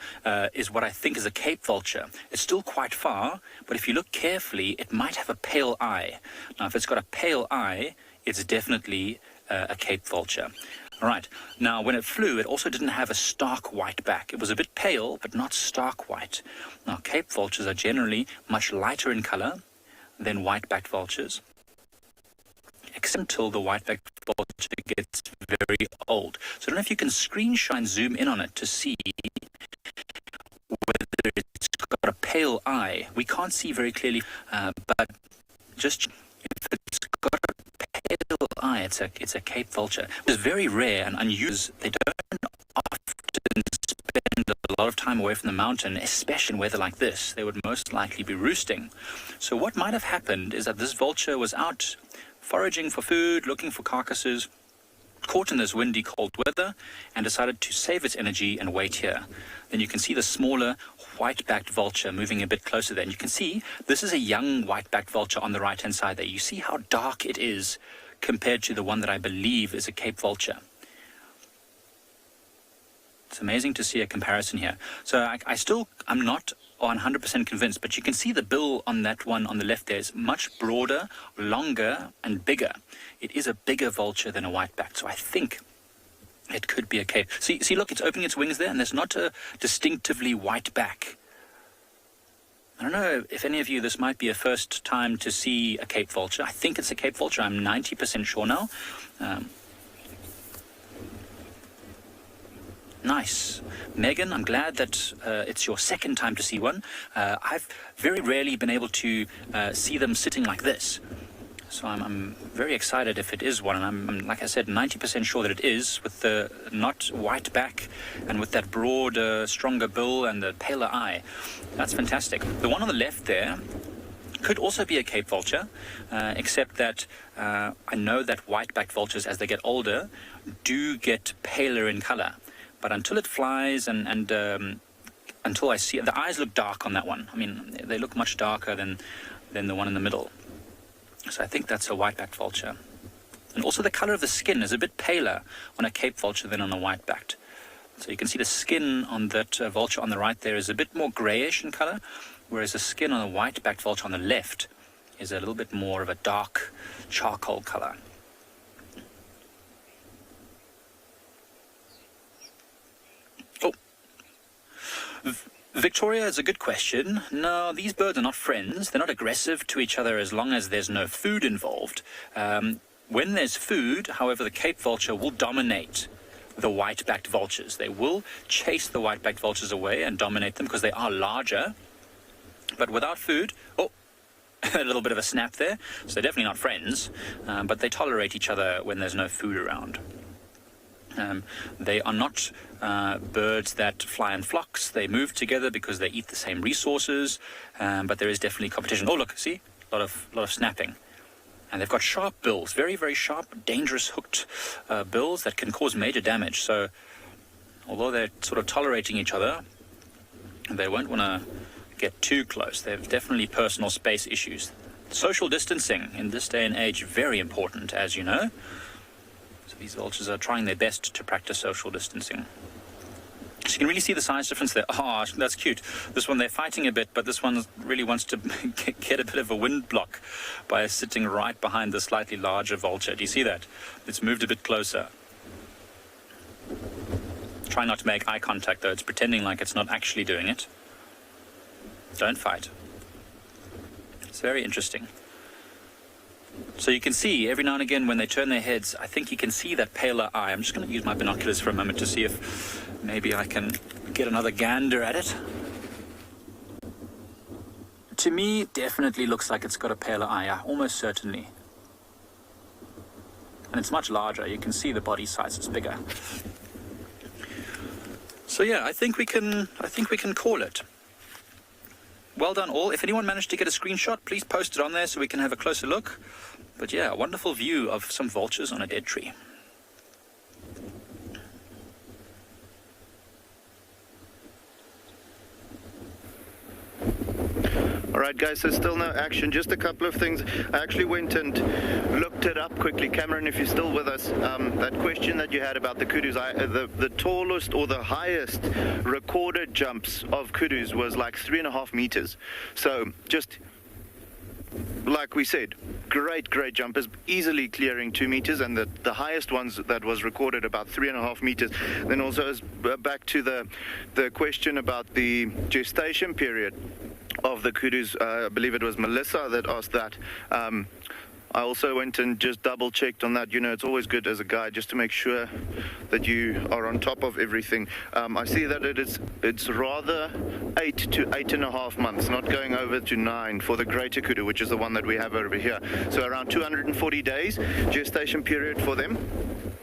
is what I think is a Cape vulture. It's still quite far, but if you look carefully, it might have a pale eye. Now, if it's got a pale eye, it's definitely a Cape vulture. All right. Now, when it flew, it also didn't have a stark white back. It was a bit pale, but not stark white. Now, Cape vultures are generally much lighter in color than white-backed vultures, except until the white-backed vulture gets very old. So I don't know if you can screenshot and zoom in on it to see whether it's got a pale eye. We can't see very clearly, but just if it's got a pale eye, it's a Cape vulture. It's very rare and unusual. They don't often spend a lot of time away from the mountain, especially in weather like this. They would most likely be roosting. So what might have happened is that this vulture was out foraging for food, looking for carcasses, caught in this windy, cold weather, and decided to save its energy and wait here. Then you can see the smaller white-backed vulture moving a bit closer there. And you can see this is a young white-backed vulture on the right-hand side there. You see how dark it is compared to the one that I believe is a Cape vulture. It's amazing to see a comparison here. So I'm not 100% convinced, but you can see the bill on that one on the left there is much broader, longer, and bigger. It is a bigger vulture than a white-backed, so I think it could be a Cape. See, look, it's opening its wings there, and there's not a distinctively white back. I don't know if any of you, this might be a first time to see a Cape vulture. I think it's a Cape vulture. I'm 90% sure now. Nice. Megan, I'm glad that it's your second time to see one. I've very rarely been able to see them sitting like this. So I'm very excited if it is one. And I'm like I said, 90% sure that it is, with the not white back and with that broad, stronger bill and the paler eye. That's fantastic. The one on the left there could also be a Cape vulture, except that I know that white-backed vultures, as they get older, do get paler in color. But until it flies and until I see it, the eyes look dark on that one. I mean, they look much darker than the one in the middle. So I think that's a white-backed vulture. And also the color of the skin is a bit paler on a Cape vulture than on a white-backed. So you can see the skin on that vulture on the right there is a bit more grayish in color, whereas the skin on the white-backed vulture on the left is a little bit more of a dark charcoal color. Victoria, is a good question. No, these birds are not friends. They're not aggressive to each other as long as there's no food involved. When there's food, however, the Cape vulture will dominate the white-backed vultures. They will chase the white-backed vultures away and dominate them because they are larger. But without food, a little bit of a snap there. So they're definitely not friends, but they tolerate each other when there's no food around. They are not birds that fly in flocks. They move together because they eat the same resources, but there is definitely competition. Oh, look, see? A lot of snapping. And they've got sharp bills, very, very sharp, dangerous hooked bills that can cause major damage. So although they're sort of tolerating each other, they won't want to get too close. There's definitely personal space issues. Social distancing in this day and age, very important, as you know. So these vultures are trying their best to practice social distancing. So you can really see the size difference there. Oh, that's cute. This one, they're fighting a bit, but this one really wants to get a bit of a wind block by sitting right behind the slightly larger vulture. Do you see that? It's moved a bit closer. Try not to make eye contact, though. It's pretending like it's not actually doing it. Don't fight. It's very interesting. So you can see every now and again when they turn their heads, I think you can see that paler eye. I'm just going to use my binoculars for a moment to see if maybe I can get another gander at it. To me, it definitely looks like it's got a paler eye, almost certainly. And it's much larger. You can see the body size is bigger. So yeah, I think we can call it. Well done all. If anyone managed to get a screenshot, please post it on there so we can have a closer look. But yeah, a wonderful view of some vultures on a dead tree. All right, guys, so still no action. Just a couple of things. I actually went and looked it up quickly. Cameron, if you're still with us, that question that you had about the kudus, the tallest or the highest recorded jumps of kudus was like 3.5 meters. So just like we said, great jumpers, easily clearing 2 meters, and the highest ones that was recorded about 3.5 meters. Then also as back to the question about the gestation period of the kudus, I believe it was Melissa that asked that. I also went and just double checked on that. You know, it's always good as a guide just to make sure that you are on top of everything. I see that it's rather 8 to 8.5 months, not going over to 9 for the greater kudu, which is the one that we have over here. So around 240 days gestation period for them.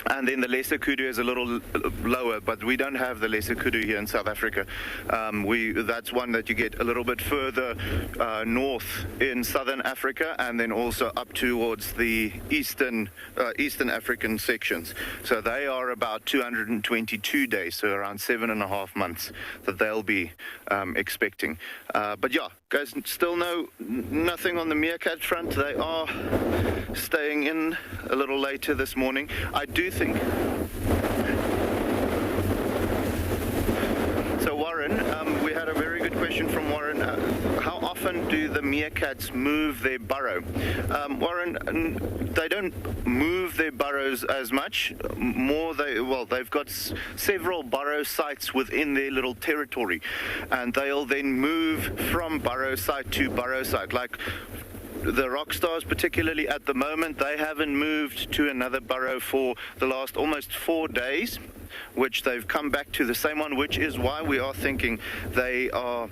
And then the lesser kudu is a little lower, but we don't have the lesser kudu here in South Africa. That's one that you get a little bit further north in southern Africa, and then also up towards the eastern African sections. So they are about 222 days, so around 7.5 months that they'll be expecting. But yeah, guys, still nothing on the meerkat front. They are staying in a little later this morning. I do think. So Warren, we had a very good question from Warren. How often do the meerkats move their burrow? Warren, they don't move their burrows as much. They've got several burrow sites within their little territory, and they'll then move from burrow site to burrow site. Like the rock stars, particularly at the moment, they haven't moved to another burrow for the last almost 4 days, which they've come back to the same one, which is why we are thinking they are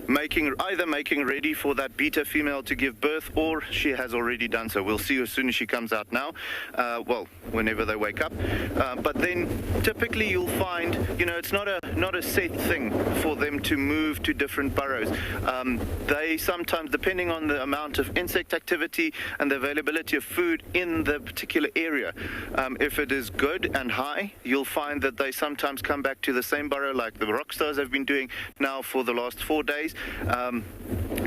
making ready for that beta female to give birth, or she has already done so. We'll see as soon as she comes out now, whenever they wake up. But then typically you'll find, it's not a set thing for them to move to different burrows. They sometimes, depending on the amount of insect activity and the availability of food in the particular area, if it is good and high, you'll find that they sometimes come back to the same burrow, like the rock stars have been doing now for the last 4 days.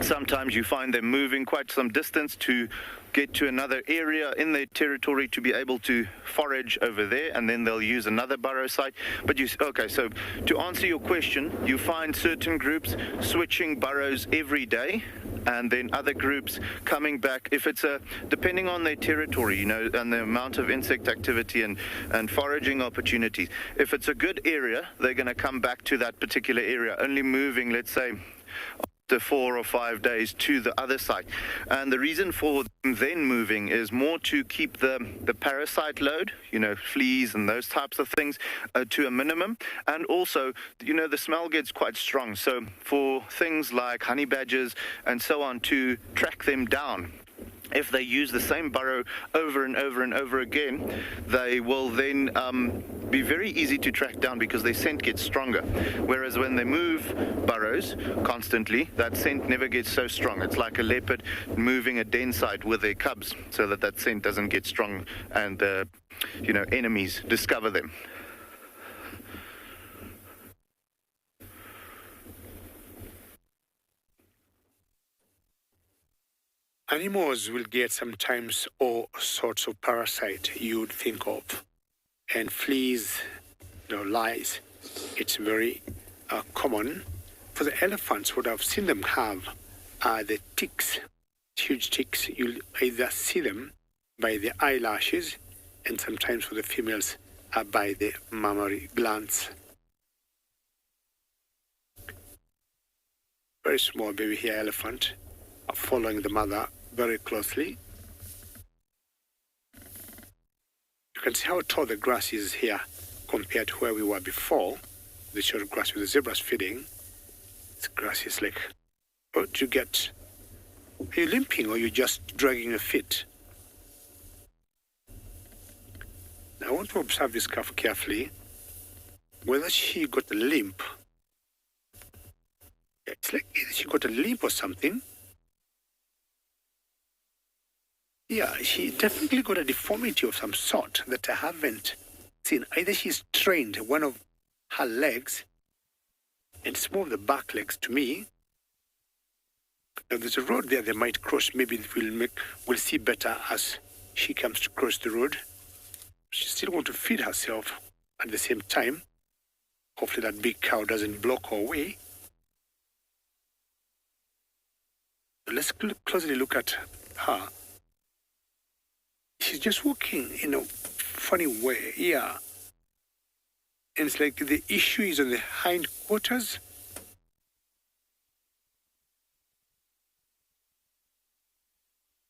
Sometimes you find them moving quite some distance to get to another area in their territory to be able to forage over there, and then they'll use another burrow site. But so to answer your question, you find certain groups switching burrows every day, and then other groups coming back. If it's depending on their territory, and the amount of insect activity and foraging opportunities. If it's a good area, they're going to come back to that particular area, only moving, let's say, after 4 or 5 days to the other site. And the reason for them then moving is more to keep the parasite load, fleas and those types of things, to a minimum. And also, the smell gets quite strong. So for things like honey badgers and so on, to track them down, if they use the same burrow over and over and over again, they will then be very easy to track down because their scent gets stronger. Whereas when they move burrows constantly, that scent never gets so strong. It's like a leopard moving a den site with their cubs so that scent doesn't get strong and, enemies discover them. Animals will get sometimes all sorts of parasite you would think of. And fleas, lice, it's very common. For the elephants, what I've seen them have are the ticks, huge ticks. You'll either see them by the eyelashes, and sometimes for the females by the mammary glands. Very small baby here elephant are following the mother very closely. You can see how tall the grass is here compared to where we were before. The short grass with the zebras feeding. This grass is like, what you get? Are you limping or are you just dragging your feet? Now I want to observe this calf carefully. Whether she got a limp. It's like either she got a limp or something. Yeah, she definitely got a deformity of some sort that I haven't seen. Either she's strained one of her legs, and it's more of the back legs to me. Now there's a road there they might cross. Maybe we'll see better as she comes to cross the road. She still wants to feed herself at the same time. Hopefully that big cow doesn't block her way. Let's closely look at her. She's just walking in a funny way, yeah. And it's like the issue is on the hindquarters.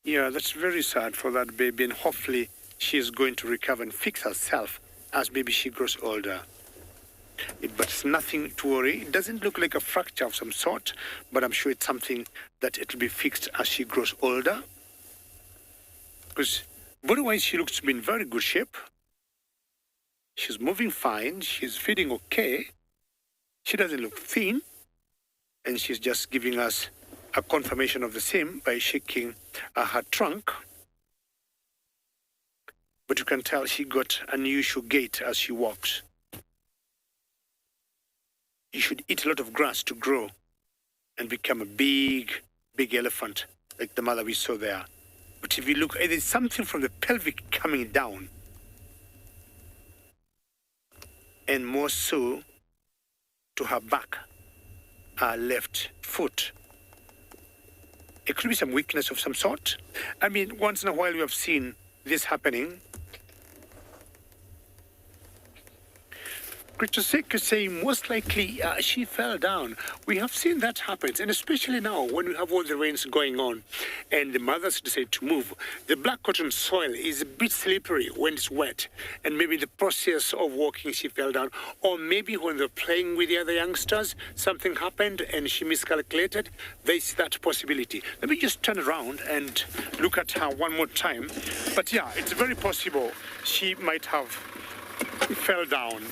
Yeah, that's very sad for that baby, and hopefully she's going to recover and fix herself as maybe she grows older. But it's nothing to worry. It doesn't look like a fracture of some sort, but I'm sure it's something that it'll be fixed as she grows older. Because body-wise, she looks to be in very good shape. She's moving fine. She's feeding okay. She doesn't look thin. And she's just giving us a confirmation of the same by shaking her trunk. But you can tell she got an unusual gait as she walks. You should eat a lot of grass to grow and become a big, big elephant like the mother we saw there. But if you look, there's something from the pelvic coming down. And more so to her back, her left foot. It could be some weakness of some sort. I mean, once in a while we have seen this happening. Critic could say most likely she fell down. We have seen that happen, and especially now when we have all the rains going on and the mothers decide to move. The black cotton soil is a bit slippery when it's wet, and maybe in the process of walking she fell down, or maybe when they're playing with the other youngsters something happened and she miscalculated. There's that possibility. Let me just turn around and look at her one more time. But yeah, it's very possible she might have fell down.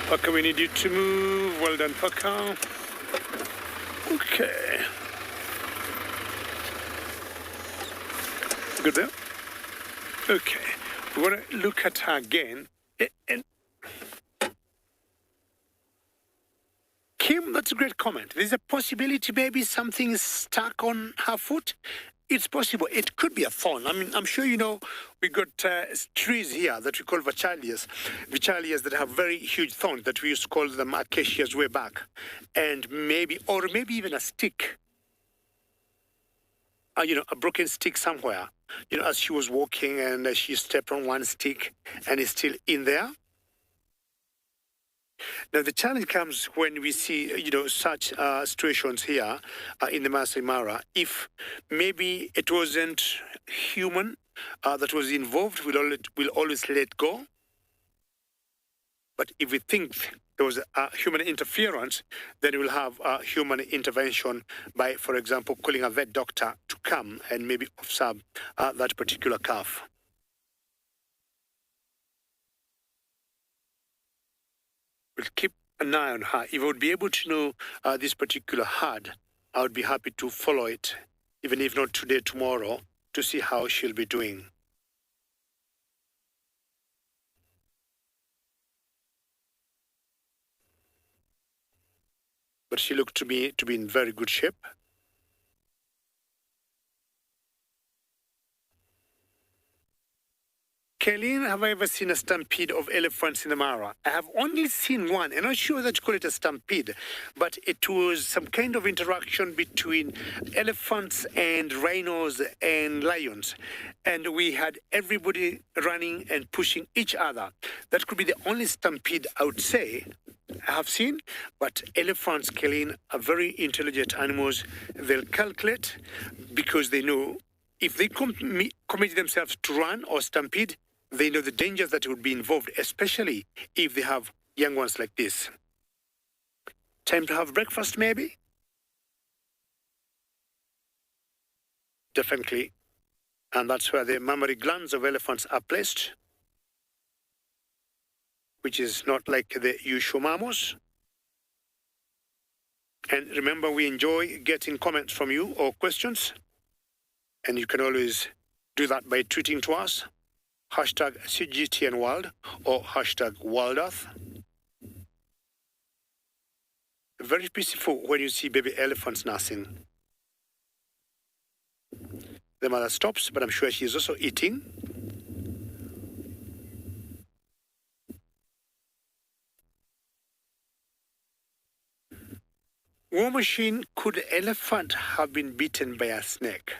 Parker, we need you to move. Well done, Parker. Okay. Good there? Okay. We want to look at her again. And Kim, that's a great comment. There's a possibility maybe something is stuck on her foot It's possible. It could be a thorn. I mean, I'm sure you know we got trees here that we call vachalias that have very huge thorns that we used to call them acacias way back, and maybe even a stick. A broken stick somewhere. As she was walking and she stepped on one stick and it's still in there. Now, the challenge comes when we see, such situations here in the Masai Mara. If maybe it wasn't human that was involved, we'll always let go. But if we think there was human interference, then we'll have human intervention by, for example, calling a vet doctor to come and maybe observe that particular calf. We'll keep an eye on her. If I would be able to know this particular herd, I would be happy to follow it, even if not today, tomorrow, to see how she'll be doing. But she looked to be in very good shape. Kaylin, have I ever seen a stampede of elephants in the Mara? I have only seen one. I'm not sure that you call it a stampede, but it was some kind of interaction between elephants and rhinos and lions. And we had everybody running and pushing each other. That could be the only stampede I would say I have seen, but elephants, Kaylin, are very intelligent animals. They'll calculate because they know if they commit themselves to run or stampede, they know the dangers that would be involved, especially if they have young ones like this. Time to have breakfast, maybe? Definitely. And that's where the mammary glands of elephants are placed, which is not like the usual mammals. And remember, we enjoy getting comments from you or questions. And you can always do that by tweeting to us, hashtag CGTNWorld or hashtag WorldEarth. Very peaceful when you see baby elephants nursing. The mother stops, but I'm sure she is also eating. War Machine, could elephant have been bitten by a snake?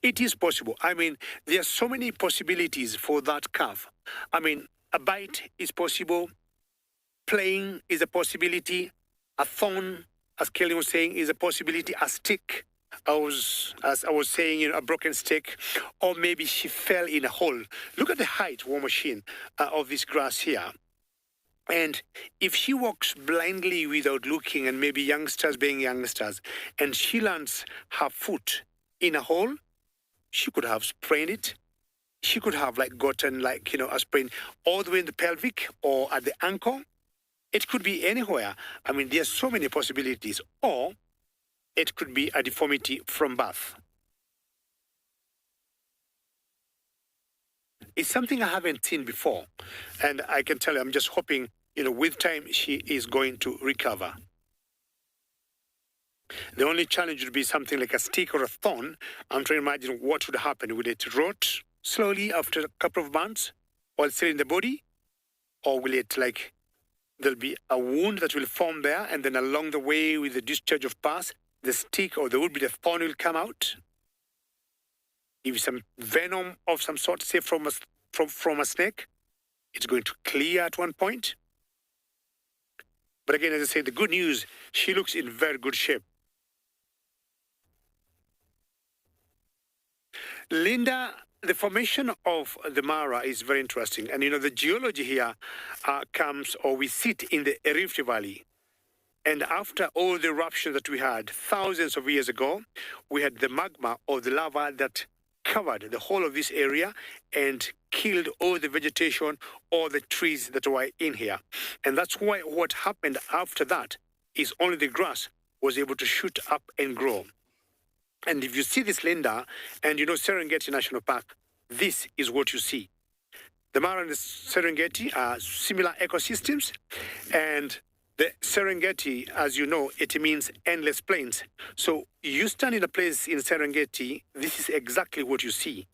It is possible. I mean, there are so many possibilities for that calf. I mean, a bite is possible. Playing is a possibility. A thorn, as Kelly was saying, is a possibility. A stick, as I was saying, a broken stick. Or maybe she fell in a hole. Look at the height, War Machine, of this grass here. And if she walks blindly without looking, and maybe youngsters being youngsters, and she lands her foot in a hole, she could have sprained it. She could have gotten a sprain all the way in the pelvic or at the ankle. It could be anywhere. I mean, there's so many possibilities. Or it could be a deformity from birth. It's something I haven't seen before. And I can tell you, I'm just hoping, with time, she is going to recover. The only challenge would be something like a stick or a thorn. I'm trying to imagine what would happen. Would it rot slowly after a couple of months while still in the body? Or will it there'll be a wound that will form there, and then along the way with the discharge of pus, the stick or there would be the thorn will come out? If some venom of some sort, say from a snake, it's going to clear at one point. But again, as I say, the good news, she looks in very good shape. Linda, the formation of the Mara is very interesting. And the geology here we sit in the Rift Valley. And after all the eruptions that we had thousands of years ago, we had the magma or the lava that covered the whole of this area and killed all the vegetation, all the trees that were in here. And that's why what happened after that is only the grass was able to shoot up and grow. And if you see this, Linda, and Serengeti National Park, this is what you see. The Mara and the Serengeti are similar ecosystems, and The Serengeti, as you know, it means endless plains. So you stand in a place in Serengeti, this is exactly what you see.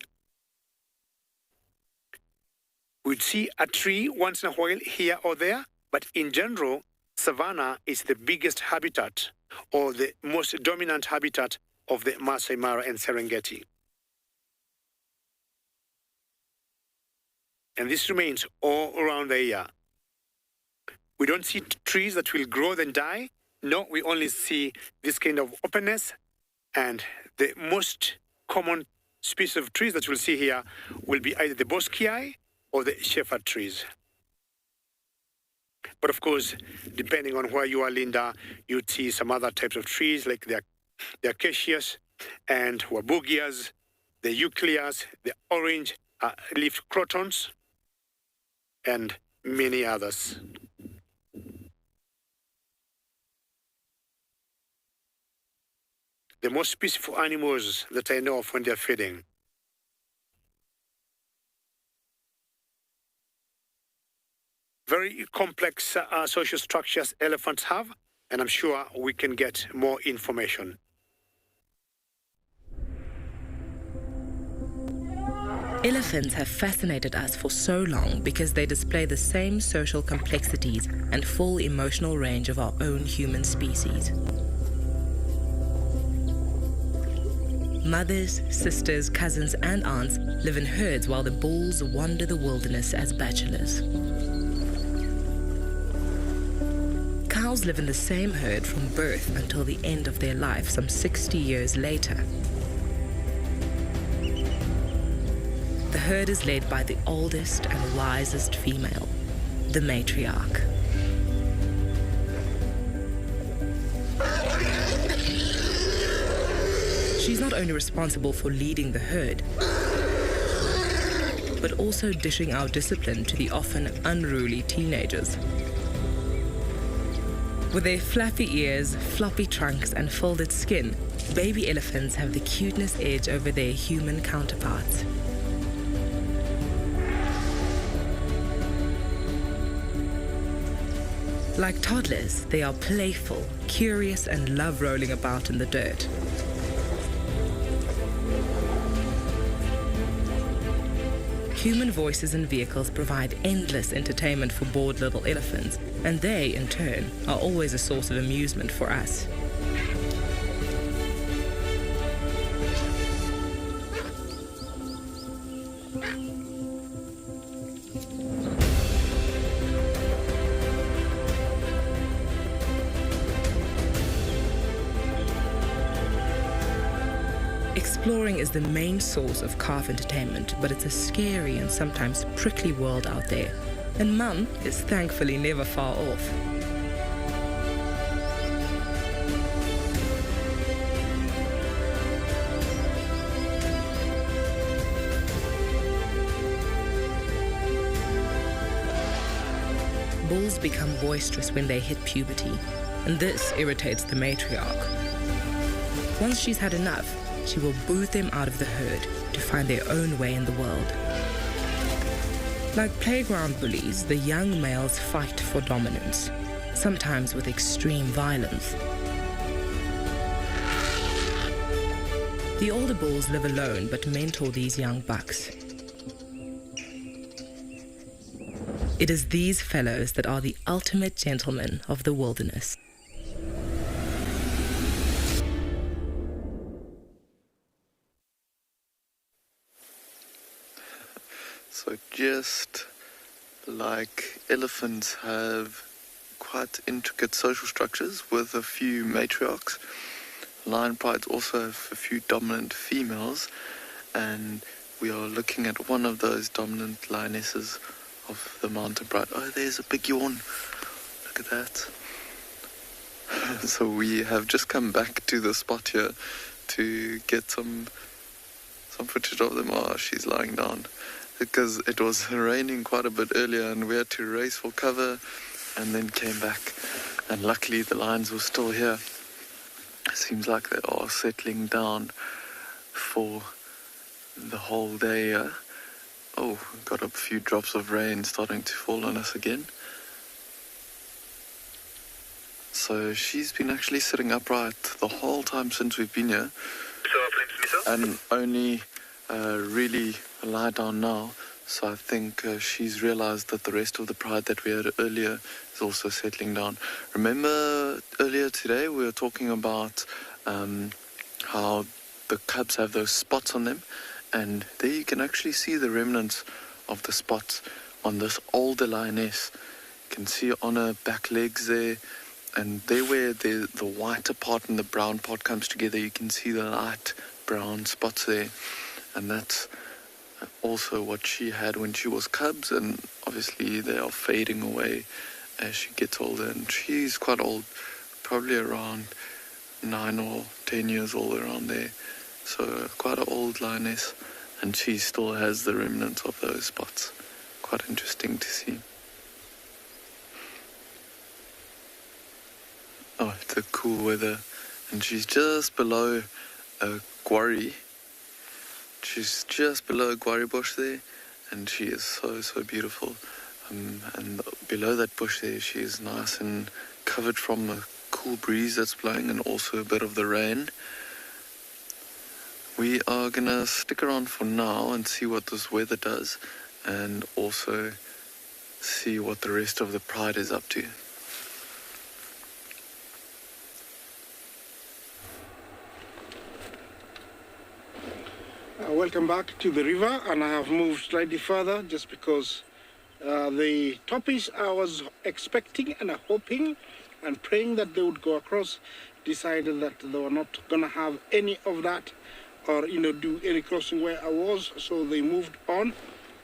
We'd see a tree once in a while here or there, but in general, savanna is the biggest habitat or the most dominant habitat of the Masai Mara and Serengeti. And this remains all around the year. We don't see trees that will grow then die. No, we only see this kind of openness. And the most common species of trees that we'll see here will be either the bosquii or the shepherd trees. But of course, depending on where you are, Linda, you'd see some other types of trees like the acacias and wabugias, the eucalyptus, the orange leaf crotons, and many others. The most peaceful animals that I know of when they're feeding. Very complex social structures elephants have, and I'm sure we can get more information. Elephants have fascinated us for so long because they display the same social complexities and full emotional range of our own human species. Mothers, sisters, cousins, and aunts live in herds while the bulls wander the wilderness as bachelors. Cows live in the same herd from birth until the end of their life, some 60 years later. The herd is led by the oldest and wisest female, the matriarch. She's not only responsible for leading the herd, but also dishing out discipline to the often unruly teenagers. With their flappy ears, floppy trunks, and folded skin, baby elephants have the cuteness edge over their human counterparts. Like toddlers, they are playful, curious, and love rolling about in the dirt. Human voices and vehicles provide endless entertainment for bored little elephants, and they, in turn, are always a source of amusement for us. Exploring is the main source of calf entertainment, but it's a scary and sometimes prickly world out there, and Mum is thankfully never far off. Bulls become boisterous when they hit puberty, and this irritates the matriarch. Once she's had enough, she will boot them out of the herd to find their own way in the world. Like playground bullies, the young males fight for dominance, sometimes with extreme violence. The older bulls live alone but mentor these young bucks. It is these fellows that are the ultimate gentlemen of the wilderness. So just like elephants have quite intricate social structures with a few matriarchs, lion prides also have a few dominant females, and we are looking at one of those dominant lionesses of the mountain pride. Oh, there's a big yawn. Look at that. So we have just come back to the spot here to get some footage of them. Oh, she's lying down. Because it was raining quite a bit earlier and we had to race for cover and then came back. And luckily the lions were still here. It seems like they are settling down for the whole day. Oh, got a few drops of rain starting to fall on us again. So she's been actually sitting upright the whole time since we've been here, and only really lie down now. So I think she's realized that the rest of the pride that we had earlier is also settling down. Remember earlier today we were talking about how the cubs have those spots on them, and there you can actually see the remnants of the spots on this older lioness. You can see on her back legs there, and there where the whiter part and the brown part comes together, you can see the light brown spots there, and that's also what she had when she was cubs, and obviously they are fading away as she gets older, and she's quite old, probably around 9 or 10 years old, around there, so quite an old lioness, and she still has the remnants of those spots. Quite interesting to see. Oh, it's a cool weather, and she's just below a quarry. She's just below a guarri bush there, and she is so beautiful. And below that bush there, she is nice and covered from the cool breeze that's blowing, and also a bit of the rain. We are gonna stick around for now and see what this weather does, and also see what the rest of the pride is up to. Welcome back to the river, and I have moved slightly further just because the toppies I was expecting and hoping and praying that they would go across decided that they were not gonna have any of that, or do any crossing where I was, so they moved on.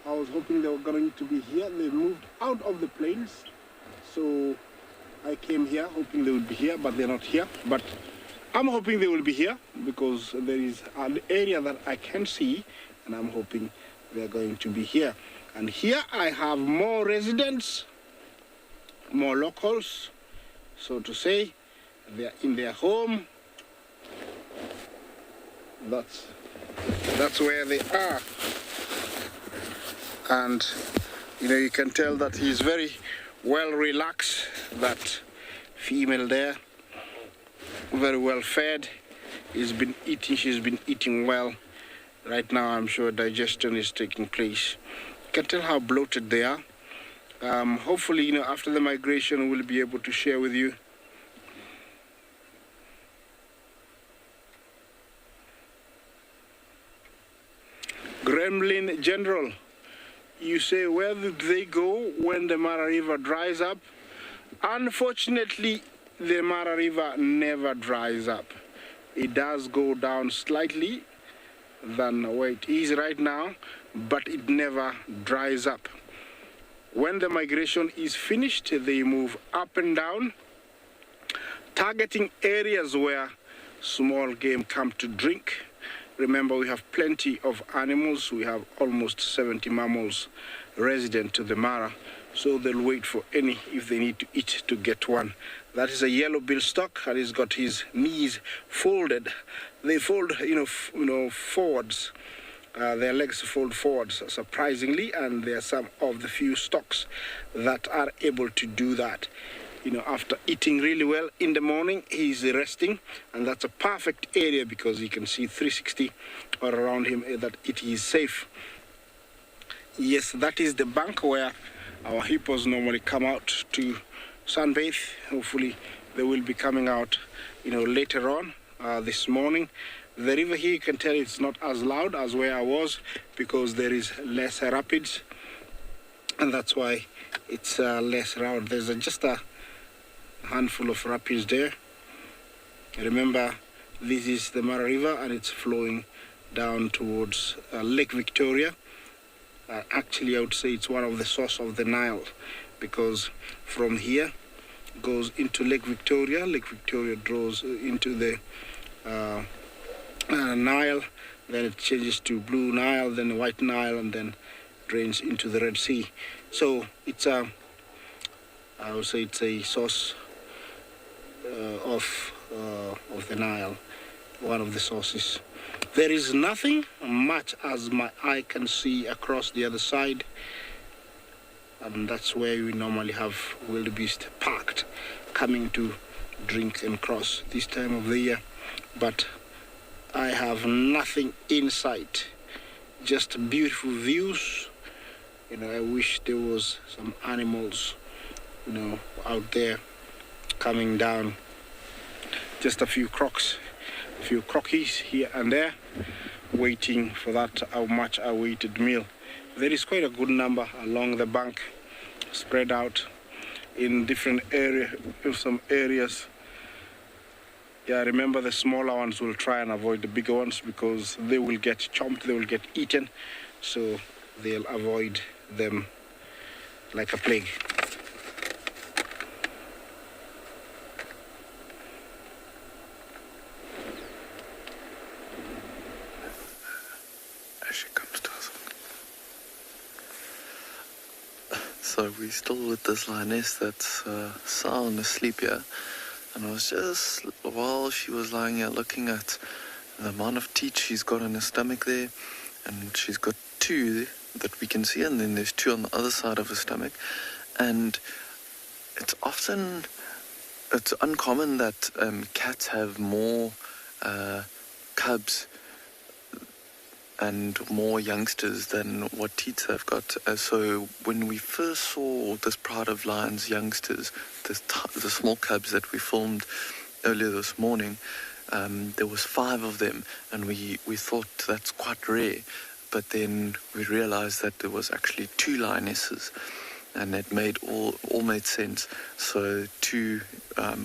I was hoping they were going to be here. They moved out of the plains, so I came here hoping they would be here, but they're not here. But I'm hoping they will be here because there is an area that I can see, and I'm hoping they're going to be here. And here I have more residents, more locals, so to say. They're in their home. That's where they are. And you can tell that he's very well relaxed, that female there. Very well fed. She's been eating well. Right now I'm sure digestion is taking place. You can tell how bloated they are. Hopefully, after the migration we'll be able to share with you. Gremlin General, you say, where did they go when the Mara River dries up? Unfortunately, the Mara River never dries up. It does go down slightly than where it is right now, but it never dries up. When the migration is finished, they move up and down, targeting areas where small game come to drink. Remember, we have plenty of animals. We have almost 70 mammals resident to the Mara, so they'll wait for any, if they need to eat, to get one. That is a yellow-billed stock, and he's got his knees folded. They fold, forwards. Their legs fold forwards, surprisingly, and there are some of the few stocks that are able to do that. After eating really well in the morning, he's resting, and that's a perfect area because you can see 360 or around him that it is safe. Yes, that is the bank where our hippos normally come out to sunbathe. Hopefully they will be coming out later on this morning. The river here, you can tell it's not as loud as where I was because there is less rapids, and that's why it's less loud. There's just a handful of rapids there. Remember, this is the Mara River, and it's flowing down towards Lake Victoria. Actually, I would say it's one of the source of the Nile, because from here goes into Lake Victoria. Lake Victoria draws into the Nile, then it changes to Blue Nile, then White Nile, and then drains into the Red Sea. So it's I would say it's a source of the Nile, one of the sources. There is nothing much as my eye can see across the other side, and that's where we normally have wildebeest parked, coming to drink and cross this time of the year, but I have nothing in sight, just beautiful views. I wish there was some animals, out there coming down. Just a few crocs, a few crockies here and there, waiting for that much awaited meal. There is quite a good number along the bank, spread out in different some areas. Yeah, remember the smaller ones will try and avoid the bigger ones because they will get chomped, they will get eaten, so they'll avoid them like a plague. She comes to us. So we're still with this lioness that's sound asleep here. And I was just, while she was lying here, looking at the amount of teeth she's got in her stomach there. And she's got 2 that we can see, and then there's 2 on the other side of her stomach. And it's uncommon that cats have more cubs and more youngsters than what teats have got. So when we first saw this pride of lions youngsters, the small cubs that we filmed earlier this morning, there was 5 of them, and we thought that's quite rare. But then we realized that there was actually 2 lionesses, and it made all made sense. So 2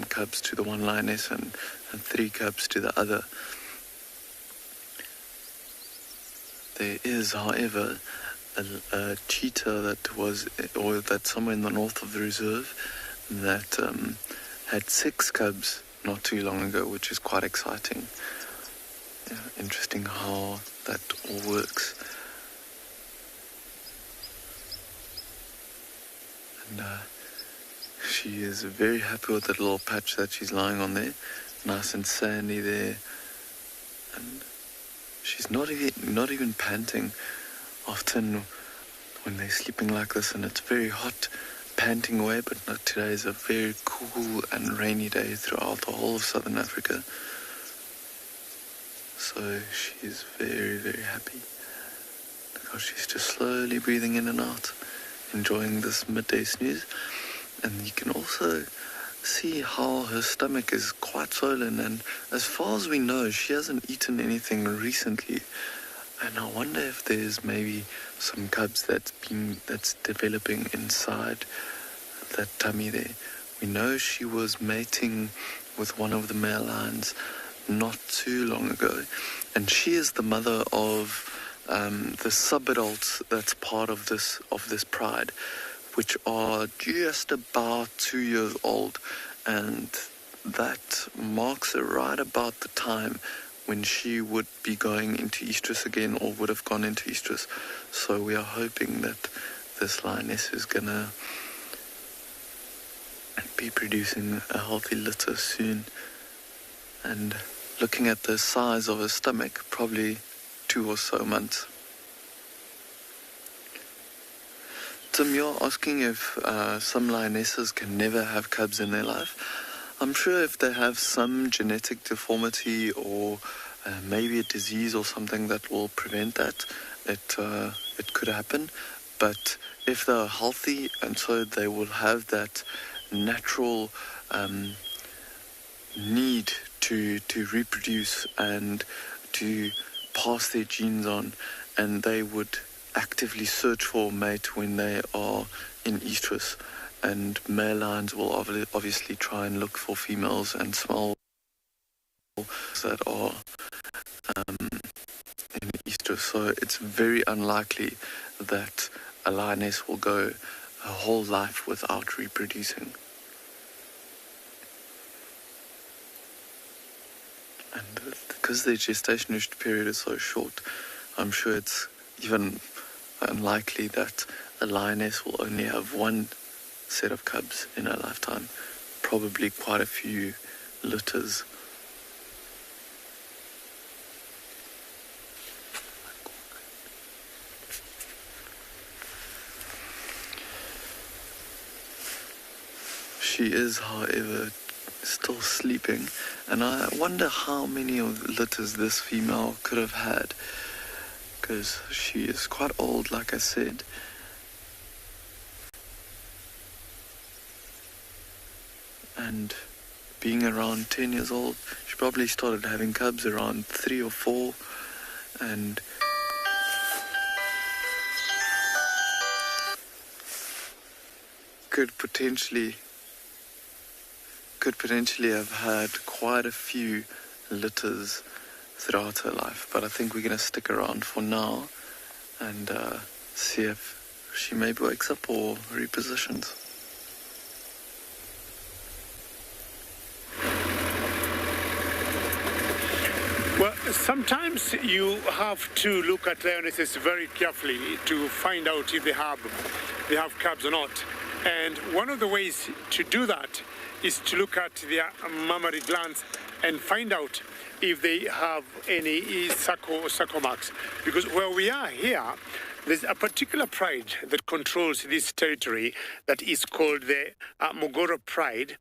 cubs to the one lioness and 3 cubs to the other. There is, however, a cheetah that's somewhere in the north of the reserve that had 6 cubs not too long ago, which is quite exciting. Yeah, interesting how that all works. And she is very happy with that little patch that she's lying on there, nice and sandy there, and she's not even panting. Often when they're sleeping like this and it's very hot, panting away, but not today. Is a very cool and rainy day throughout the whole of southern Africa. So she's very, very happy because she's just slowly breathing in and out, enjoying this midday snooze. And you can also see how her stomach is quite swollen, and as far as we know, she hasn't eaten anything recently. And I wonder if there's maybe some cubs that's developing inside that tummy there. We know she was mating with one of the male lions not too long ago, and she is the mother of the sub-adults that's part of this pride, which are just about 2 years old, and that marks her right about the time when she would be going into estrus again, or would have gone into estrus. So we are hoping that this lioness is gonna be producing a healthy litter soon. And looking at the size of her stomach, probably 2 or so months. Tim, you're asking if some lionesses can never have cubs in their life. I'm sure if they have some genetic deformity or maybe a disease or something that will prevent that, it could happen. But if they're healthy, and so they will have that natural need to reproduce and to pass their genes on, and they would actively search for a mate when they are in estrus, and male lions will obviously try and look for females and small that are in estrus. So it's very unlikely that a lioness will go a whole life without reproducing. And because their gestation period is so short, I'm sure it's even unlikely that a lioness will only have 1 set of cubs in her lifetime. Probably quite a few litters. She is, however, still sleeping, and I wonder how many of litters this female could have had, because she is quite old, like I said. And being around 10 years old, she probably started having cubs around 3 or 4, and could potentially have had quite a few litters throughout her life. But I think we're going to stick around for now and see if she maybe wakes up or repositions. Well, sometimes you have to look at lionesses very carefully to find out if they have cubs or not. And one of the ways to do that is to look at their mammary glands and find out if they have any suckle marks. Because where we are here, there's a particular pride that controls this territory that is called the Mogoro pride.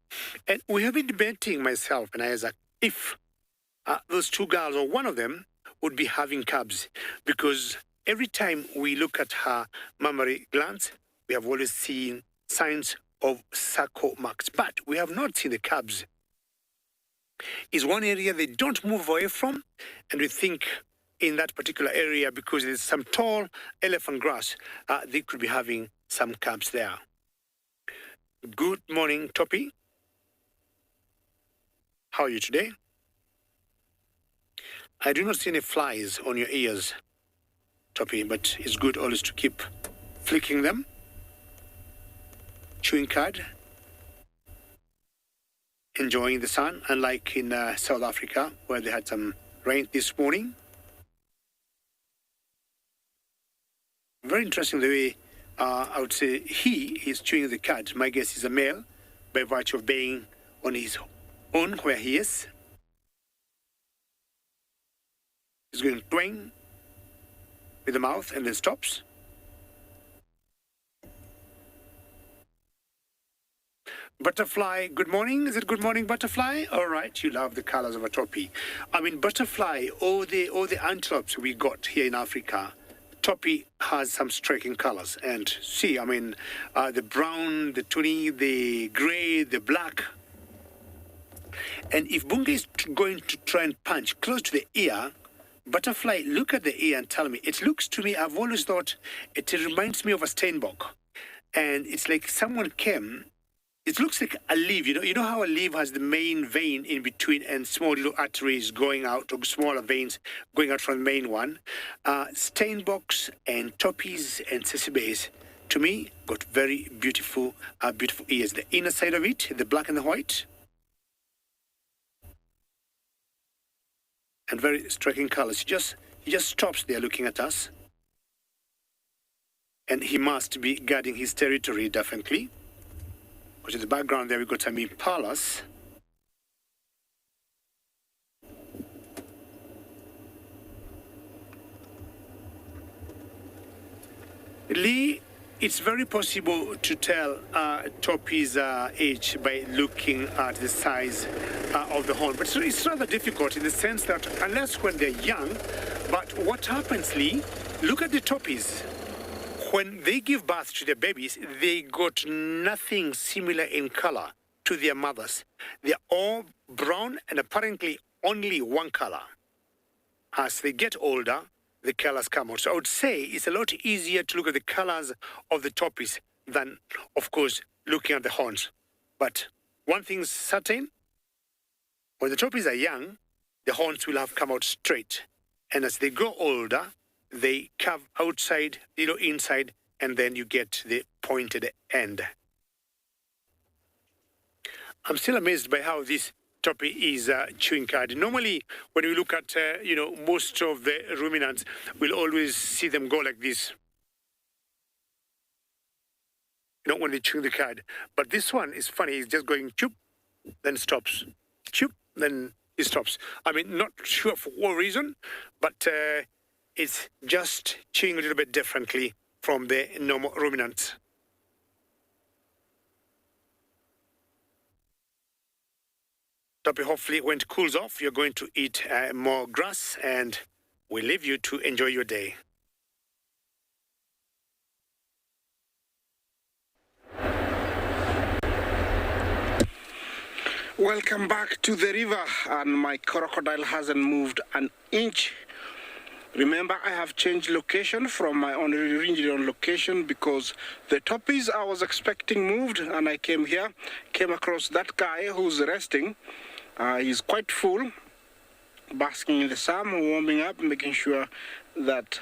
And we have been debating, myself and Isaac, if those two girls, or one of them, would be having cubs. Because every time we look at her mammary glands, we have always seen signs of suckle marks, but we have not seen the cubs. Is one area they don't move away from, and we think in that particular area, because there's some tall elephant grass, they could be having some cubs there. Good morning, Toppy. How are you today? I do not see any flies on your ears, Toppy, but it's good always to keep flicking them. Chewing cud. Enjoying the sun, unlike in South Africa, where they had some rain this morning. Very interesting the way, I would say, he is chewing the cud. My guess is a male, by virtue of being on his own where he is. He's going twang with the mouth and then stops. Butterfly, good morning. Is it good morning, Butterfly? All right, you love the colors of a toppy. I mean, Butterfly, all the antelopes we got here in Africa, toppy has some striking colors. And see, I mean, the brown, the tawny, the gray, the black. And if Bunga is going to try and punch close to the ear, Butterfly, look at the ear and tell me. It looks to me, I've always thought, it reminds me of a steinbok. And it's like someone came. It looks like a leaf, you know how a leaf has the main vein in between and small little arteries going out, or smaller veins going out from the main one. Steinboks and toppies and sesibes, to me, got very beautiful, beautiful ears. The inner side of it, the black and the white. And very striking colors. He just stops there looking at us. And he must be guarding his territory, definitely. Because in the background there, we've got some impalas. Lee, it's very possible to tell Toppy's age by looking at the size of the horn. But it's rather difficult in the sense that unless when they're young, but what happens, Lee, look at the Toppies. When they give birth to their babies, they got nothing similar in color to their mothers. They're all brown and apparently only one color. As they get older, the colors come out. So I would say it's a lot easier to look at the colors of the toppies than, of course, looking at the horns. But one thing's certain, when the toppies are young, the horns will have come out straight. And as they grow older, they curve outside, inside, and then you get the pointed end. I'm still amazed by how this toppy is chewing cud. Normally, when we look at, most of the ruminants, we'll always see them go like this. When they chew the cud. But this one is funny. He's just going choop, then stops. Choop, then he stops. I mean, not sure for what reason, but it's just chewing a little bit differently from the normal ruminants. Topi, hopefully when it cools off, you're going to eat more grass, and we leave you to enjoy your day. Welcome back to the river, and my crocodile hasn't moved an inch. Remember, I have changed location from my original location because the toppies I was expecting moved, and I came here, came across that guy who's resting. He's quite full, basking in the sun, warming up, making sure that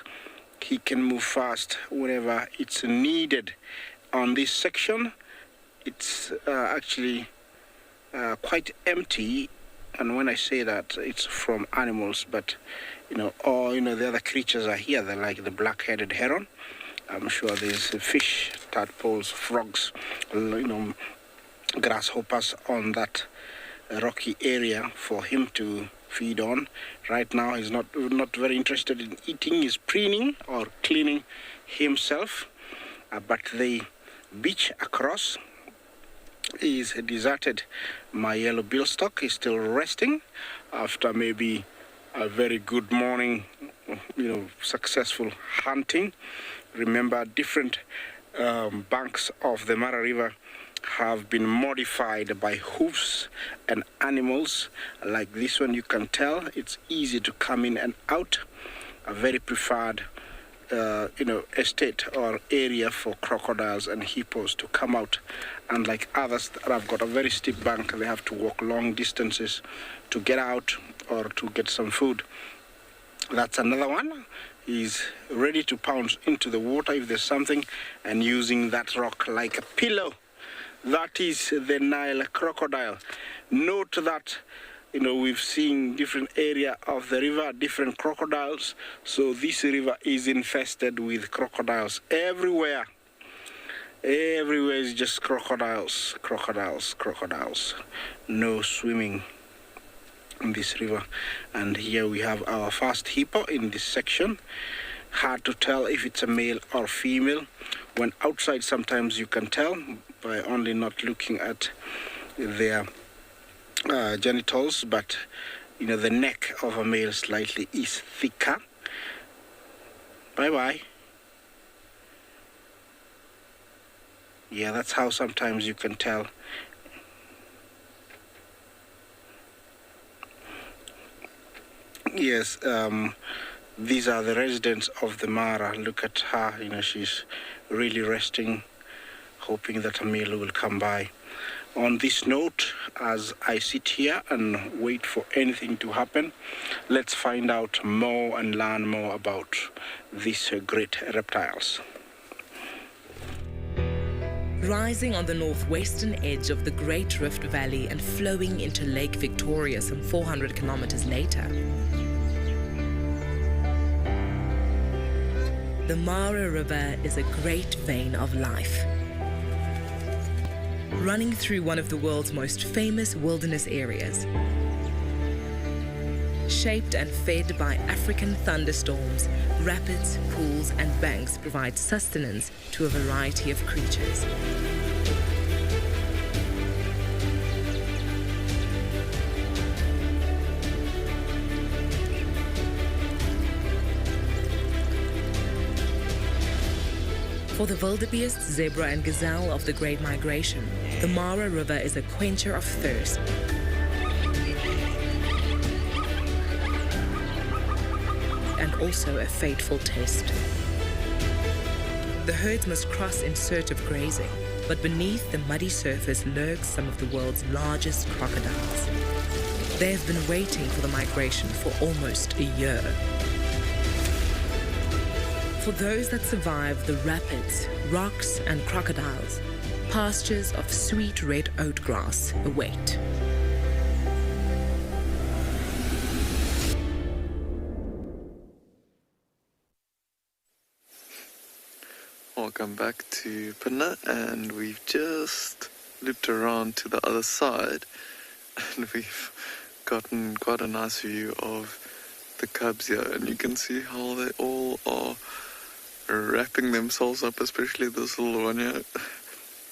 he can move fast whenever it's needed. On this section, it's actually quite empty, and when I say that, it's from animals, but the other creatures are here. They're like the black-headed heron. I'm sure there's fish, tadpoles, frogs, grasshoppers on that rocky area for him to feed on. Right now he's not very interested in eating. He's preening or cleaning himself, but the beach across is deserted. My yellow billstock is still resting after maybe a very good morning, successful hunting. Remember, different banks of the Mara River have been modified by hoofs and animals. Like this one, you can tell it's easy to come in and out. A very preferred estate or area for crocodiles and hippos to come out. Unlike others that have got a very steep bank, they have to walk long distances to get out or to get some food. That's another one. He's ready to pounce into the water if there's something, and using that rock like a pillow. That is the Nile crocodile. Note that we've seen different area of the river, different crocodiles. So this river is infested with crocodiles everywhere. Everywhere is just crocodiles, crocodiles, crocodiles. No swimming in this river. And here we have our first hippo in this section. Hard to tell if it's a male or female. When outside, sometimes you can tell by only not looking at their genitals, but the neck of a male slightly is thicker. Bye-bye. Yeah, that's how sometimes you can tell. Yes, these are the residents of the Mara. Look at her, she's really resting, hoping that a male will come by. On this note, as I sit here and wait for anything to happen, let's find out more and learn more about these great reptiles. Rising on the northwestern edge of the Great Rift Valley and flowing into Lake Victoria some 400 kilometers later, the Mara River is a great vein of life. Running through one of the world's most famous wilderness areas. Shaped and fed by African thunderstorms, rapids, pools, and banks provide sustenance to a variety of creatures. For the wildebeest, zebra, and gazelle of the Great Migration, the Mara River is a quencher of thirst. And also a fateful test. The herds must cross in search of grazing, but beneath the muddy surface lurks some of the world's largest crocodiles. They have been waiting for the migration for almost a year. For those that survive the rapids, rocks, and crocodiles, pastures of sweet red oatgrass await. Welcome back to Puna, and we've just looped around to the other side, and we've gotten quite a nice view of the cubs here, and you can see how they all are wrapping themselves up, especially this little one here,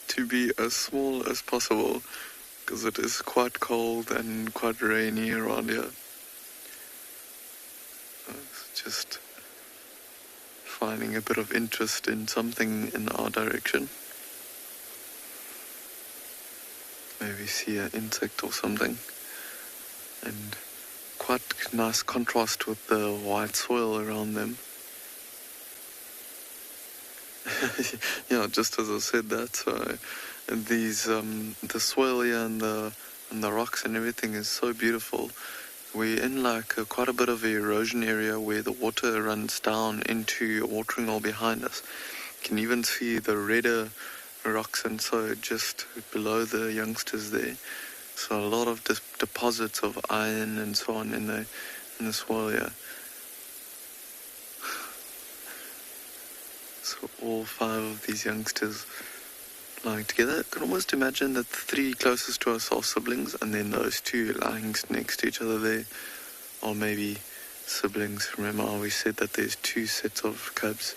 to be as small as possible, because it is quite cold and quite rainy around here. Just finding a bit of interest in something in our direction. Maybe see an insect or something. And quite nice contrast with the white soil around them. Yeah, just as I said that, so these the soil here and the rocks and everything is so beautiful. We're in like quite a bit of an erosion area where the water runs down into a watering hole behind us. You can even see the redder rocks and so just below the youngsters there. So a lot of deposits of iron and so on in the soil here. So all 5 of these youngsters lying together. I can almost imagine that the 3 closest to us are siblings, and then those 2 lying next to each other there are maybe siblings. Remember how we said that there's 2 sets of cubs,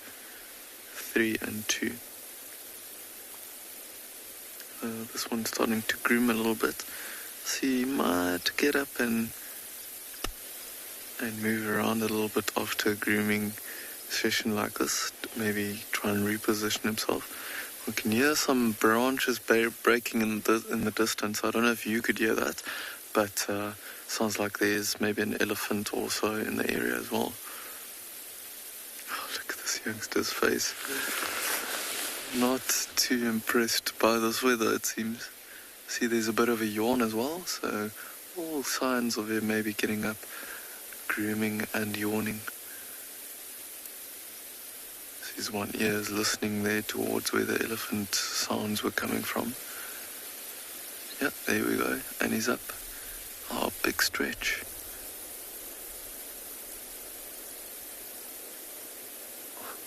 3 and 2. This one's starting to groom a little bit. So he might get up and move around a little bit after a grooming session like this. Maybe try and reposition himself. We can hear some branches breaking in the distance. I don't know if you could hear that, but sounds like there's maybe an elephant also in the area as well. Oh, look at this youngster's face. Not too impressed by this weather, it seems. See, there's a bit of a yawn as well, so all signs of him maybe getting up, grooming and yawning. His one ear is listening there towards where the elephant sounds were coming from. Yeah, there we go. And he's up. Oh, big stretch.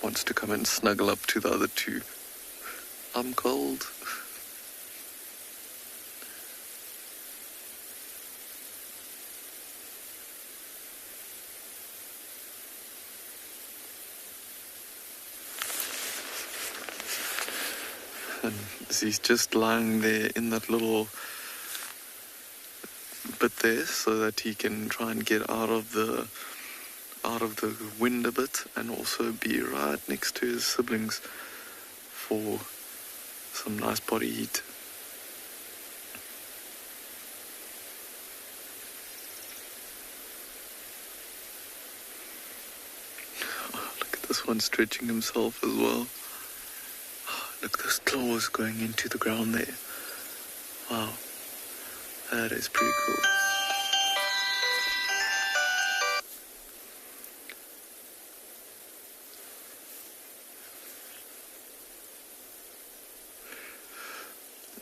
Wants to come and snuggle up to the other 2. I'm cold. And he's just lying there in that little bit there so that he can try and get out of the wind a bit and also be right next to his siblings for some nice body heat. Oh, look at this one stretching himself as well. Look, those claws going into the ground there. Wow, that is pretty cool.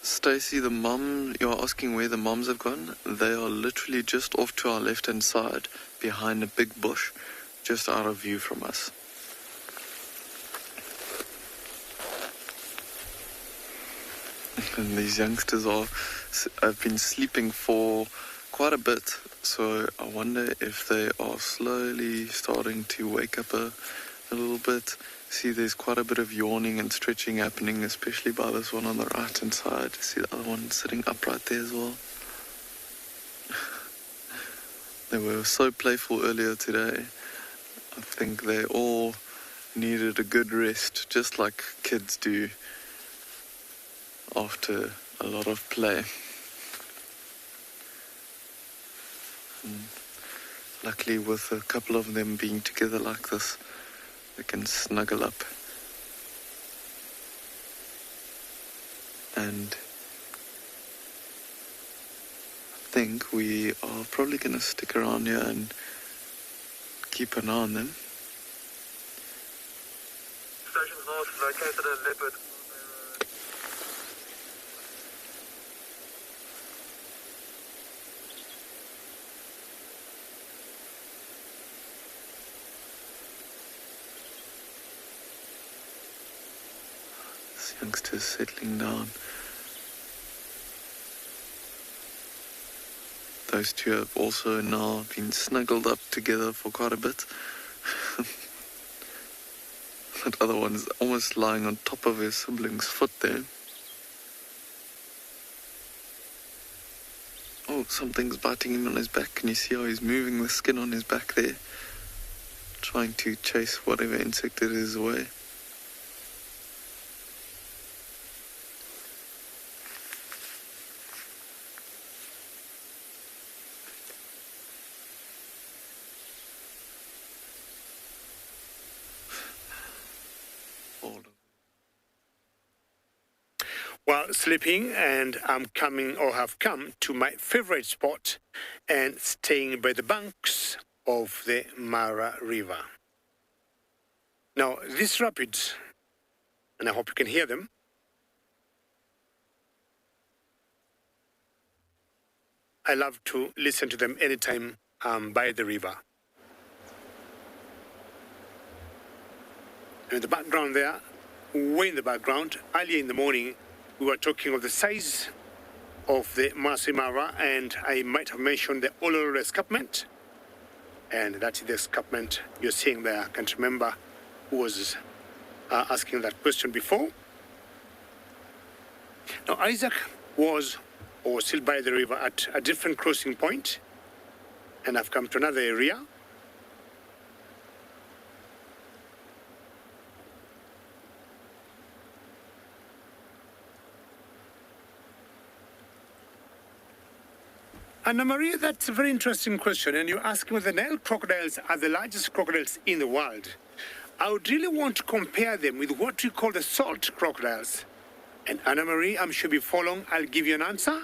Stacy, the mom, you're asking where the moms have gone? They are literally just off to our left-hand side, behind a big bush, just out of view from us. And these youngsters have been sleeping for quite a bit, so I wonder if they are slowly starting to wake up a little bit. See, there's quite a bit of yawning and stretching happening, especially by this one on the right-hand side. See the other one sitting upright there as well. They were so playful earlier today. I think they all needed a good rest, just like kids do after a lot of play. And luckily, with a couple of them being together like this, they can snuggle up. And I think we are probably going to stick around here and keep an eye on them. Stations north located at Leopard. This youngster's settling down. Those 2 have also now been snuggled up together for quite a bit. That other one's almost lying on top of his sibling's foot there. Oh, something's biting him on his back. Can you see how he's moving the skin on his back there? Trying to chase whatever insect it is away. Well, sleeping, and I'm coming or have come to my favorite spot and staying by the banks of the Mara River. Now, these rapids, and I hope you can hear them, I love to listen to them anytime I'm by the river. And in the background there, way in the background, earlier in the morning, we were talking of the size of the Masai Mara, and I might have mentioned the Ololo escarpment. And that's the escarpment you're seeing there. I can't remember who was asking that question before. Now, Isaac was still by the river at a different crossing point, and I've come to another area. Anna Maria, that's a very interesting question, and you're asking whether Nile crocodiles are the largest crocodiles in the world. I would really want to compare them with what we call the salt crocodiles. And Anna Marie, I'm sure before long I'll give you an answer,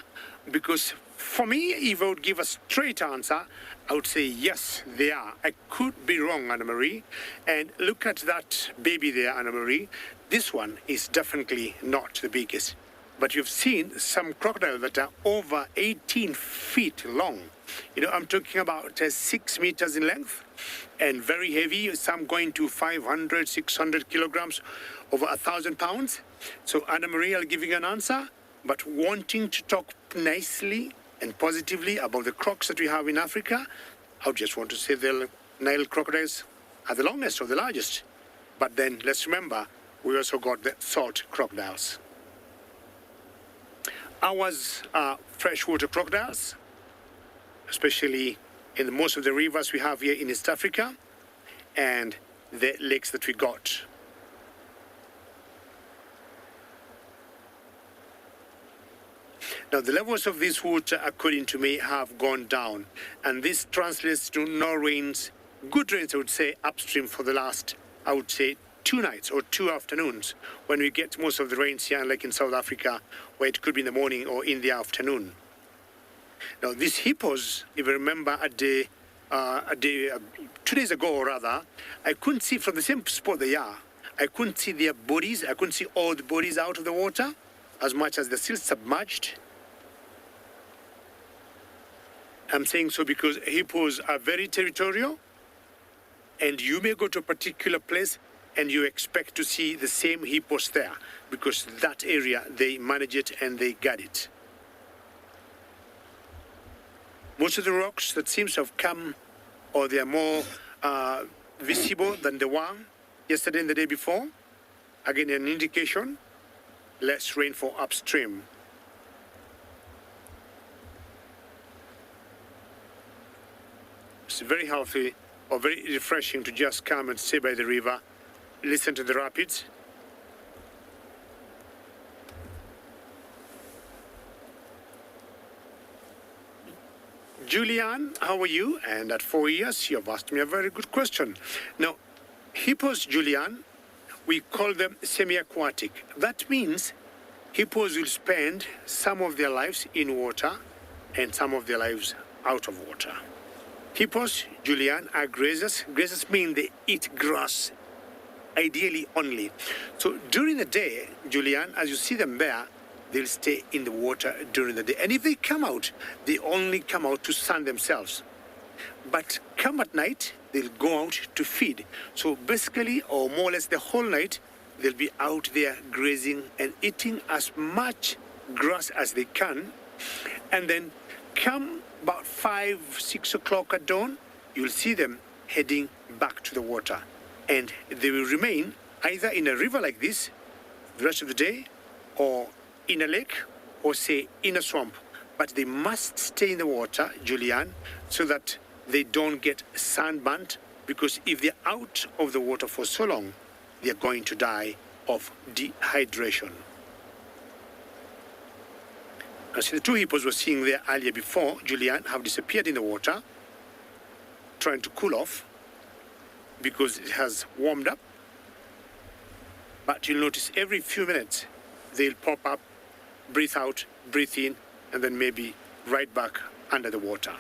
because for me, if I would give a straight answer, I would say yes, they are. I could be wrong, Anna Marie. And look at that baby there, Anna Marie. This one is definitely not the biggest. But you've seen some crocodiles that are over 18 feet long. You know, I'm talking about 6 meters in length and very heavy, some going to 500, 600 kilograms, over 1,000 pounds. So, Anna Marie, I'll give you an answer, but wanting to talk nicely and positively about the crocs that we have in Africa, I just want to say the Nile crocodiles are the longest or the largest. But then let's remember, we also got the salt crocodiles. Ours are freshwater crocodiles, especially in most of the rivers we have here in East Africa and the lakes that we got. Now, the levels of this water, according to me, have gone down, and this translates to no rains, good rains, I would say, upstream for the last, I would say, 2 nights or 2 afternoons, when we get most of the rains here, like in South Africa, where it could be in the morning or in the afternoon. Now, these hippos, if you remember, 2 days ago, or rather, I couldn't see from the same spot they are. I couldn't see their bodies. I couldn't see all the bodies out of the water, as much as they're still submerged. I'm saying so because hippos are very territorial, and you may go to a particular place and you expect to see the same hippos there, because that area, they manage it and they guard it. Most of the rocks that seems to have come, or they are more visible than the one yesterday and the day before. Again, an indication, less rainfall upstream. It's very healthy or very refreshing to just come and stay by the river, listen to the rapids. Julian, how are you? And at 4 years, you have asked me a very good question. Now, hippos, Julian, we call them semi-aquatic. That means hippos will spend some of their lives in water and some of their lives out of water. Hippos, Julian, are grazers. Grazers mean they eat grass, ideally only. So during the day, Julian, as you see them there, they'll stay in the water during the day. And if they come out, they only come out to sun themselves. But come at night, they'll go out to feed. So basically, or more or less the whole night, they'll be out there grazing and eating as much grass as they can. And then come about 5, 6 o'clock at dawn, you'll see them heading back to the water. And they will remain either in a river like this the rest of the day, or in a lake, or say in a swamp but they must stay in the water, Julian, so that they don't get sunburnt, because if they're out of the water for so long, they're going to die of dehydration. Now, see, the two hippos we're seeing there earlier before, Julian, have disappeared in the water, trying to cool off because it has warmed up. But you'll notice every few minutes they'll pop up, breathe out, breathe in, and then maybe right back under the water.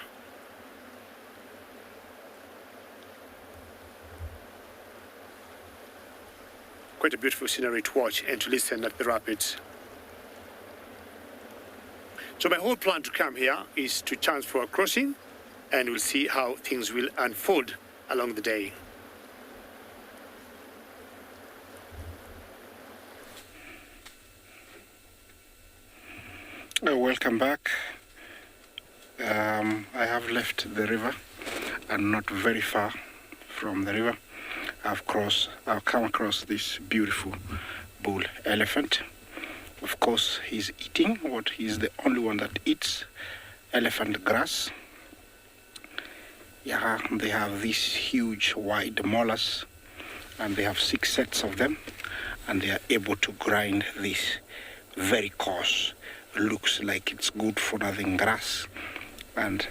Quite a beautiful scenery to watch and to listen at the rapids. So my whole plan to come here is to chance for a crossing, and we'll see how things will unfold along the day. Welcome back. I have left the river and not very far from the river. I've come across this beautiful bull elephant. Of course, he's eating he's the only one that eats elephant grass. Yeah, they have these huge wide molars, and they have 6 sets of them, and they are able to grind this very coarse, looks like it's good for nothing grass, and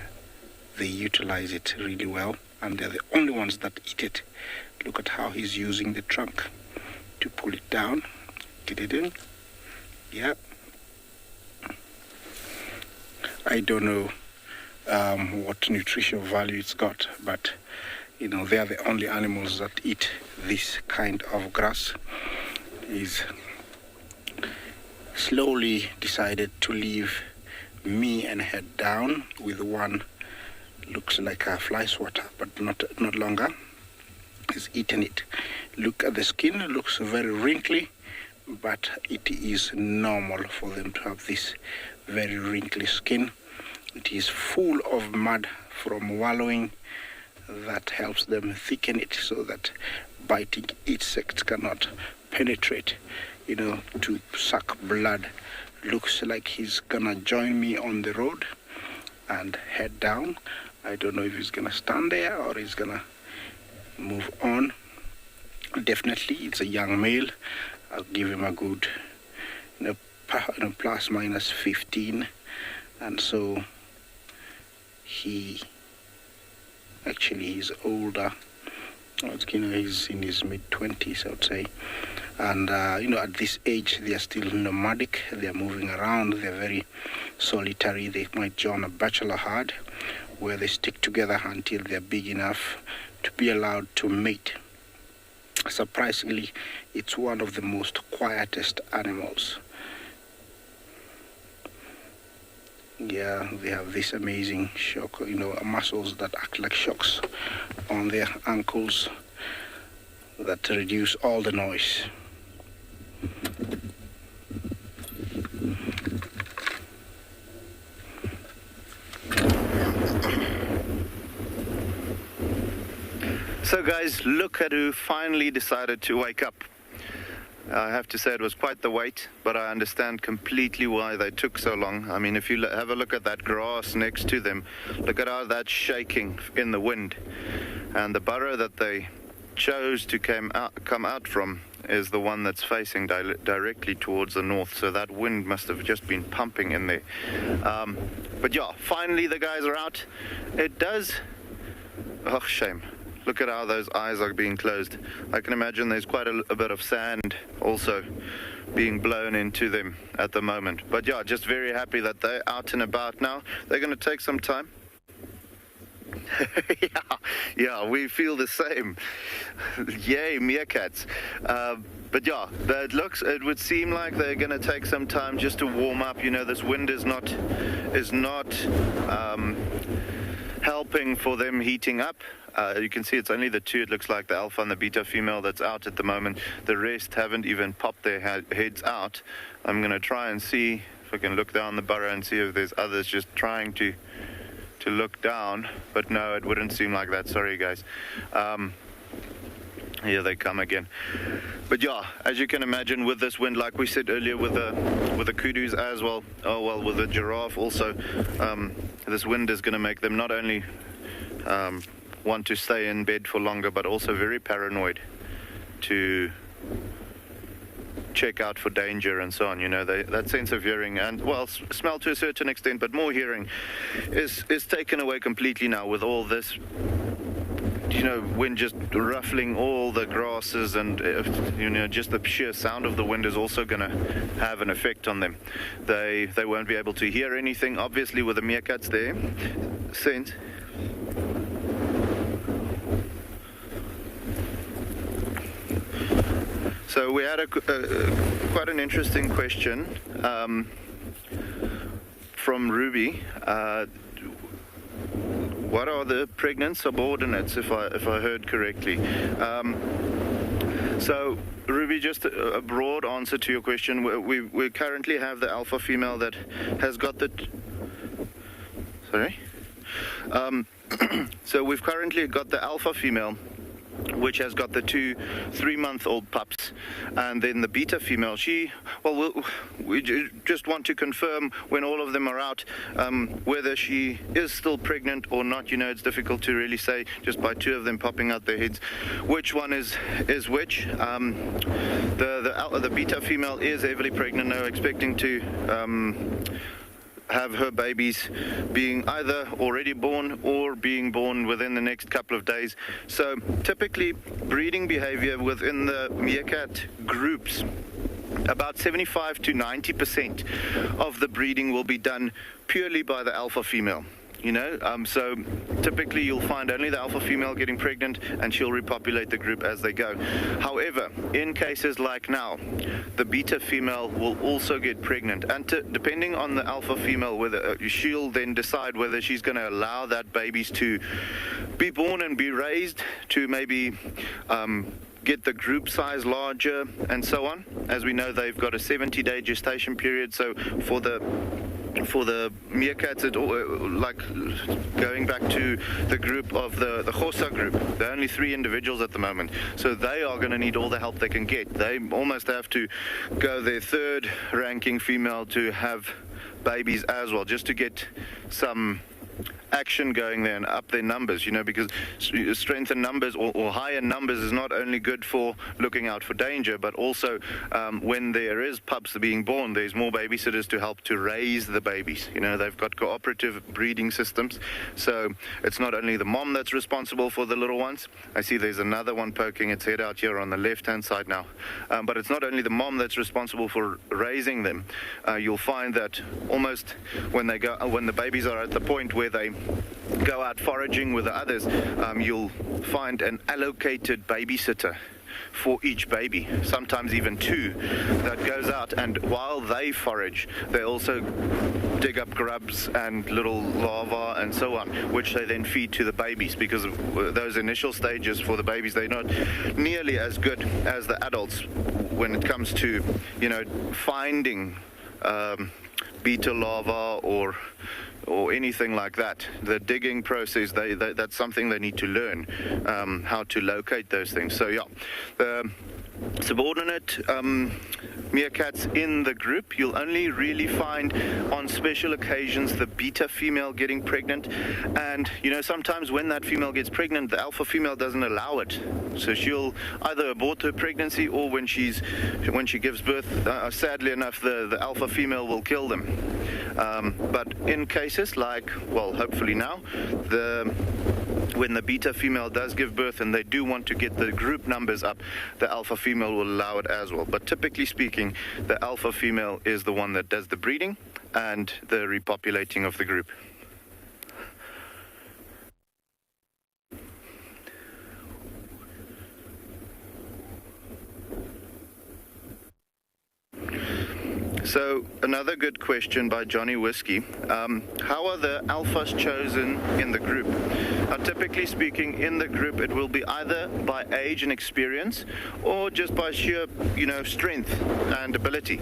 they utilize it really well, and they're the only ones that eat it. Look at how he's using the trunk to pull it down, get it in. Yeah, I don't know what nutritional value it's got, but you know, they are the only animals that eat this kind of grass. He's slowly decided to leave me and head down with one, looks like a fly swatter, but not longer. He's eaten it. Look at the skin, it looks very wrinkly, but it is normal for them to have this very wrinkly skin. It is full of mud from wallowing that helps them thicken it so that biting insects cannot penetrate, you know, to suck blood. Looks like he's gonna join me on the road and head down. I don't know if he's gonna stand there or he's gonna move on. Definitely it's a young male. I'll give him a good plus minus 15, and so he's older. He's in his mid-20s, I would say. And at this age they are still nomadic. They are moving around. They're very solitary. They might join a bachelor herd where they stick together until they're big enough to be allowed to mate. Surprisingly, it's one of the most quietest animals. Yeah, they have this amazing shock, muscles that act like shocks on their ankles that reduce all the noise. So guys, look at who finally decided to wake up. I have to say it was quite the wait, but I understand completely why they took so long. I mean, if you have a look at that grass next to them, look at how that's shaking in the wind. And the burrow that they chose to come out from is the one that's facing directly towards the north, so that wind must have just been pumping in there. But yeah, finally the guys are out. It does... Oh, shame. Look at how those eyes are being closed. I can imagine there's quite a bit of sand also being blown into them at the moment. But yeah, just very happy that they're out and about now. They're going to take some time. yeah, we feel the same. Yay, meerkats. But yeah, it would seem like they're going to take some time just to warm up. You know, this wind is not helping for them heating up. You can see it's only the two, it looks like the alpha and the beta female that's out at the moment. The rest haven't even popped their heads out. I'm going to try and see if I can look down the burrow and see if there's others just trying to look down. But no, it wouldn't seem like that. Sorry, guys. Here they come again. But yeah, as you can imagine, with this wind, like we said earlier, with the kudus as well, with the giraffe also, this wind is going to make them not only want to stay in bed for longer, but also very paranoid to check out for danger and so on. You know, that sense of hearing and, well, smell to a certain extent, but more hearing is taken away completely now with all this, you know, wind just ruffling all the grasses, and you know, just the sheer sound of the wind is also going to have an effect on them. They won't be able to hear anything, obviously, with the meerkats there. Sense. So we had quite an interesting question from Ruby. What are the pregnant subordinates, if I heard correctly? So Ruby, just a broad answer to your question. We currently have the alpha female that has got the... Sorry? So we've currently got the alpha female, which has got the 2 3-month-old pups, and then the beta female, we just want to confirm when all of them are out whether she is still pregnant or not. You know, it's difficult to really say just by 2 of them popping out their heads which one is which. The beta female is heavily pregnant now, expecting to have her babies being either already born or being born within the next couple of days. So typically breeding behavior within the meerkat groups, about 75 to 90% of the breeding will be done purely by the alpha female. You know, so typically you'll find only the alpha female getting pregnant, and she'll repopulate the group as they go. However, in cases like now, the beta female will also get pregnant, and depending on the alpha female, whether she'll then decide whether she's going to allow that babies to be born and be raised to maybe get the group size larger and so on. As we know, they've got a 70-day gestation period, so for the meerkats, like going back to the group of the Xhosa group, there are only 3 individuals at the moment, so they are going to need all the help they can get. They almost have to go their 3rd ranking female to have babies as well, just to get some action going there and up their numbers, you know, because strength in numbers or higher numbers is not only good for looking out for danger, but also when there is pups being born, there's more babysitters to help to raise the babies. You know, they've got cooperative breeding systems, so it's not only the mom that's responsible for the little ones. I see there's another one poking its head out here on the left-hand side now, but it's not only the mom that's responsible for raising them. You'll find that almost when the babies are at the point where they go out foraging with the others, you'll find an allocated babysitter for each baby, sometimes even 2, that goes out, and while they forage, they also dig up grubs and little larvae and so on, which they then feed to the babies, because of those initial stages for the babies, they're not nearly as good as the adults when it comes to, you know, finding beta larvae or anything like that. The digging process, that's something they need to learn, how to locate those things. So yeah, the subordinate meerkats in the group, you'll only really find on special occasions the beta female getting pregnant, and you know, sometimes when that female gets pregnant, the alpha female doesn't allow it, so she'll either abort her pregnancy, or when she gives birth, sadly enough, the alpha female will kill them. But in cases like, well, hopefully now, when the beta female does give birth and they do want to get the group numbers up, the alpha female will allow it as well. But typically speaking, the alpha female is the one that does the breeding and the repopulating of the group. So another good question by Johnny Whiskey. How are the alphas chosen in the group? Typically speaking, in the group, it will be either by age and experience, or just by sheer, you know, strength and ability.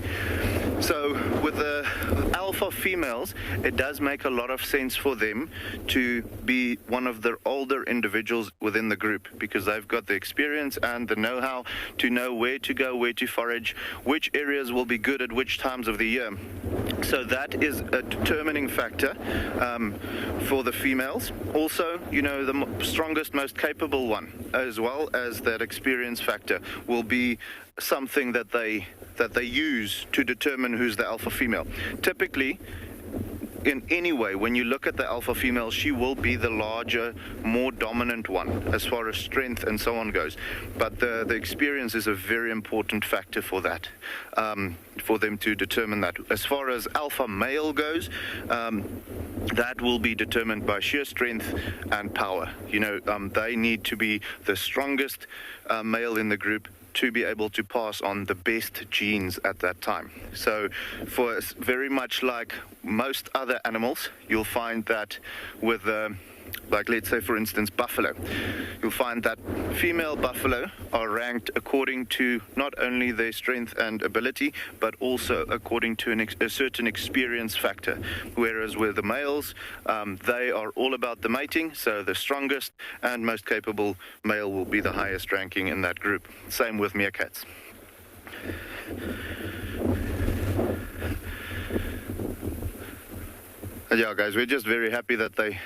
So with the alpha females, it does make a lot of sense for them to be one of the older individuals within the group, because they've got the experience and the know-how to know where to go, where to forage, which areas will be good at which times of the year. So that is a determining factor for the females. Also, you know, the strongest, most capable one, as well as that experience factor, will be something that they use to determine who's the alpha female. Typically, in any way, when you look at the alpha female, she will be the larger, more dominant one as far as strength and so on goes. But the experience is a very important factor for that, for them to determine that. As far as alpha male goes, that will be determined by sheer strength and power. You know, they need to be the strongest male in the group to be able to pass on the best genes at that time. So for very much like most other animals, you'll find that with like let's say for instance buffalo, you'll find that female buffalo are ranked according to not only their strength and ability, but also according to a certain experience factor, whereas with the males, they are all about the mating, so the strongest and most capable male will be the highest ranking in that group. Same with meerkats. Yeah, guys, we're just very happy that they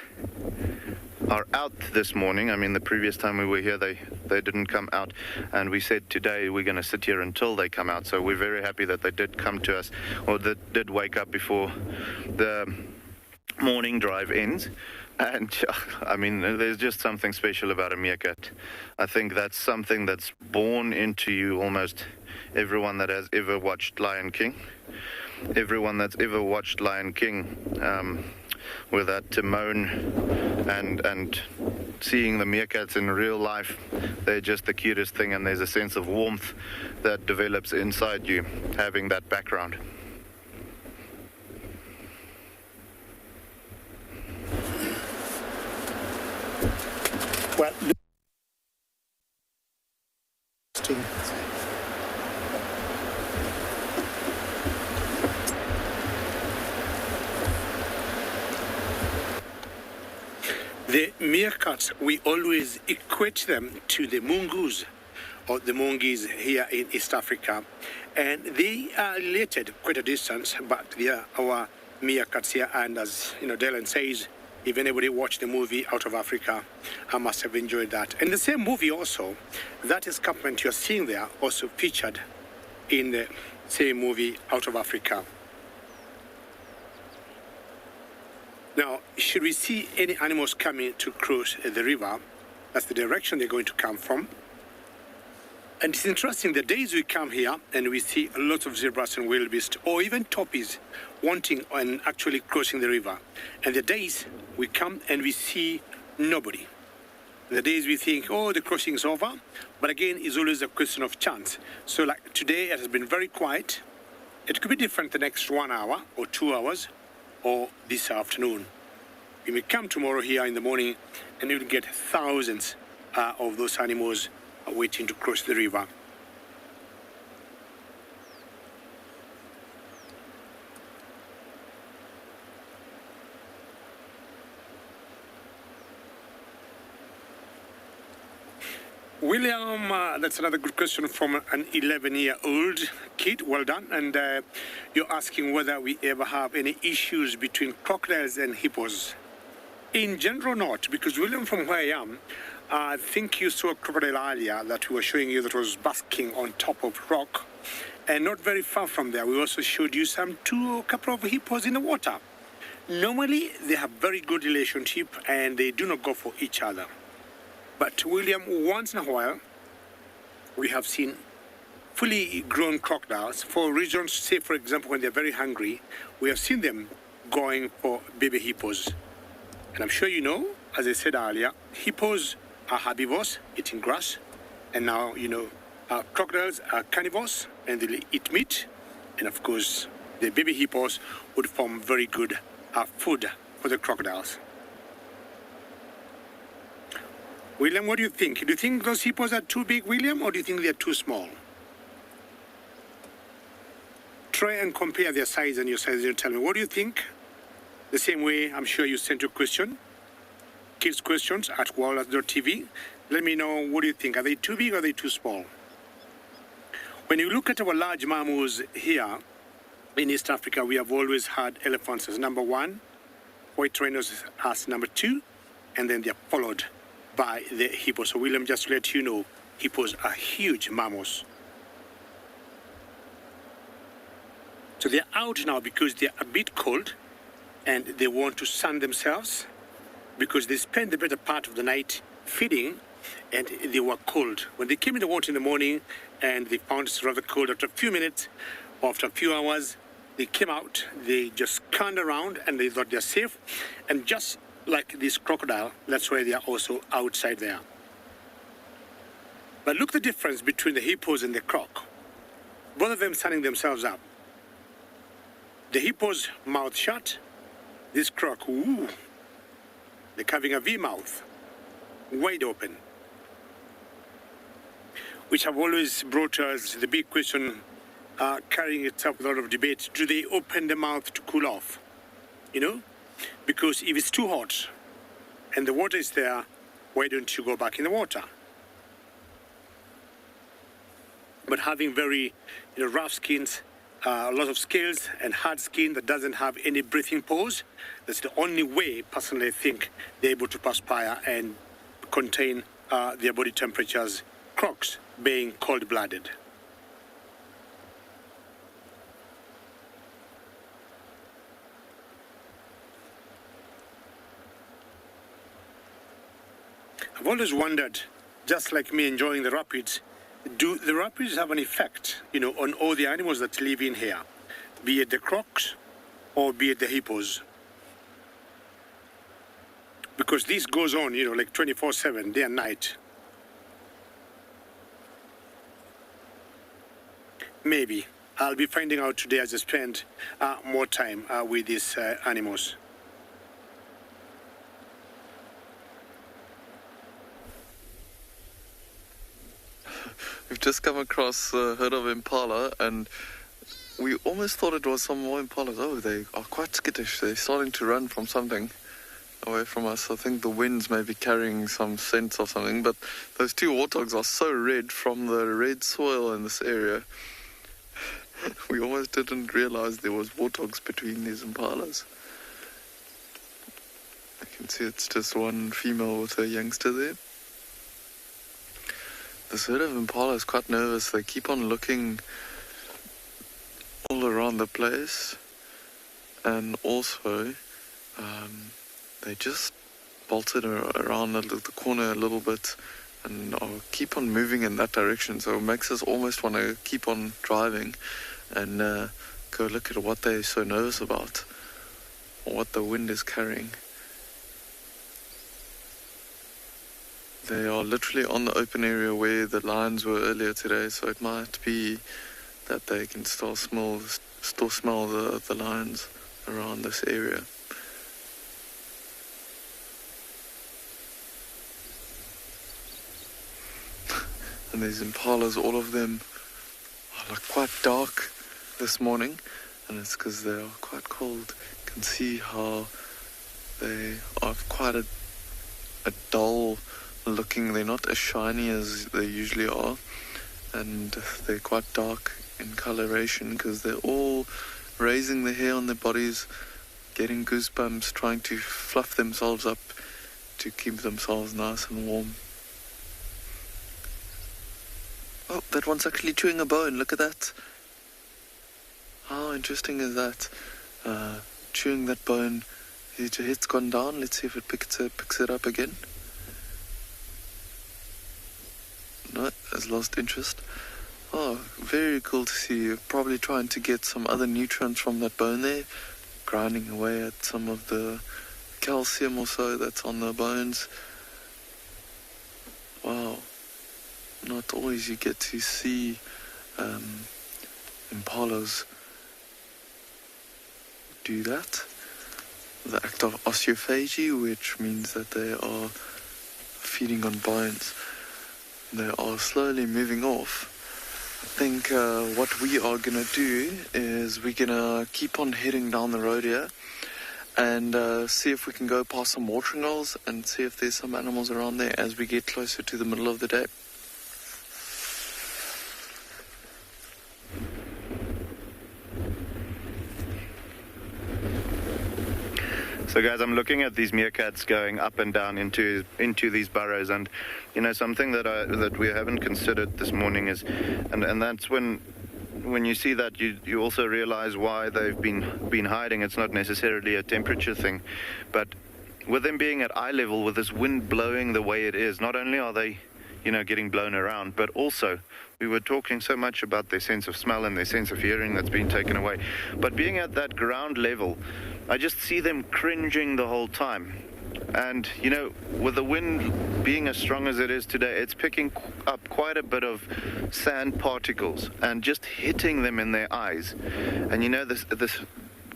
are out this morning. I mean, the previous time we were here, they didn't come out, and we said today we're going to sit here until they come out. So we're very happy that they did come to us, or that did wake up before the morning drive ends. And I mean, there's just something special about a meerkat. I think that's something that's born into you, almost everyone that has ever watched Lion King. Everyone that's ever watched Lion King, with that Timon and seeing the meerkats in real life, they're just the cutest thing, and there's a sense of warmth that develops inside you having that background. Well, the meerkats, we always equate them to the mungus, or the monkeys here in East Africa, and they are related quite a distance, but they are our meerkats here. And as you know, Dylan says, if anybody watched the movie Out of Africa, I must have enjoyed that. And the same movie also, that escarpment you're seeing there, also featured in the same movie Out of Africa. Now, should we see any animals coming to cross the river, that's the direction they're going to come from. And it's interesting, the days we come here and we see a lot of zebras and wildebeest, or even toppies wanting and actually crossing the river. And the days we come and we see nobody. The days we think, oh, the crossing is over. But again, it's always a question of chance. So like today, it has been very quiet. It could be different the next 1 hour or 2 hours, or this afternoon. We may come tomorrow here in the morning and you'll get thousands of those animals waiting to cross the river. William, that's another good question from an 11-year-old kid. Well done. And you're asking whether we ever have any issues between crocodiles and hippos. In general, not, because William, from where I am, I think you saw a crocodile earlier that we were showing you that was basking on top of rock. And not very far from there, we also showed you a couple of hippos in the water. Normally, they have very good relationship and they do not go for each other. But William, once in a while, we have seen fully grown crocodiles for reasons, say for example, when they're very hungry, we have seen them going for baby hippos. And I'm sure you know, as I said earlier, hippos are herbivores, eating grass. And now, you know, crocodiles are carnivores and they eat meat. And of course, the baby hippos would form very good food for the crocodiles. William, what do you think? Do you think those hippos are too big, William, or do you think they're too small? try and compare their size and your size and you tell me, what do you think? The same way, I'm sure you sent your question, kids' questions at wildlife.tv. Let me know, what do you think? Are they too big or are they too small? When you look at our large mammals here in East Africa, we have always had elephants as number one, white rhinos as number two, and then they're followed by the hippos. So William, just to let you know, hippos are huge mammals. So they're out now because they're a bit cold and they want to sun themselves because they spend the better part of the night feeding and they were cold. When they came in the water in the morning and they found it's rather cold, after a few minutes, after a few hours, they came out, they just scanned around and they thought they're safe. And just like this crocodile, that's why they are also outside there. But look the difference between the hippos and the croc. Both of them sunning themselves up. The hippo's mouth shut. This croc, ooh, they're having a V mouth, wide open. Which have always brought us the big question, carrying itself with a lot of debate. Do they open the mouth to cool off? You know? Because if it's too hot and the water is there, why don't you go back in the water? But having very rough skins, a lot of scales and hard skin that doesn't have any breathing pores, that's the only way, personally, I think, they're able to perspire and contain their body temperatures, crocs being cold-blooded. I've always wondered, just like me enjoying the rapids, do the rapids have an effect, on all the animals that live in here, be it the crocs or be it the hippos? Because this goes on, like 24/7, day and night. Maybe. I'll be finding out today as I spend more time with these animals. We've just come across a herd of impala, and we almost thought it was some more impalas. Oh, they are quite skittish. They're starting to run from something away from us. I think the winds may be carrying some scent or something, but those two warthogs are so red from the red soil in this area. We almost didn't realize there was warthogs between these impalas. I can see it's just one female with a youngster there. This herd of impala is quite nervous. They keep on looking all around the place, and also they just bolted around the corner a little bit and keep on moving in that direction. So it makes us almost want to keep on driving and go look at what they're so nervous about or what the wind is carrying. They are literally on the open area where the lions were earlier today, so it might be that they can still smell the lions around this area. And these impalas, all of them are like quite dark this morning, and it's because they are quite cold. You can see how they are quite a dull looking. They're not as shiny as they usually are, and they're quite dark in coloration because they're all raising the hair on their bodies, getting goosebumps, trying to fluff themselves up to keep themselves nice and warm. Oh, that one's actually chewing a bone. Look at that. How interesting is that? Chewing that bone. His head's gone down. Let's see if it picks it up again. No, has lost interest. Oh, very cool to see. Probably trying to get some other nutrients from that bone there, grinding away at some of the calcium or so that's on the bones. Wow. Not always you get to see impalas do that. The act of osteophagy, which means that they are feeding on bones. They are slowly moving off, think what we are going to do is we're going to keep on heading down the road here and see if we can go past some watering holes and see if there's some animals around there as we get closer to the middle of the day. So guys, I'm looking at these meerkats going up and down into these burrows, and you know, something that we haven't considered this morning is, and that's when you see that, you also realize why they've been hiding. It's not necessarily a temperature thing, but with them being at eye level, with this wind blowing the way it is, not only are they, you know, getting blown around, but also we were talking so much about their sense of smell and their sense of hearing that's been taken away. But being at that ground level, I just see them cringing the whole time. And, you know, with the wind being as strong as it is today, it's picking up quite a bit of sand particles and just hitting them in their eyes. And, you know, this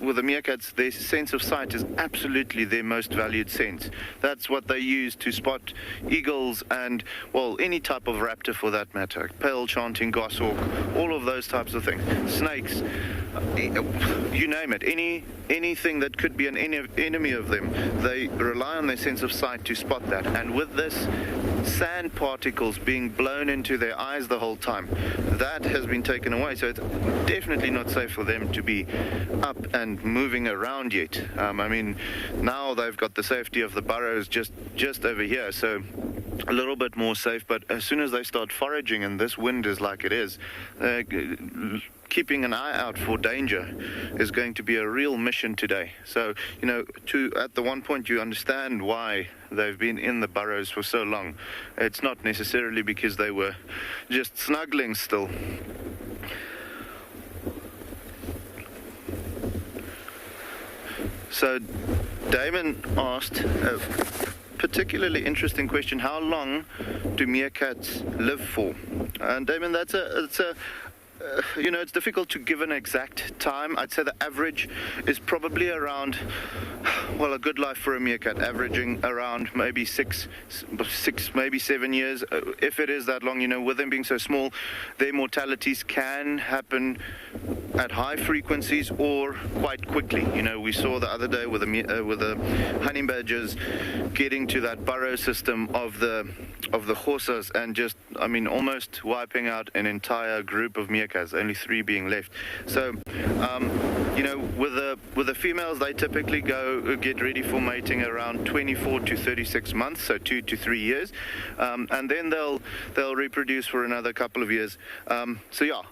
with the meerkats, their sense of sight is absolutely their most valued sense. That's what they use to spot eagles and, well, any type of raptor for that matter. Pale chanting goshawk, all of those types of things. Snakes, you name it. Anything that could be an enemy of them, they rely on their sense of sight to spot that. And with this sand particles being blown into their eyes the whole time, that has been taken away. So it's definitely not safe for them to be up and moving around yet. I mean, now they've got the safety of the burrows just over here, so a little bit more safe. But as soon as they start foraging and this wind is like it is, keeping an eye out for danger is going to be a real mission today. So, you know, at the one point you understand why they've been in the burrows for so long. It's not necessarily because they were just snuggling still. So Damon asked a particularly interesting question: how long do meerkats live for? And Damon, you know, it's difficult to give an exact time. I'd say the average is probably around, well, a good life for a meerkat, averaging around maybe six, maybe 7 years. If it is that long, you know, with them being so small, their mortalities can happen at high frequencies or quite quickly. You know, we saw the other day with the honey badgers getting to that burrow system of the horses and just, I mean, almost wiping out an entire group of meerkats, only 3 being left. So, you know, with the females, they typically get ready for mating around 24 to 36 months, so 2 to 3 years, and then they'll reproduce for another couple of years. So yeah,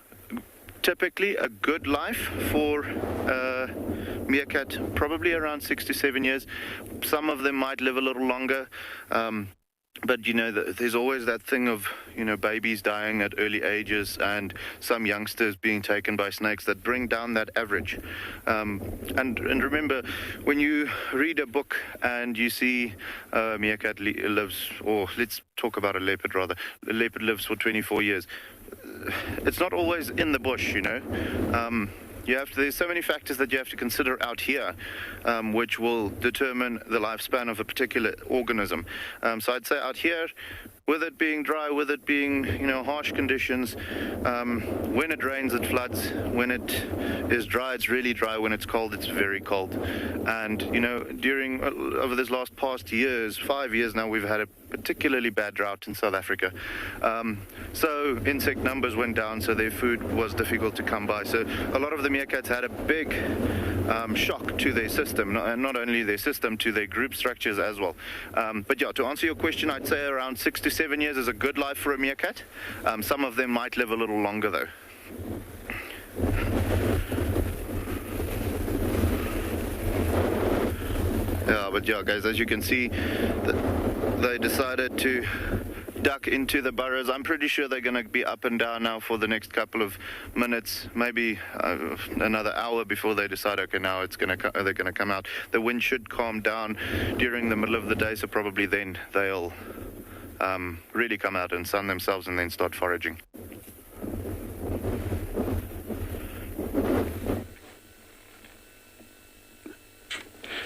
typically a good life for meerkat, probably around 6 to 7 years. Some of them might live a little longer. But, you know, there's always that thing of, you know, babies dying at early ages and some youngsters being taken by snakes that bring down that average. And remember, when you read a book and you see a meerkat lives, or let's talk about a leopard rather, the leopard lives for 24 years. It's not always in the bush, you know. There's so many factors that you have to consider out here, which will determine the lifespan of a particular organism. So I'd say out here, with it being dry, with it being, you know, harsh conditions, when it rains, it floods. When it is dry, it's really dry. When it's cold, it's very cold. And, you know, over this past 5 years now, we've had a particularly bad drought in South Africa. So insect numbers went down, so their food was difficult to come by. So a lot of the meerkats had a big shock to their system, and not only their system, to their group structures as well. But yeah, to answer your question, I'd say around 6 to 7 years is a good life for a meerkat. Some of them might live a little longer though. Yeah, but yeah, guys, as you can see, they decided to duck into the burrows. I'm pretty sure they're going to be up and down now for the next couple of minutes, maybe another hour before they decide, okay, now they're going to come out. The wind should calm down during the middle of the day, so probably then they'll really come out and sun themselves and then start foraging.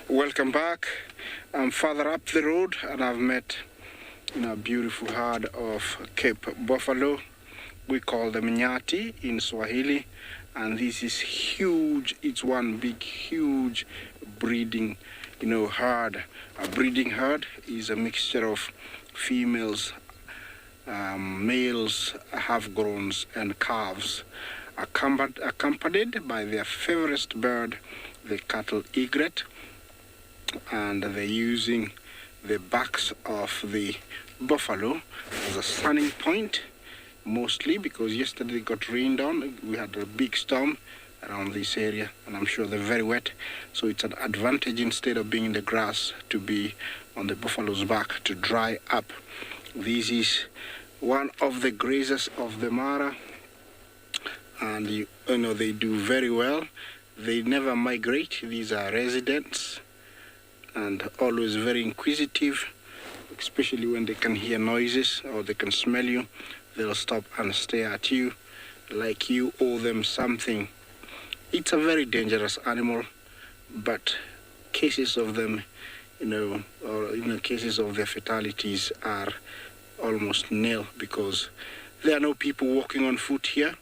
Welcome back. I'm further up the road and I've met a beautiful herd of Cape buffalo We call them nyati in Swahili, and this is huge. It's one big, huge breeding, herd. A breeding herd is a mixture of females, males, half-growns, and calves, accompanied by their favorite bird, the cattle egret, and they're using the backs of the buffalo as a standing point, mostly because yesterday they got rained on. We had a big storm around this area, and I'm sure they're very wet, so it's an advantage, instead of being in the grass, to be on the buffalo's back to dry up. This is one of the grazers of the Mara, and they do very well. They never migrate. These are residents and always very inquisitive, especially when they can hear noises or they can smell you. They'll stop and stare at you like you owe them something. It's a very dangerous animal, but cases of them, cases of their fatalities are almost nil, because there are no people walking on foot here.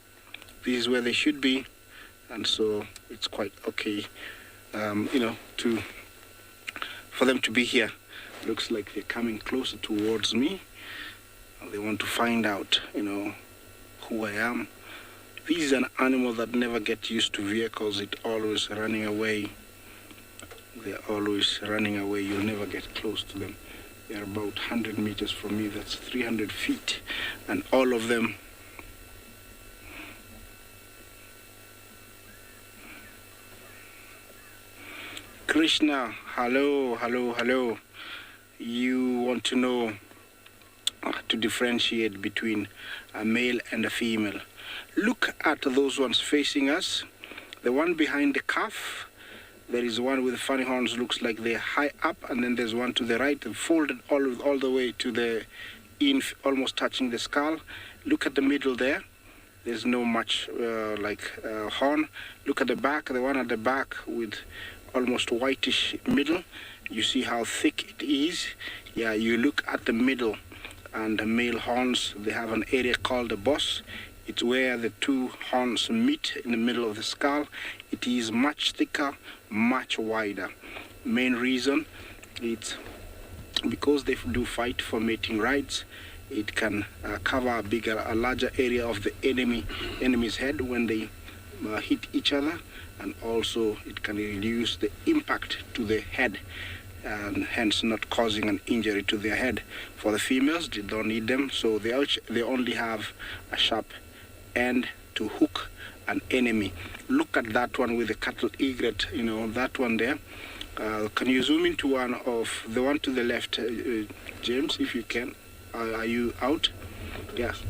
This is where they should be, and so it's quite okay, for them to be here. Looks like they're coming closer towards me. They want to find out, who I am. This is an animal that never gets used to vehicles. It's always running away. They're always running away. You'll never get close to them. They're about 100 meters from me. That's 300 feet. And all of them Krishna, hello. You want to know to differentiate between a male and a female. Look at those ones facing us. The one behind the calf, there is one with funny horns, looks like they're high up, and then there's one to the right, folded all the way to the almost touching the skull. Look at the middle there. There's no much horn. Look at the back, the one at the back with almost whitish middle. You see how thick it is. Yeah, you look at the middle, and the male horns, they have an area called the boss. It's where the two horns meet in the middle of the skull. It is much thicker, much wider. Main reason, it's because they do fight for mating rights. It can cover a larger area of the enemy's head when they hit each other, and also it can reduce the impact to the head, and hence not causing an injury to their head. For the females, they don't need them, so they only have a sharp end to hook an enemy. Look at that one with the cattle egret, that one there. Can you zoom into the one to the left, James, if you can? Are you out? Yes.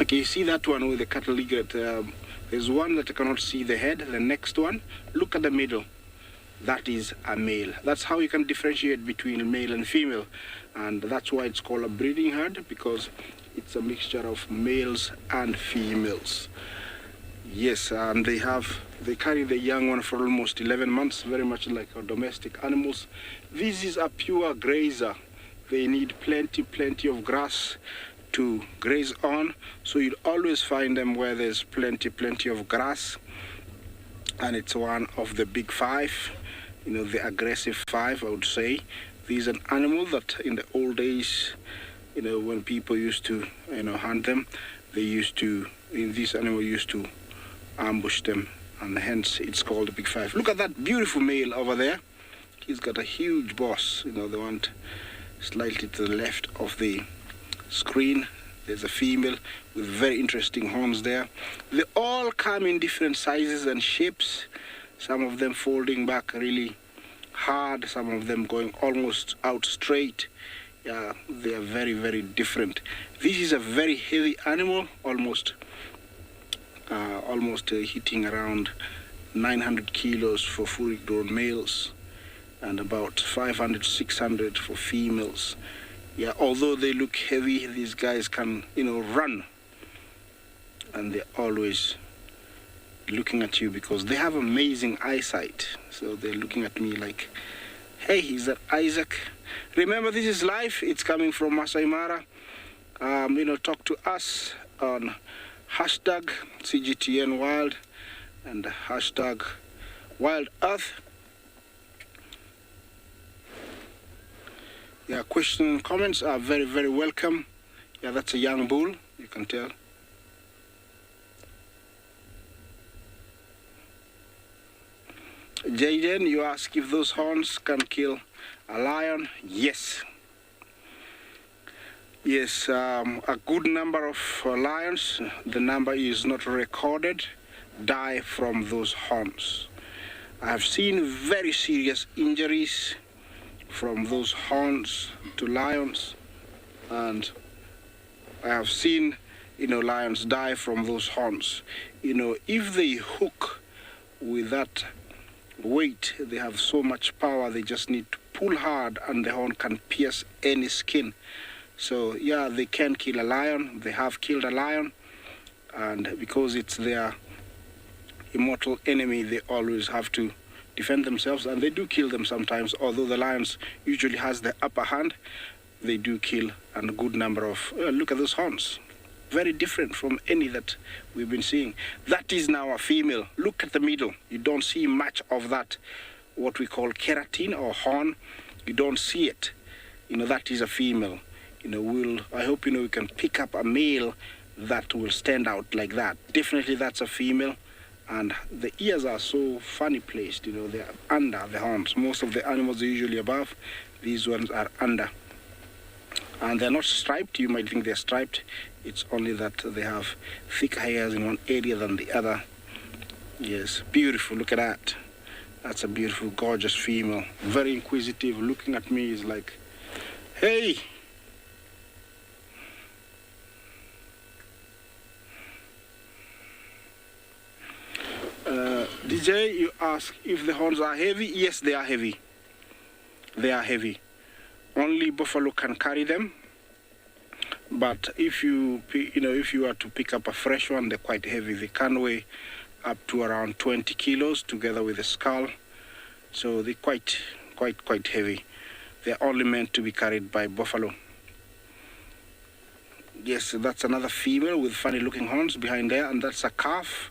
Okay, you see that one with the cattle egret. There's one that I cannot see the head. The next one, look at the middle. That is a male. That's how you can differentiate between male and female. And that's why it's called a breeding herd, because it's a mixture of males and females. Yes, and they carry the young one for almost 11 months, very much like our domestic animals. This is a pure grazer. They need plenty of grass to graze on, so you'll always find them where there's plenty of grass. And it's one of the big five, the aggressive five, I would say. This is an animal that in the old days, when people used to hunt them, this animal used to ambush them, and hence it's called the big five. Look at that beautiful male over there. He's got a huge boss, the one slightly to the left of the screen. There's a female with very interesting horns there. They all come in different sizes and shapes. Some of them folding back really hard, some of them going almost out straight. Yeah, they are very different. This is a very heavy animal, almost hitting around 900 kilos for fully grown males, and about 500, 600 for females. Yeah, although they look heavy, these guys can, run. And they're always looking at you because they have amazing eyesight. So they're looking at me like, hey, is that Isaac? Remember, this is live. It's coming from Masai Mara. Talk to us on hashtag CGTN Wild and hashtag Wild Earth. Yeah, questions and comments are very, very welcome. Yeah, that's a young bull, you can tell. Jaden, you ask if those horns can kill a lion. Yes. Yes, a good number of lions, the number is not recorded, die from those horns. I have seen very serious injuries from those horns to lions, and I have seen, lions die from those horns. If they hook with that weight, they have so much power, they just need to pull hard and the horn can pierce any skin. So yeah, they can kill a lion, they have killed a lion, and because it's their immortal enemy, they always have to defend themselves, and they do kill them sometimes. Although the lions usually has the upper hand, they do kill a good number of, look at those horns. Very different from any that we've been seeing. That is now a female. Look at the middle. You don't see much of that, what we call keratin or horn. You don't see it. That is a female. I hope, we can pick up a male that will stand out like that. Definitely that's a female. And the ears are so funny placed, they're under the horns. Most of the animals are usually above. These ones are under. And they're not striped. You might think they're striped. It's only that they have thicker hairs in one area than the other. Yes, beautiful. Look at that. That's a beautiful, gorgeous female. Very inquisitive. Looking at me is like, hey. DJ, you ask if the horns are heavy. Yes, they are heavy. They are heavy. Only buffalo can carry them. But if you are to pick up a fresh one, they're quite heavy. They can weigh up to around 20 kilos together with the skull. So they're quite heavy. They're only meant to be carried by buffalo. Yes, that's another female with funny looking horns behind there, and that's a calf.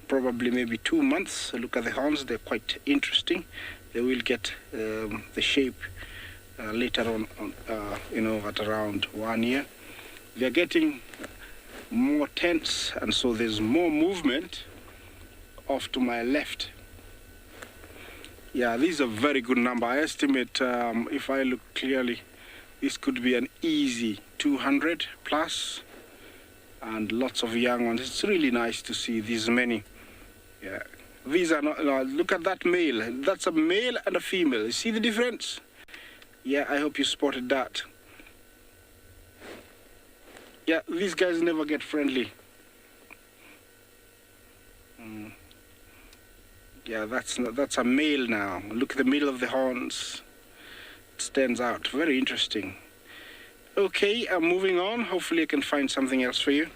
Probably maybe 2 months. Look at the horns, they're quite interesting. They will get the shape later on, at around 1 year. They're getting more tense, and so there's more movement off to my left. Yeah, this is a very good number. I estimate, if I look clearly, this could be an easy 200 plus, and lots of young ones. It's really nice to see these many. Yeah, these are not, look at that male. That's a male and a female. You see the difference? Yeah, I hope you spotted that. Yeah, these guys never get friendly. Yeah, that's a male now. Look at the middle of the horns. It stands out. Very interesting. Okay, I'm moving on. Hopefully I can find something else for you.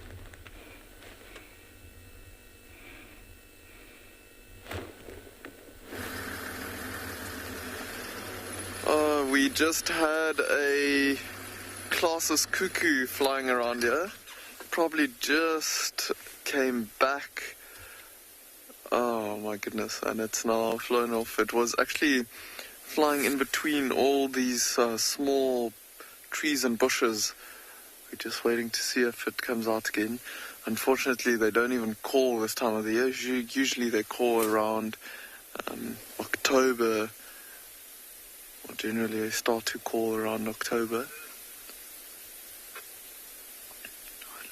We just had a classes cuckoo flying around here. Probably just came back. Oh my goodness, and it's now flown off. It was actually flying in between all these small trees and bushes. We're just waiting to see if it comes out again. Unfortunately, they don't even call this time of the year. Usually they call around October. Or generally they start to call around October.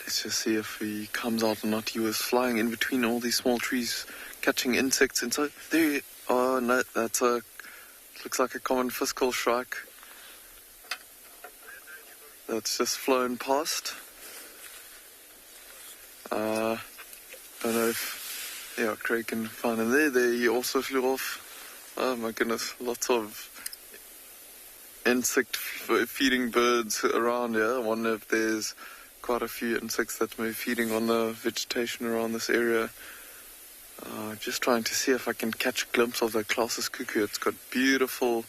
Let's just see if he comes out or not. He was flying in between all these small trees, catching insects inside. There. Oh no, that's looks like a common fiscal shrike. That's just flown past. Don't know if Craig can find him there. There he also flew off. Oh my goodness, lots of insect feeding birds around here. I wonder if there's quite a few insects that may be feeding on the vegetation around this area. Just trying to see if I can catch a glimpse of the classes cuckoo. It's got beautiful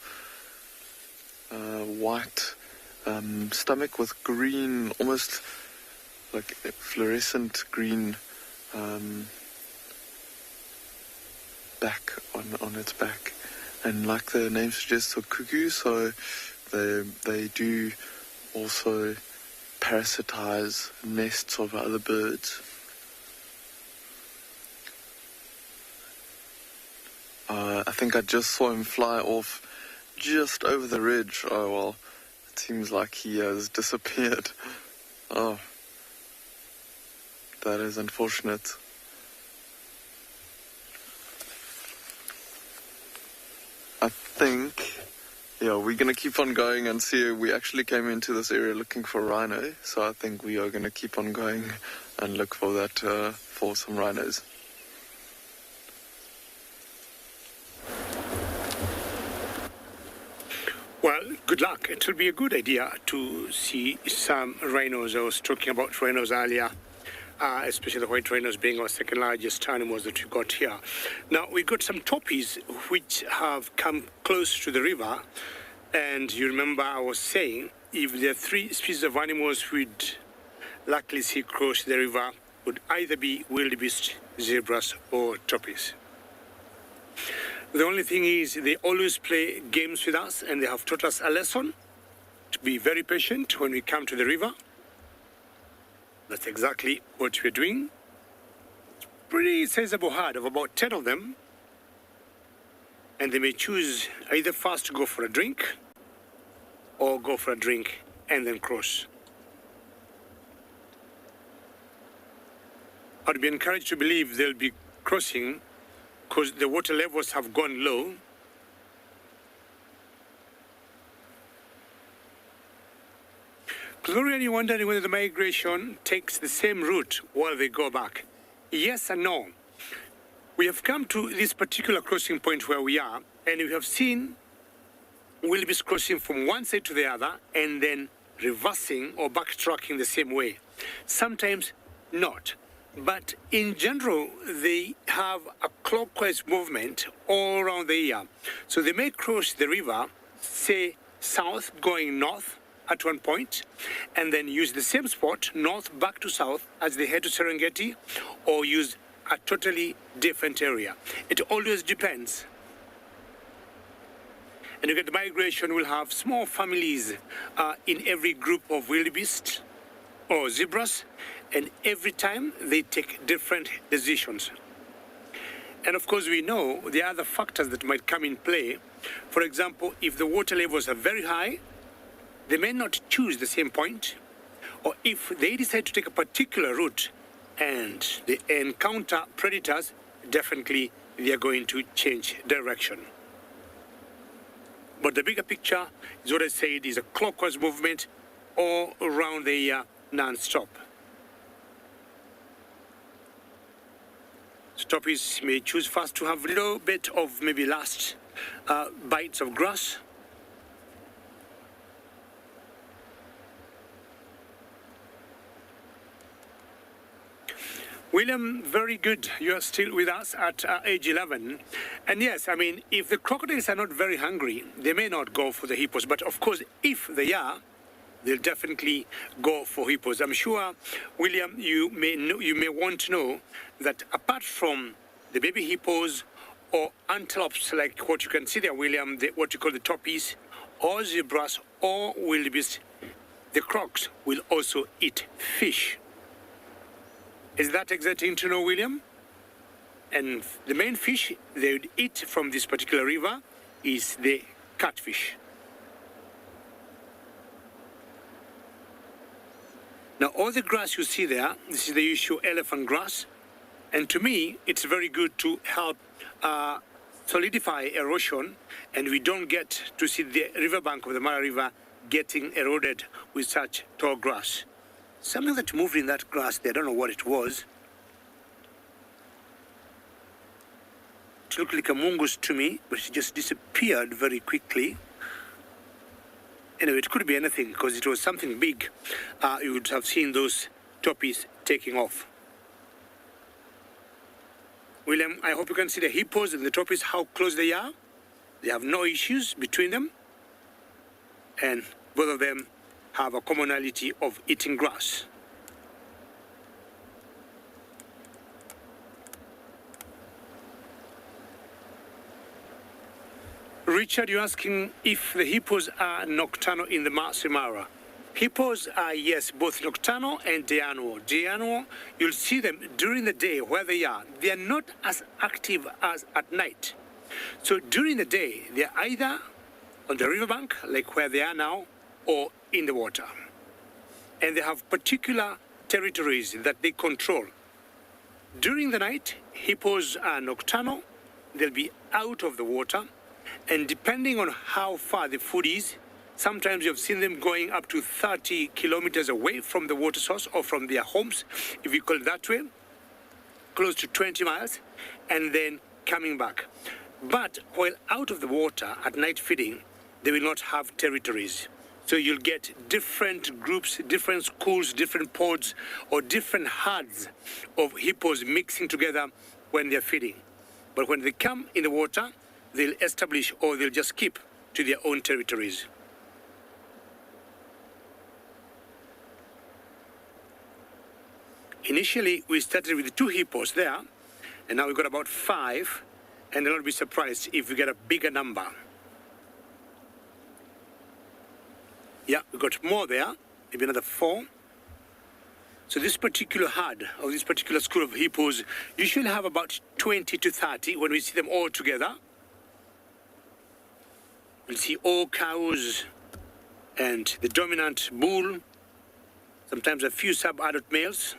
white stomach with green, almost like fluorescent green back on its back, and like the name suggests, a cuckoo, so they do also parasitize nests of other birds. I think I just saw him fly off just over the ridge. Oh well, it seems like he has disappeared. Oh, that is unfortunate. I think, yeah, we're going to keep on going and see. We actually came into this area looking for rhino, so I think we are going to keep on going and look for that, for some rhinos. Well, good luck. It will be a good idea to see some rhinos. I was talking about rhinos earlier, especially the white rhinos being our second largest animals that we got here. Now, we got some toppies which have come close to the river, and you remember I was saying if there are three species of animals we'd likely see cross the river would either be wildebeest, zebras, or toppies. The only thing is they always play games with us, and they have taught us a lesson to be very patient when we come to the river. That's exactly what we're doing. Pretty sizable herd of about 10 of them, and they may choose either first to go for a drink or go for a drink and then cross. I'd be encouraged to believe they'll be crossing because the water levels have gone low. Gloria, you're wondering whether the migration takes the same route while they go back. Yes and no. We have come to this particular crossing point where we are, and we have seen wildebeest crossing from one side to the other and then reversing or backtracking the same way. Sometimes not. But in general, they have a clockwise movement all around the year. So they may cross the river, say south, going north at one point, and then use the same spot, north back to south, as they head to Serengeti, or use a totally different area. It always depends. And you get the migration will have small families in every group of wildebeest or zebras, and every time they take different decisions. And of course, we know there are other factors that might come in play. For example, if the water levels are very high, they may not choose the same point, or if they decide to take a particular route and they encounter predators, definitely they are going to change direction. But the bigger picture is what I said is a clockwise movement all around the year, non-stop. Toppies may choose first to have a little bit of maybe last bites of grass. William, very good. You are still with us at age 11. And yes, I mean, if the crocodiles are not very hungry, they may not go for the hippos. But of course, if they are, they'll definitely go for hippos. I'm sure, William, you may want to know that apart from the baby hippos or antelopes, like what you can see there, William, what you call the toppies, or zebras or wildebeest, the crocs will also eat fish. Is that exciting to know, William? And the main fish they would eat from this particular river is the catfish. Now, all the grass you see there, this is the usual elephant grass. And to me, it's very good to help solidify erosion, and we don't get to see the riverbank of the Mara River getting eroded with such tall grass. Something that moved in that grass there, I don't know what it was. It looked like a mongoose to me, but it just disappeared very quickly. Anyway, it could be anything, because it was something big. You would have seen those toppies taking off. William, I hope you can see the hippos and the toppies, how close they are. They have no issues between them. And both of them have a commonality of eating grass. Richard, you're asking if the hippos are nocturnal in the Masai Mara. Hippos are, yes, both nocturnal and diurnal. Diurnal, you'll see them during the day where they are. They are not as active as at night. So during the day, they're either on the riverbank, like where they are now, or in the water. And they have particular territories that they control. During the night, hippos are nocturnal. They'll be out of the water. And depending on how far the food is, sometimes you've seen them going up to 30 kilometers away from the water source or from their homes, if you call it that way, close to 20 miles, and then coming back. But while out of the water at night feeding, they will not have territories. So you'll get different groups, different schools, different pods, or different herds of hippos mixing together when they're feeding. But when they come in the water, they'll establish or they'll just keep to their own territories. Initially, we started with 2 hippos there, and now we've got about 5, and I'll not be surprised if we get a bigger number. Yeah, we've got more there, maybe another 4. So this particular herd, or this particular school of hippos, usually have about 20 to 30 when we see them all together. We'll see all cows and the dominant bull, sometimes a few sub-adult males.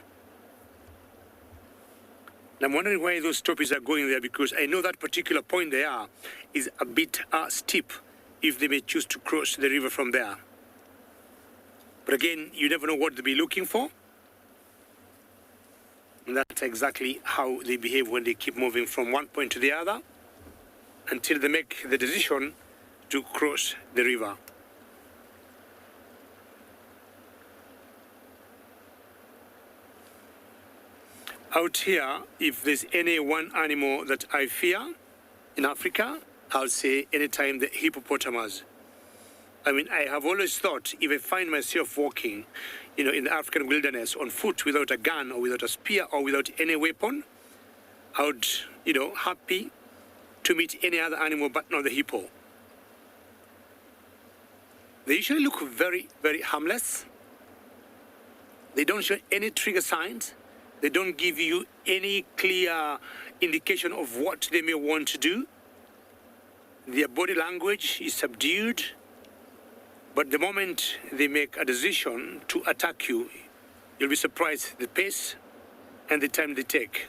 And I'm wondering why those toppies are going there, because I know that particular point they are is a bit steep if they may choose to cross the river from there. But again, you never know what they'll be looking for. And that's exactly how they behave when they keep moving from one point to the other until they make the decision to cross the river. Out here, if there's any one animal that I fear in Africa, I'll say anytime the hippopotamus. I mean, I have always thought if I find myself walking, in the African wilderness on foot without a gun or without a spear or without any weapon, I would, happy to meet any other animal but not the hippo. They usually look very, very harmless. They don't show any trigger signs. They don't give you any clear indication of what they may want to do. Their body language is subdued. But the moment they make a decision to attack you, you'll be surprised the pace and the time they take.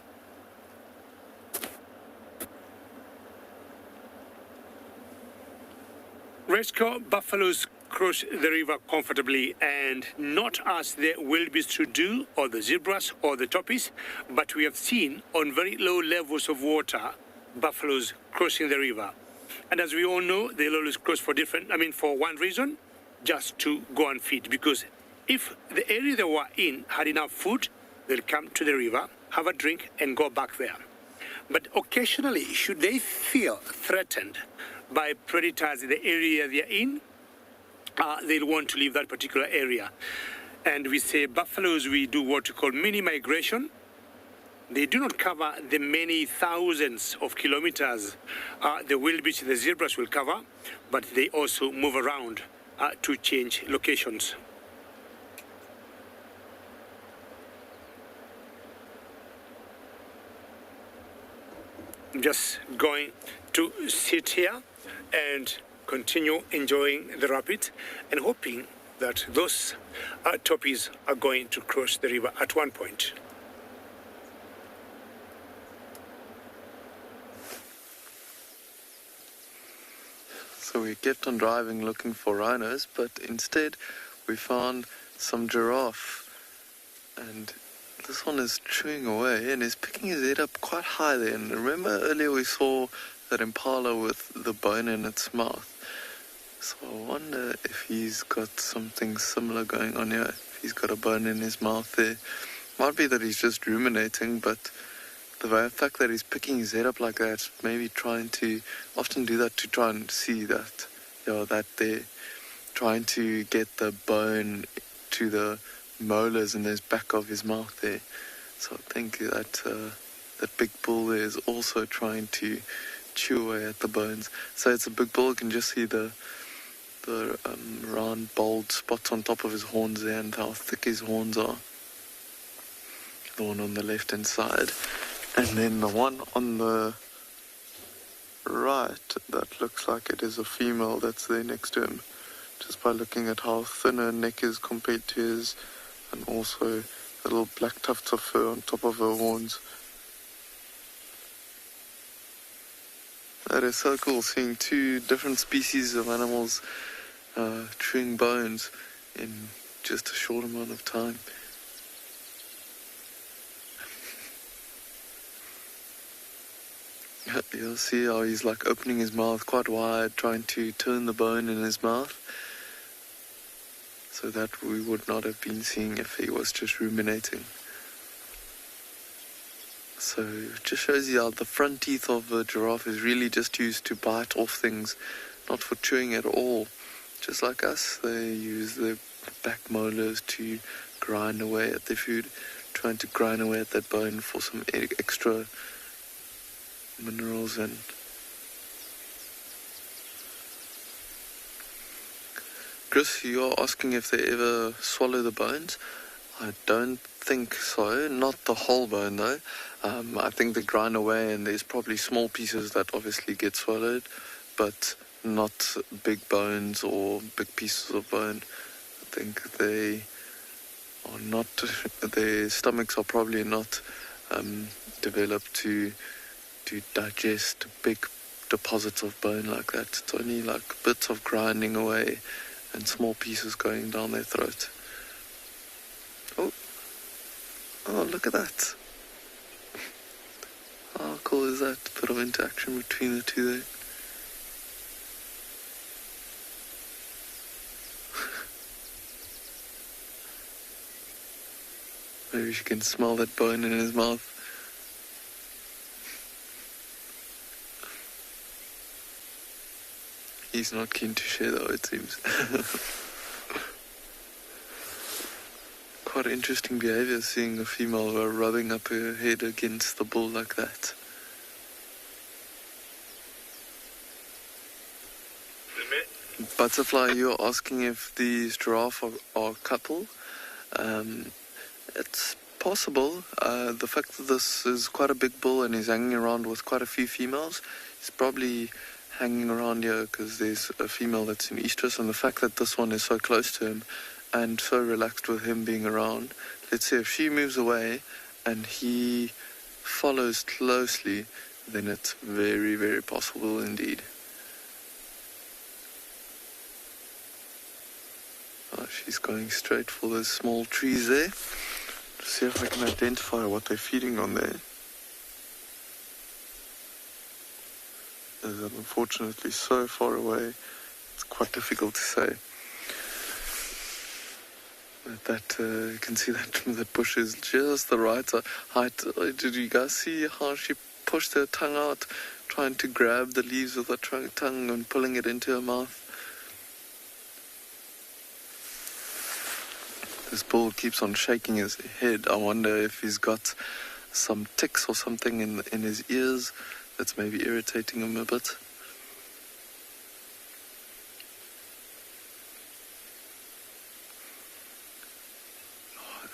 Rescue buffaloes cross the river comfortably, and not as the wildebeest should do, or the zebras, or the toppies, but we have seen on very low levels of water, buffaloes crossing the river. And as we all know, they'll always cross for one reason, just to go and feed. Because if the area they were in had enough food, they'll come to the river, have a drink, and go back there. But occasionally, should they feel threatened by predators in the area they're in, they'll want to leave that particular area. And we say buffaloes, we do what we call mini migration. They do not cover the many thousands of kilometers the wildebeest, the zebras will cover, but they also move around to change locations. I'm just going to sit here and continue enjoying the rapids and hoping that those toppies are going to cross the river at one point. So we kept on driving looking for rhinos, but instead we found some giraffe. And this one is chewing away and is picking his head up quite high there. And remember earlier we saw that impala with the bone in its mouth. So I wonder if he's got something similar going on here. If he's got a bone in his mouth there. Might be that he's just ruminating, but the very fact that he's picking his head up like that, maybe trying to often do that to try and see that, that they're trying to get the bone to the molars in the back of his mouth there. So I think that that big bull there is also trying to chew away at the bones. So it's a big bull. You can just see the round, bold spots on top of his horns there and how thick his horns are. The one on the left-hand side. And then the one on the right, that looks like it is a female that's there next to him. Just by looking at how thin her neck is compared to his, and also the little black tufts of fur on top of her horns. That is so cool, seeing two different species of animals chewing bones in just a short amount of time. You'll see how he's like opening his mouth quite wide, trying to turn the bone in his mouth. So that we would not have been seeing if he was just ruminating. So it just shows you how the front teeth of a giraffe is really just used to bite off things, not for chewing at all. Just like us, they use their back molars to grind away at their food, trying to grind away at that bone for some extra minerals and Chris, you're asking if they ever swallow the bones. I don't think so. Not the whole bone though. I think they grind away and there's probably small pieces that obviously get swallowed, but not big bones or big pieces of bone. I think they are not, their stomachs are probably not developed to digest big deposits of bone like that. It's only like bits of grinding away and small pieces going down their throat. Oh, look at that. How cool is that? Bit of interaction between the two there. Maybe she can smell that bone in his mouth. He's not keen to share though, it seems. Quite interesting behavior, seeing a female rubbing up her head against the bull like that. Butterfly, you're asking if these giraffe are a couple. It's possible. The fact that this is quite a big bull and he's hanging around with quite a few females, he's probably hanging around here because there's a female that's in estrus, and the fact that this one is so close to him and so relaxed with him being around, let's say if she moves away and he follows closely, then it's very, very possible indeed. Oh, she's going straight for those small trees there to see if I can identify what they're feeding on there. They're unfortunately so far away, it's quite difficult to say. But you can see that bush is just the right height. Did you guys see how she pushed her tongue out, trying to grab the leaves with her tongue and pulling it into her mouth? This bull keeps on shaking his head. I wonder if he's got some ticks or something in his ears that's maybe irritating him a bit.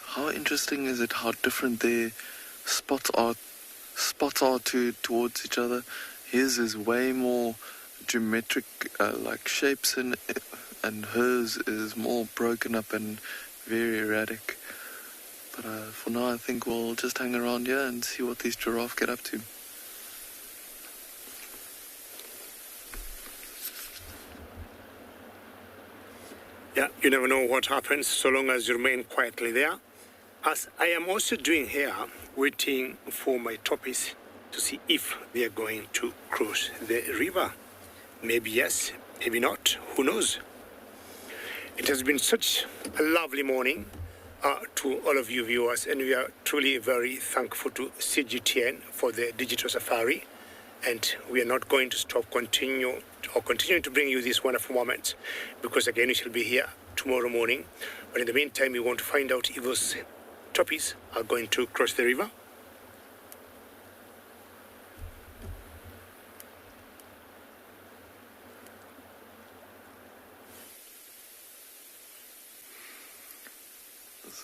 How interesting is it how different their spots are towards each other. His is way more geometric like shapes and hers is more broken up and very erratic. But for now I think we'll just hang around here and see what these giraffe get up to. Yeah, you never know what happens so long as you remain quietly there. As I am also doing here, waiting for my toppies to see if they are going to cross the river. Maybe yes, maybe not, who knows? It has been such a lovely morning to all of you viewers, and we are truly very thankful to CGTN for the digital safari, and we are not going to stop continuing to bring you these wonderful moments, because again we shall be here tomorrow morning. But in the meantime, we want to find out if those toppies are going to cross the river.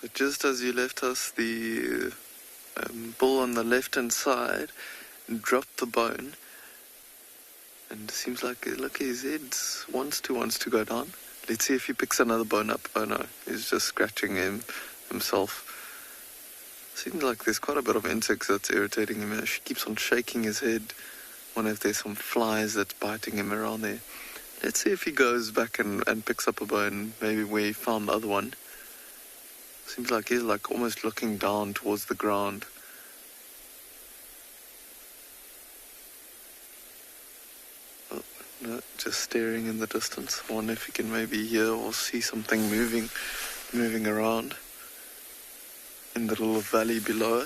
So just as you left us, the bull on the left-hand side dropped the bone. And it seems like, look, his head wants to go down. Let's see if he picks another bone up. Oh no, he's just scratching himself. Seems like there's quite a bit of insects that's irritating him. He keeps on shaking his head. Wonder if there's some flies that's biting him around there. Let's see if he goes back and picks up a bone, maybe where he found the other one. Seems like he's like almost looking down towards the ground. Oh, no, just staring in the distance. I wonder if he can maybe hear or see something moving around in the little valley below.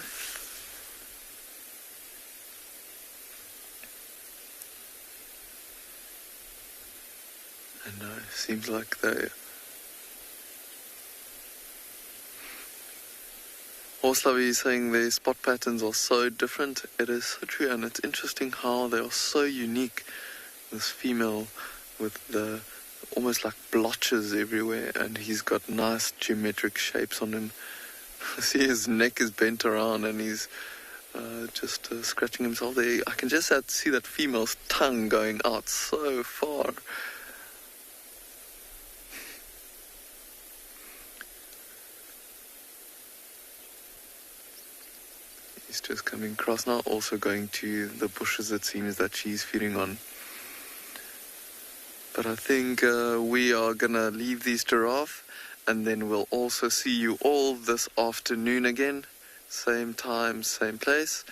And no, seems like they... Horslavi is saying their spot patterns are so different. It is so true, and it's interesting how they are so unique. This female with the almost like blotches everywhere, and he's got nice geometric shapes on him. See, his neck is bent around, and he's just scratching himself there. I can just see that female's tongue going out so far. He's just coming across now, also going to the bushes it seems that she's feeding on. But I think we are gonna leave these giraffe, and then we'll also see you all this afternoon again. Same time, same place.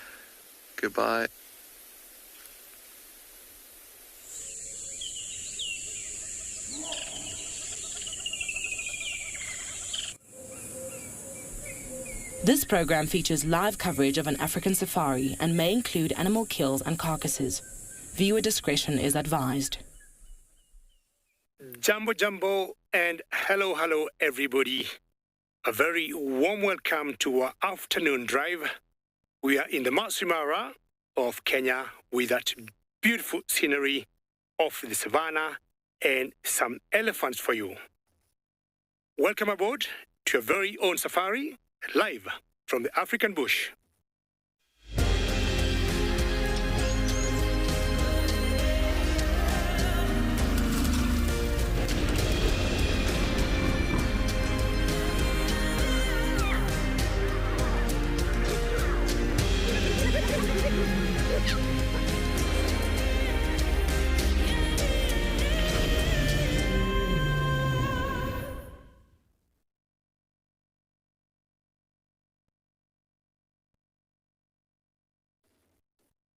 Goodbye. This program features live coverage of an African safari and may include animal kills and carcasses. Viewer discretion is advised. Jumbo Jumbo and hello everybody. A very warm welcome to our afternoon drive. We are in the Masai Mara of Kenya with that beautiful scenery of the savannah and some elephants for you. Welcome aboard to your very own safari, live from the African bush.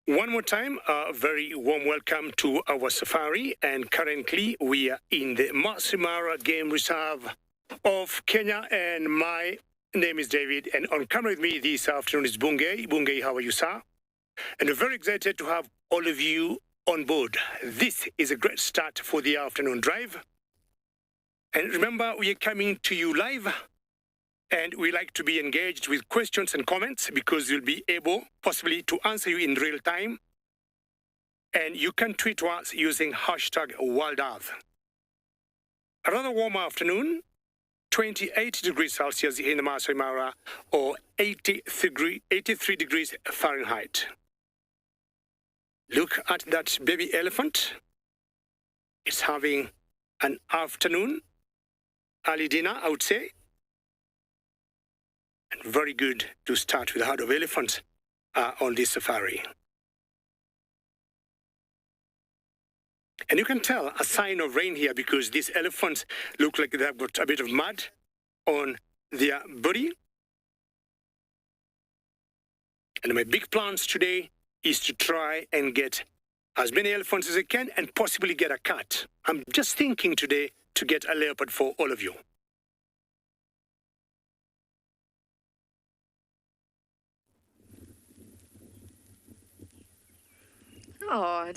One more time, a very warm welcome to our safari, and currently we are in the Masai Mara Game Reserve of Kenya, and my name is David, and on camera with me this afternoon is Bungei. Bungei, how are you, sir? And we're very excited to have all of you on board. This is a great start for the afternoon drive. And remember, we are coming to you live, and we like to be engaged with questions and comments because you'll be able possibly to answer you in real time. And you can tweet to us using hashtag WorldEarth. A rather warm afternoon, 28 degrees Celsius here in the Masai Mara, or 83 degrees Fahrenheit. Look at that baby elephant. It's having an afternoon, early dinner, I would say. And very good to start with a herd of elephants on this safari. And you can tell a sign of rain here because these elephants look like they've got a bit of mud on their body. And my big plans today is to try and get as many elephants as I can and possibly get a cat. I'm just thinking today to get a leopard for all of you. Oh,